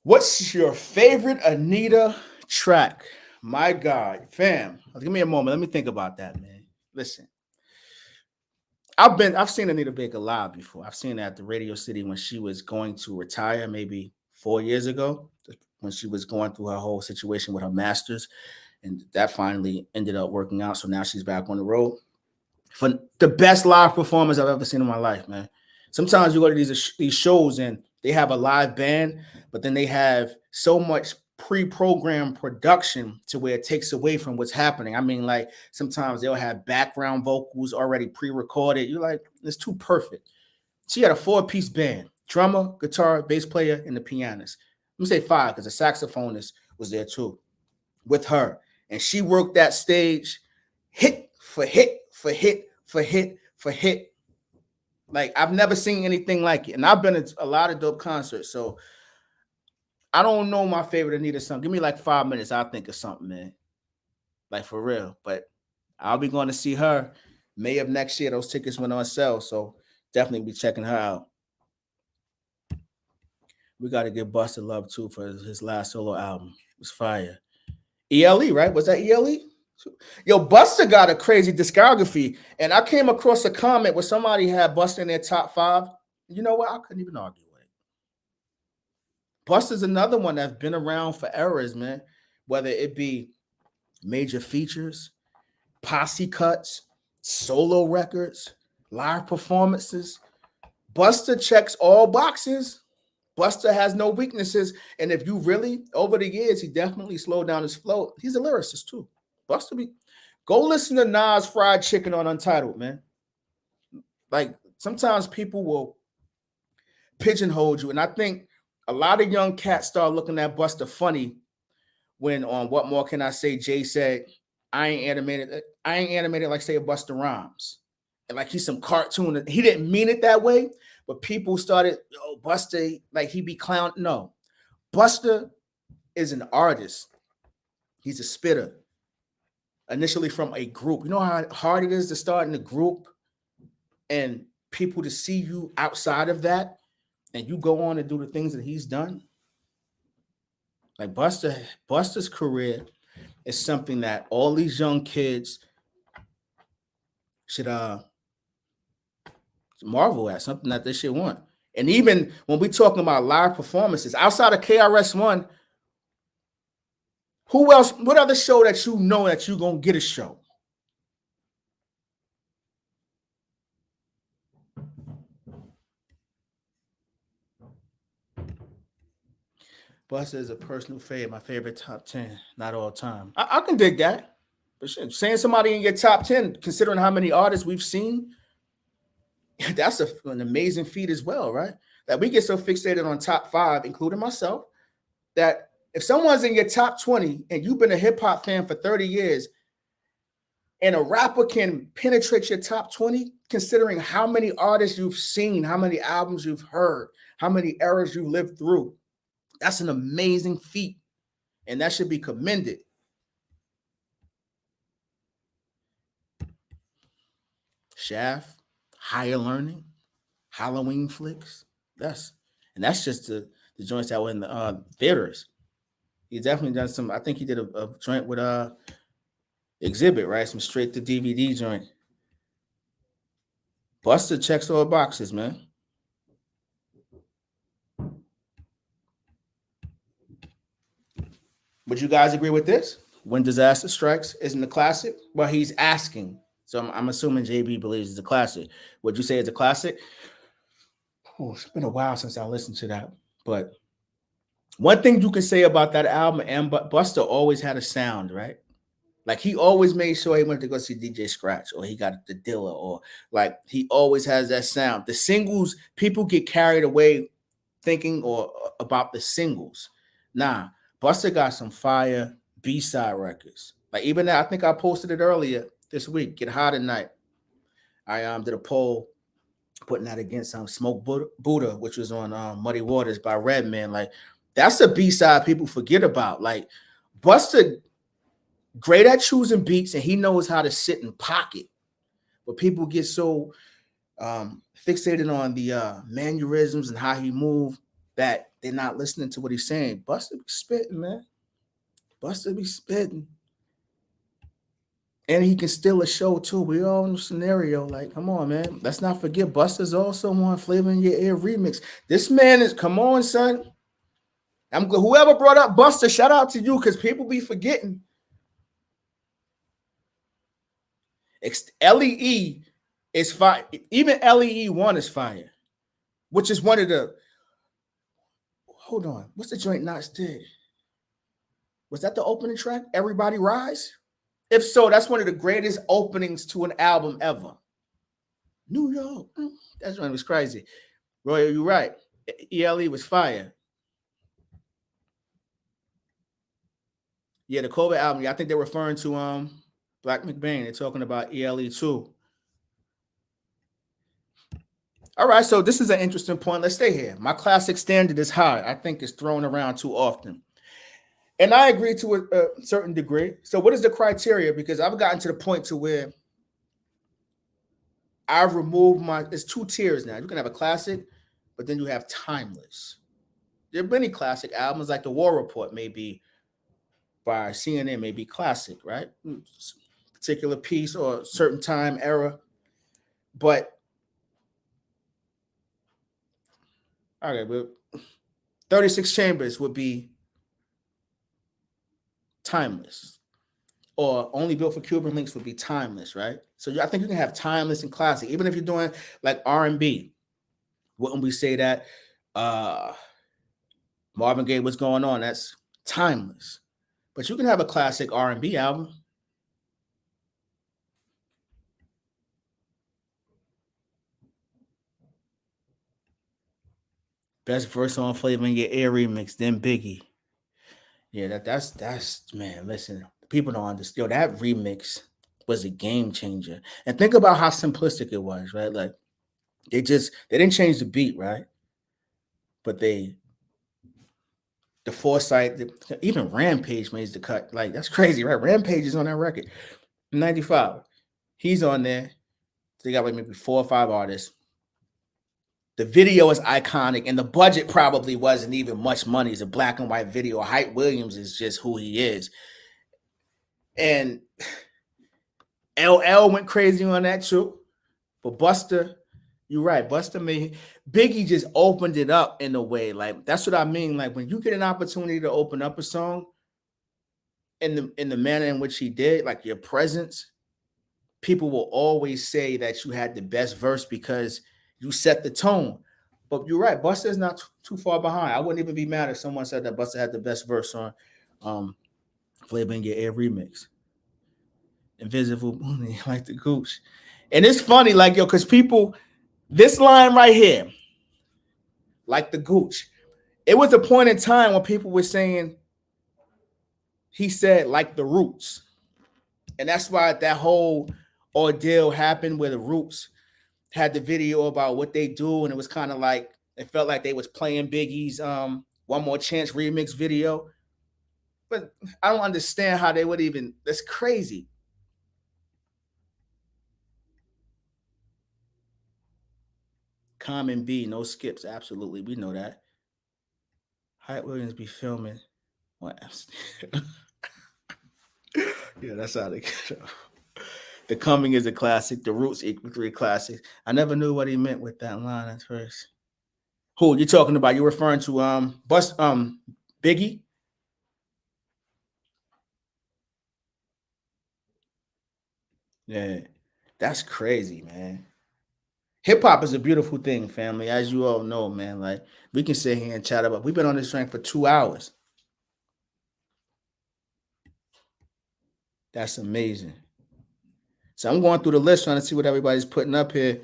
What's your favorite Anita track? My God, fam. Give me a moment. Let me think about that, man. Listen. I've seen Anita Baker live before. I've seen her at the Radio City when she was going to retire, maybe 4 years ago, when she was going through her whole situation with her masters, and that finally ended up working out. So now she's back on the road. For the best live performance I've ever seen in my life, man. Sometimes you go to these shows and they have a live band, but then they have so much pre-programmed production to where it takes away from what's happening. I mean, like sometimes they'll have background vocals already pre-recorded. You're like, it's too perfect. She had a 4-piece band: drummer, guitar, bass player, and the pianist. Let me say 5 because the saxophonist was there too with her. And she worked that stage hit for hit for hit for hit for hit. Like I've never seen anything like it. And I've been at a lot of dope concerts. So I don't know my favorite Anita song. Give me like 5 minutes. I'll think of something, man. Like for real. But I'll be going to see her May of next year. Those tickets went on sale. So definitely be checking her out. We got to give Busta love too for his last solo album. It was fire. ELE, right? Was that ELE? Yo, Busta got a crazy discography. And I came across a comment where somebody had Busta in their top 5. You know what? I couldn't even argue with it. Busta's another one that's been around for eras, man. Whether it be major features, posse cuts, solo records, live performances. Busta checks all boxes. Busta has no weaknesses. And if you really, over the years, he definitely slowed down his flow. He's a lyricist too. Busta go listen to Nas Fried Chicken on Untitled, man. Like sometimes people will pigeonhole you. And I think a lot of young cats start looking at Busta funny when on What More Can I Say, Jay said, I ain't animated like say a Busta Rhymes. And like he's some cartoon. He didn't mean it that way, but people started, Busta, like he be clown. No. Busta is an artist. He's a spitter. Initially from a group. You know how hard it is to start in a group and people to see you outside of that and you go on and do the things that he's done? Like Busta's career is something that all these young kids should marvel at, something that they should want. And even when we're talking about live performances, outside of KRS-One, who else, what other show that you know that you're going to get a show? Busta is a personal favorite, my favorite top 10, not all time. I can dig that. But shit, saying somebody in your top 10, considering how many artists we've seen, that's an amazing feat as well, right? That we get so fixated on top 5, including myself, that if someone's in your top 20 and you've been a hip hop fan for 30 years and a rapper can penetrate your top 20, considering how many artists you've seen, how many albums you've heard, how many eras you've lived through, that's an amazing feat. And that should be commended. Shaft, Higher Learning, Halloween flicks. That's just the joints that were in the theaters. He definitely done some. I think he did a joint with Exhibit, right? Some straight to DVD joint. Busta checks all boxes, man. Would you guys agree with this? When Disaster Strikes isn't a classic? Well, he's asking. So I'm assuming JB believes it's a classic. Would you say it's a classic? Oh, it's been a while since I listened to that. But one thing you can say about that album, and Busta always had a sound, right? Like he always made sure he went to go see DJ Scratch or he got the Dilla or like he always has that sound. The singles, people get carried away thinking or about the singles. Nah, Busta got some fire B-side records. Like even now, I think I posted it earlier this week. Get High Tonight. I did a poll putting that against Smoke Buddha, which was on Muddy Waters by Redman. Like that's a B-side people forget about. Like Busta, great at choosing beats, and he knows how to sit in pocket. But people get so fixated on the mannerisms and how he moved that they're not listening to what he's saying. Busta be spitting, man. Busta be spitting. And he can steal a show too. We all in the scenario. Like, come on, man. Let's not forget Busta's also on Flavor in Your Ear remix. This man is, come on, son. Whoever brought up Busta, shout out to you, because people be forgetting. LEE is fire. Even LEE1 is fire, which is one of the. Hold on. What's the joint Nas did? Was that the opening track? Everybody Rise? If so, that's one of the greatest openings to an album ever. New York. That one was crazy. Roy, you're right. ELE was fire. Yeah, the COVID album. I think they're referring to Black McBain. They're talking about ELE too. All right, so this is an interesting point. Let's stay here. My classic standard is high. I think it's thrown around too often. And I agree to a certain degree. So what is the criteria? Because I've gotten to the point to where I've removed it's two tiers now. You can have a classic, but then you have timeless. There are many classic albums, like The War Report may be by CNN, may be classic, right? Particular piece or certain time era. But okay, well, 36 Chambers would be timeless, or Only Built for Cuban Links would be timeless, right? So I think you can have timeless and classic, even if you're doing like R&B. Wouldn't we say that Marvin Gaye, What's Going On? That's timeless. But you can have a classic R&B album. Best verse on Flavor in Your Ear remix, then Biggie. Yeah, that's man. Listen, people don't understand. Yo, that remix was a game changer. And think about how simplistic it was, right? Like they didn't change the beat, right? But the foresight, even Rampage made the cut. Like that's crazy, right? Rampage is on that record. 95. He's on there. They got like maybe 4 or 5 artists. The video is iconic, and the budget probably wasn't even much money. It's a black and white video. Hype Williams is just who he is. And LL went crazy on that too. But Busta, you're right. Busta made Biggie just opened it up in a way. Like that's what I mean. Like when you get an opportunity to open up a song in the manner in which he did, like your presence, people will always say that you had the best verse because you set the tone. But you're right. Busta is not too far behind. I wouldn't even be mad if someone said that Busta had the best verse on Flavor in Your Ear remix. Invisible like the Gooch. And it's funny, like, yo, because people, this line right here, like the Gooch, it was a point in time when people were saying, he said, like the Roots. And that's why that whole ordeal happened where the Roots had the video about what they do. And it was kind of like, it felt like they was playing Biggie's One More Chance remix video. But I don't understand how they would even, that's crazy. Common B, no skips. Absolutely. We know that. Hype Williams be filming. What? Yeah, that's how they get up. The Coming is a classic. The Roots equal 3 classics. I never knew what he meant with that line at first. Who you talking about? You referring to Biggie? Yeah, that's crazy, man. Hip hop is a beautiful thing, family. As you all know, man. Like we can sit here and chat about. We've been on this train for 2 hours. That's amazing. So I'm going through the list trying to see what everybody's putting up here.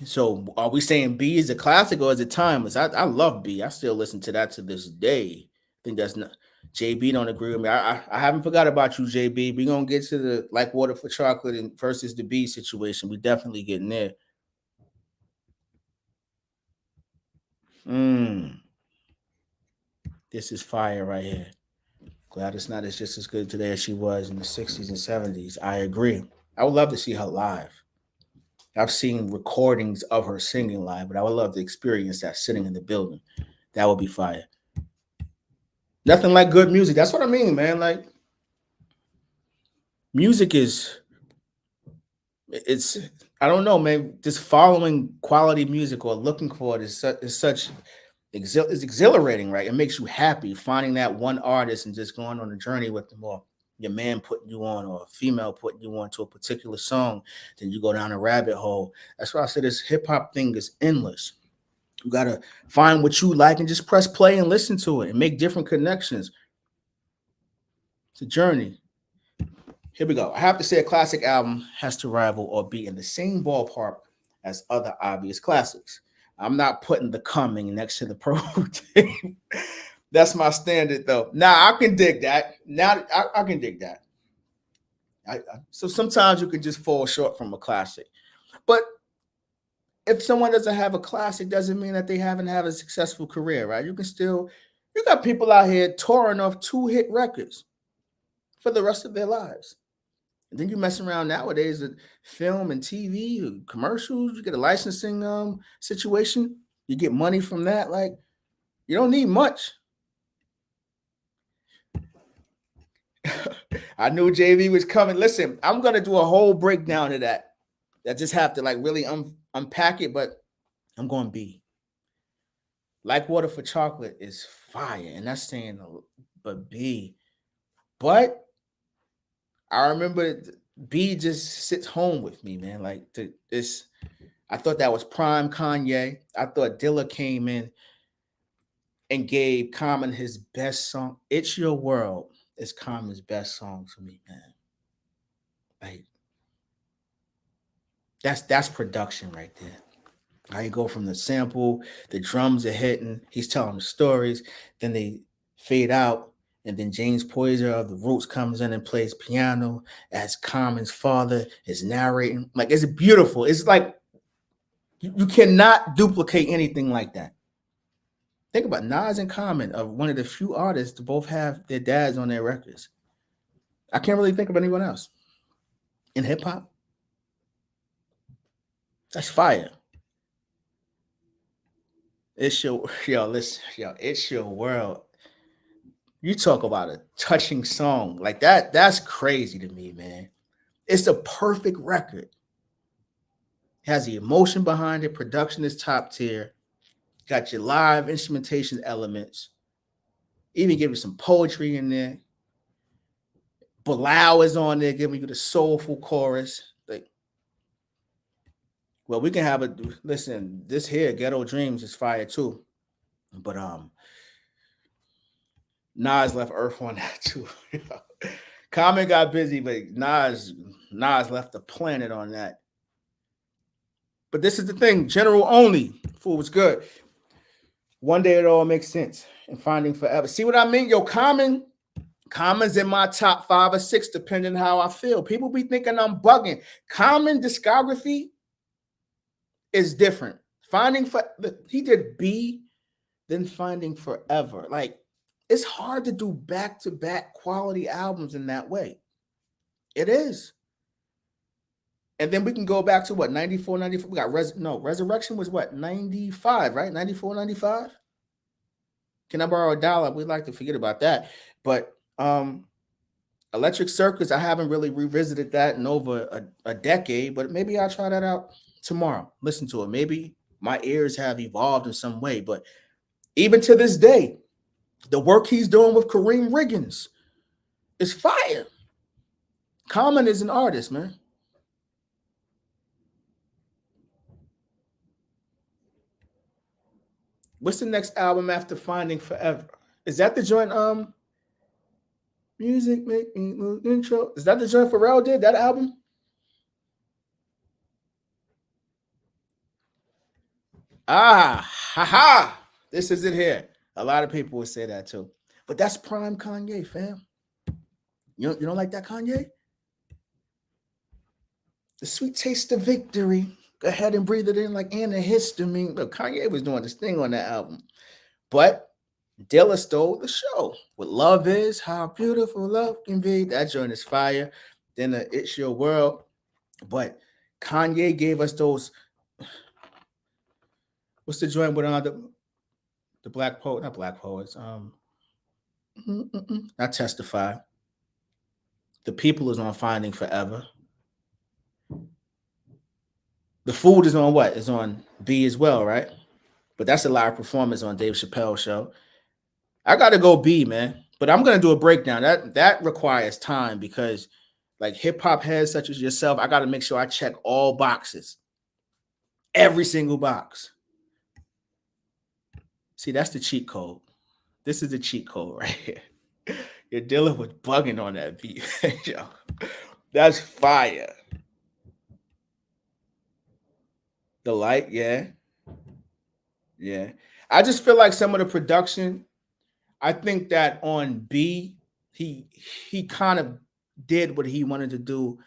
So are we saying B is a classic or is it timeless? I love B. I still listen to that to this day. I think that's not. JB don't agree with me. I haven't forgot about you, JB. We're gonna get to the like water for chocolate and versus the B situation. We definitely getting there. This is fire right here. Glad it's not as just as good today as she was in the 60s and 70s. I agree. I would love to see her live. I've seen recordings of her singing live, but I would love to experience that sitting in the building. That would be fire. Nothing like good music. That's what I mean, man. Like music is it's I don't know, man. Just following quality music or looking for it is such it's exhilarating, right? It makes you happy finding that one artist and just going on a journey with them, or your man putting you on, or a female putting you on to a particular song. Then you go down a rabbit hole. That's why I said this hip hop thing is endless. You gotta find what you like and just press play and listen to it and make different connections. It's a journey. Here we go. I have to say a classic album has to rival or be in the same ballpark as other obvious classics. I'm not putting The Coming next to the Pro Tape. That's my standard, though. Now I can dig that. Now I can dig that. So sometimes you can just fall short from a classic. But if someone doesn't have a classic, doesn't mean that they haven't had a successful career, right? You got people out here touring off 2 hit records for the rest of their lives. And then you mess around nowadays with film and TV commercials. You get a licensing situation. You get money from that. Like, you don't need much. I knew JV was coming. Listen, I'm gonna do a whole breakdown of that. I just have to like really unpack it, but I'm going B. Like water for chocolate is fire, and that's saying, but B. But I remember B just sits home with me, man. Like this, I thought that was prime Kanye. I thought Dilla came in and gave Common his best song. It's Your World is Common's best song to me, man. Like that's production right there. How you go from the sample, the drums are hitting, he's telling the stories, then they fade out, and then James Poyser of the Roots comes in and plays piano as Common's father is narrating. Like it's beautiful. It's like you cannot duplicate anything like that. Think about Nas and Common are one of the few artists to both have their dads on their records. I can't really think of anyone else in hip hop. That's fire. It's your listen, it's your world. You talk about a touching song like that. That's crazy to me, man. It's a perfect record. It has the emotion behind it. Production is top tier. Got your live instrumentation elements. Even give you some poetry in there. Bilal is on there giving you the soulful chorus. Like, well, we can have a listen. This here, Ghetto Dreams, is fire too. But Nas left Earth on that too. Common got busy, but Nas left the planet on that. But this is the thing, general only. Fool was good. One day it all makes sense. And Finding Forever. See what I mean? Yo, Common's in my top 5 or 6, depending how I feel. People be thinking I'm bugging. Common discography is different. He did B, then Finding Forever. Like, it's hard to do back-to-back quality albums in that way. It is. And then we can go back to what, 94, 95? We got Resurrection was what, 95, right? 94, 95? Can I borrow $1? We'd like to forget about that. But Electric Circus, I haven't really revisited that in over a decade, but maybe I'll try that out tomorrow. Listen to it. Maybe my ears have evolved in some way. But even to this day, the work he's doing with Kareem Riggins is fire. Common is an artist, man. What's the next album after Finding Forever? Is that the joint? Music Make Me Move intro. Is that the joint Pharrell did? That album? Haha. This is it here. A lot of people would say that too. But that's prime Kanye, fam. You don't like that Kanye? The sweet taste of victory. Go ahead and breathe it in like antihistamine. Look, Kanye was doing this thing on that album. But Dilla stole the show. What love is, how beautiful love can be. That joint is fire. Then It's Your World. But Kanye gave us those. What's the joint with the black poet? Not black poets. Not Testify. The People is on Finding Forever. The Food is on what? Is on B as well, right? But that's a live performance on Dave Chappelle's show. I gotta go B, man. But I'm gonna do a breakdown. That requires time because, like hip hop heads such as yourself, I gotta make sure I check all boxes, every single box. See, that's the cheat code. This is the cheat code right here. You're dealing with bugging on that beat, yo. That's fire. The light, yeah. I just feel like some of the production. I think that on B, he kind of did what he wanted to do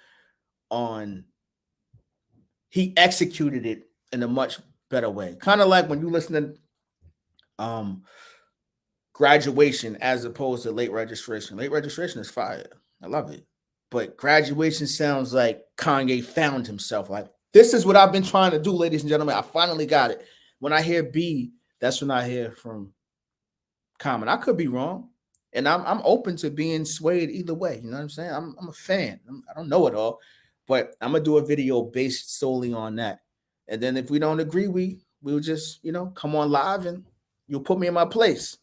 on. He executed it in a much better way. Kind of like when you listen to Graduation as opposed to Late Registration. Late Registration is fire. I love it. But Graduation sounds like Kanye found himself. Like, this is what I've been trying to do, ladies and gentlemen. I finally got it. When I hear B, that's when I hear from Common. I could be wrong. And I'm open to being swayed either way. You know what I'm saying? I'm a fan. I don't know it all. But I'm going to do a video based solely on that. And then if we don't agree, we'll just, come on live and you'll put me in my place.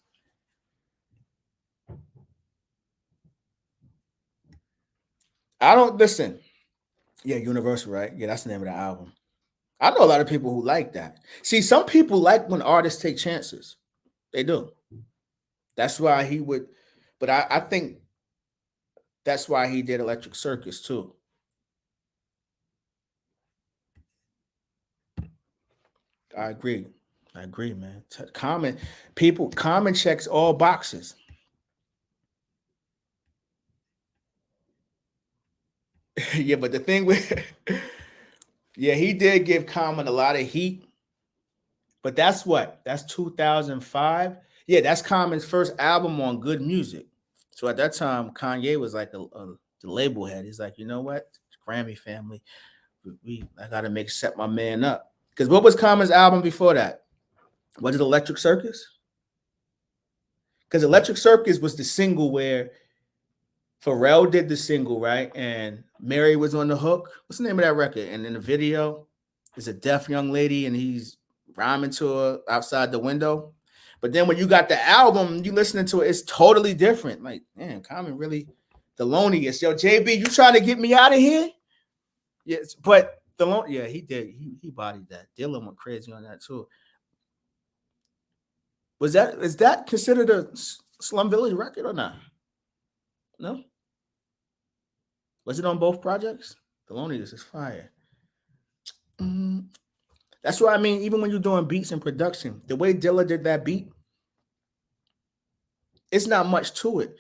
I don't listen. Yeah, Universal, right? Yeah, that's the name of the album. I know a lot of people who like that. See, some people like when artists take chances. They do. That's why he would, but I think that's why he did Electric Circus too. I agree, man. Common checks all boxes. Yeah, but the thing with yeah, he did give Common a lot of heat. But that's 2005. Yeah, that's Common's first album on Good Music. So at that time, Kanye was like the label head. He's like, you know what, Grammy family, I gotta set my man up. Because what was Common's album before that? Was it Electric Circus? Because Electric Circus was the single where Pharrell did the single, right? And Mary was on the hook. What's the name of that record? And in the video, there's a deaf young lady and he's rhyming to her outside the window. But then when you got the album, you listening to it, it's totally different. Like, man, Common really the loneliest. Yo, JB, you trying to get me out of here? Yes, but he did. He bodied that. Dylan went crazy on that too. Is that considered a Slum Village record or not? No? Was it on both projects? The Loneliness is fire. That's what I mean. Even when you're doing beats and production, the way Dilla did that beat, it's not much to it.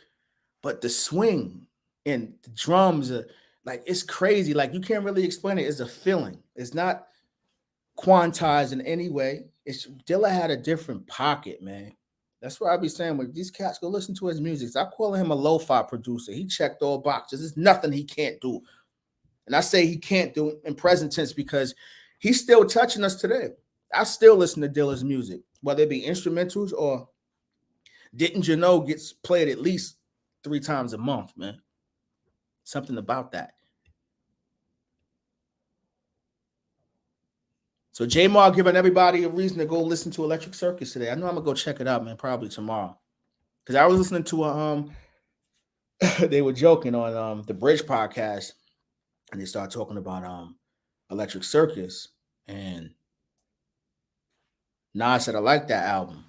But the swing and the drums are like, it's crazy. Like, you can't really explain it. It's a feeling. It's not quantized in any way. Dilla had a different pocket, man. That's why I be saying, when these cats go listen to his music, I call him a lo-fi producer. He checked all boxes. There's nothing he can't do. And I say he can't do in present tense because he's still touching us today. I still listen to Dilla's music, whether it be instrumentals or Didn't You Know gets played at least 3 times a month, man. Something about that. So J-Mar giving everybody a reason to go listen to Electric Circus today. I know I'm gonna go check it out, man, probably tomorrow. Because I was listening to they were joking on the Bridge podcast, and they started talking about Electric Circus, and Nas said I like that album,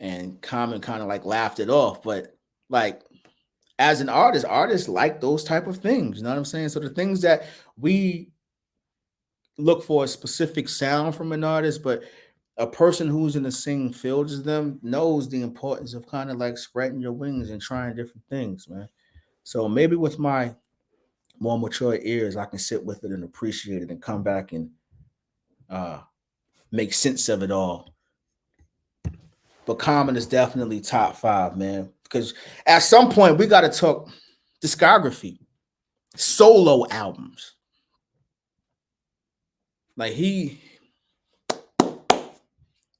and Common kind of like laughed it off. But like, as an artists like those type of things. You know what I'm saying? So the things that we look for a specific sound from an artist, but a person who's in the same field as them knows the importance of kind of like spreading your wings and trying different things, man. So maybe with my more mature ears, I can sit with it and appreciate it and come back and uh, make sense of it all. But Common is definitely top 5, man. Because at some point we got to talk discography, solo albums. Like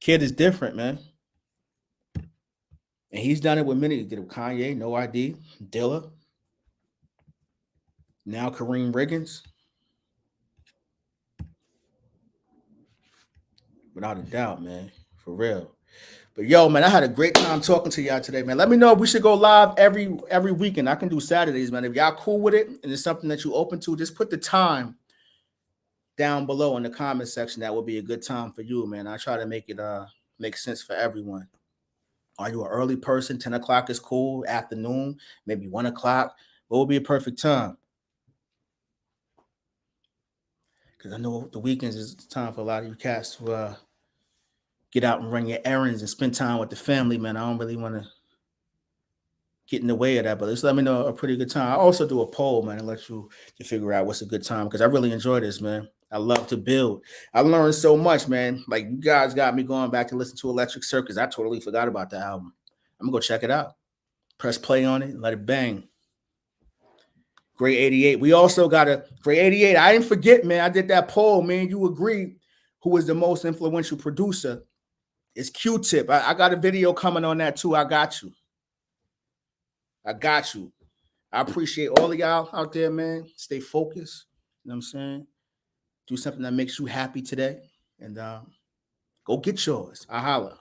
Kid is different, man. And he's done it with many. He did it with Kanye, No ID, Dilla, now Kareem Riggins. Without a doubt, man. For real. But yo, man, I had a great time talking to y'all today, man. Let me know if we should go live every weekend. I can do Saturdays, man. If y'all cool with it and it's something that you open to, just put the time down below in the comment section. That would be a good time for you, man. I try to make it make sense for everyone. Are you an early person? 10 o'clock is cool. Afternoon, maybe 1 o'clock. What would be a perfect time? Because I know the weekends is time for a lot of you cats to get out and run your errands and spend time with the family, man. I don't really want to get in the way of that, but just let me know a pretty good time. I also do a poll, man, and let you to figure out what's a good time because I really enjoy this, man. I love to build. I learned so much, man. Like you guys got me going back to listen to Electric Circus. I totally forgot about the album. I'm gonna go check it out. Press play on it and let it bang. Great 88. We also got a Great 88. I didn't forget, man. I did that poll, man. You agreed who was the most influential producer. It's Q-Tip. I got a video coming on that too. I got you. I got you. I appreciate all of y'all out there, man. Stay focused. You know what I'm saying? Do something that makes you happy today. And go get yours. I holla.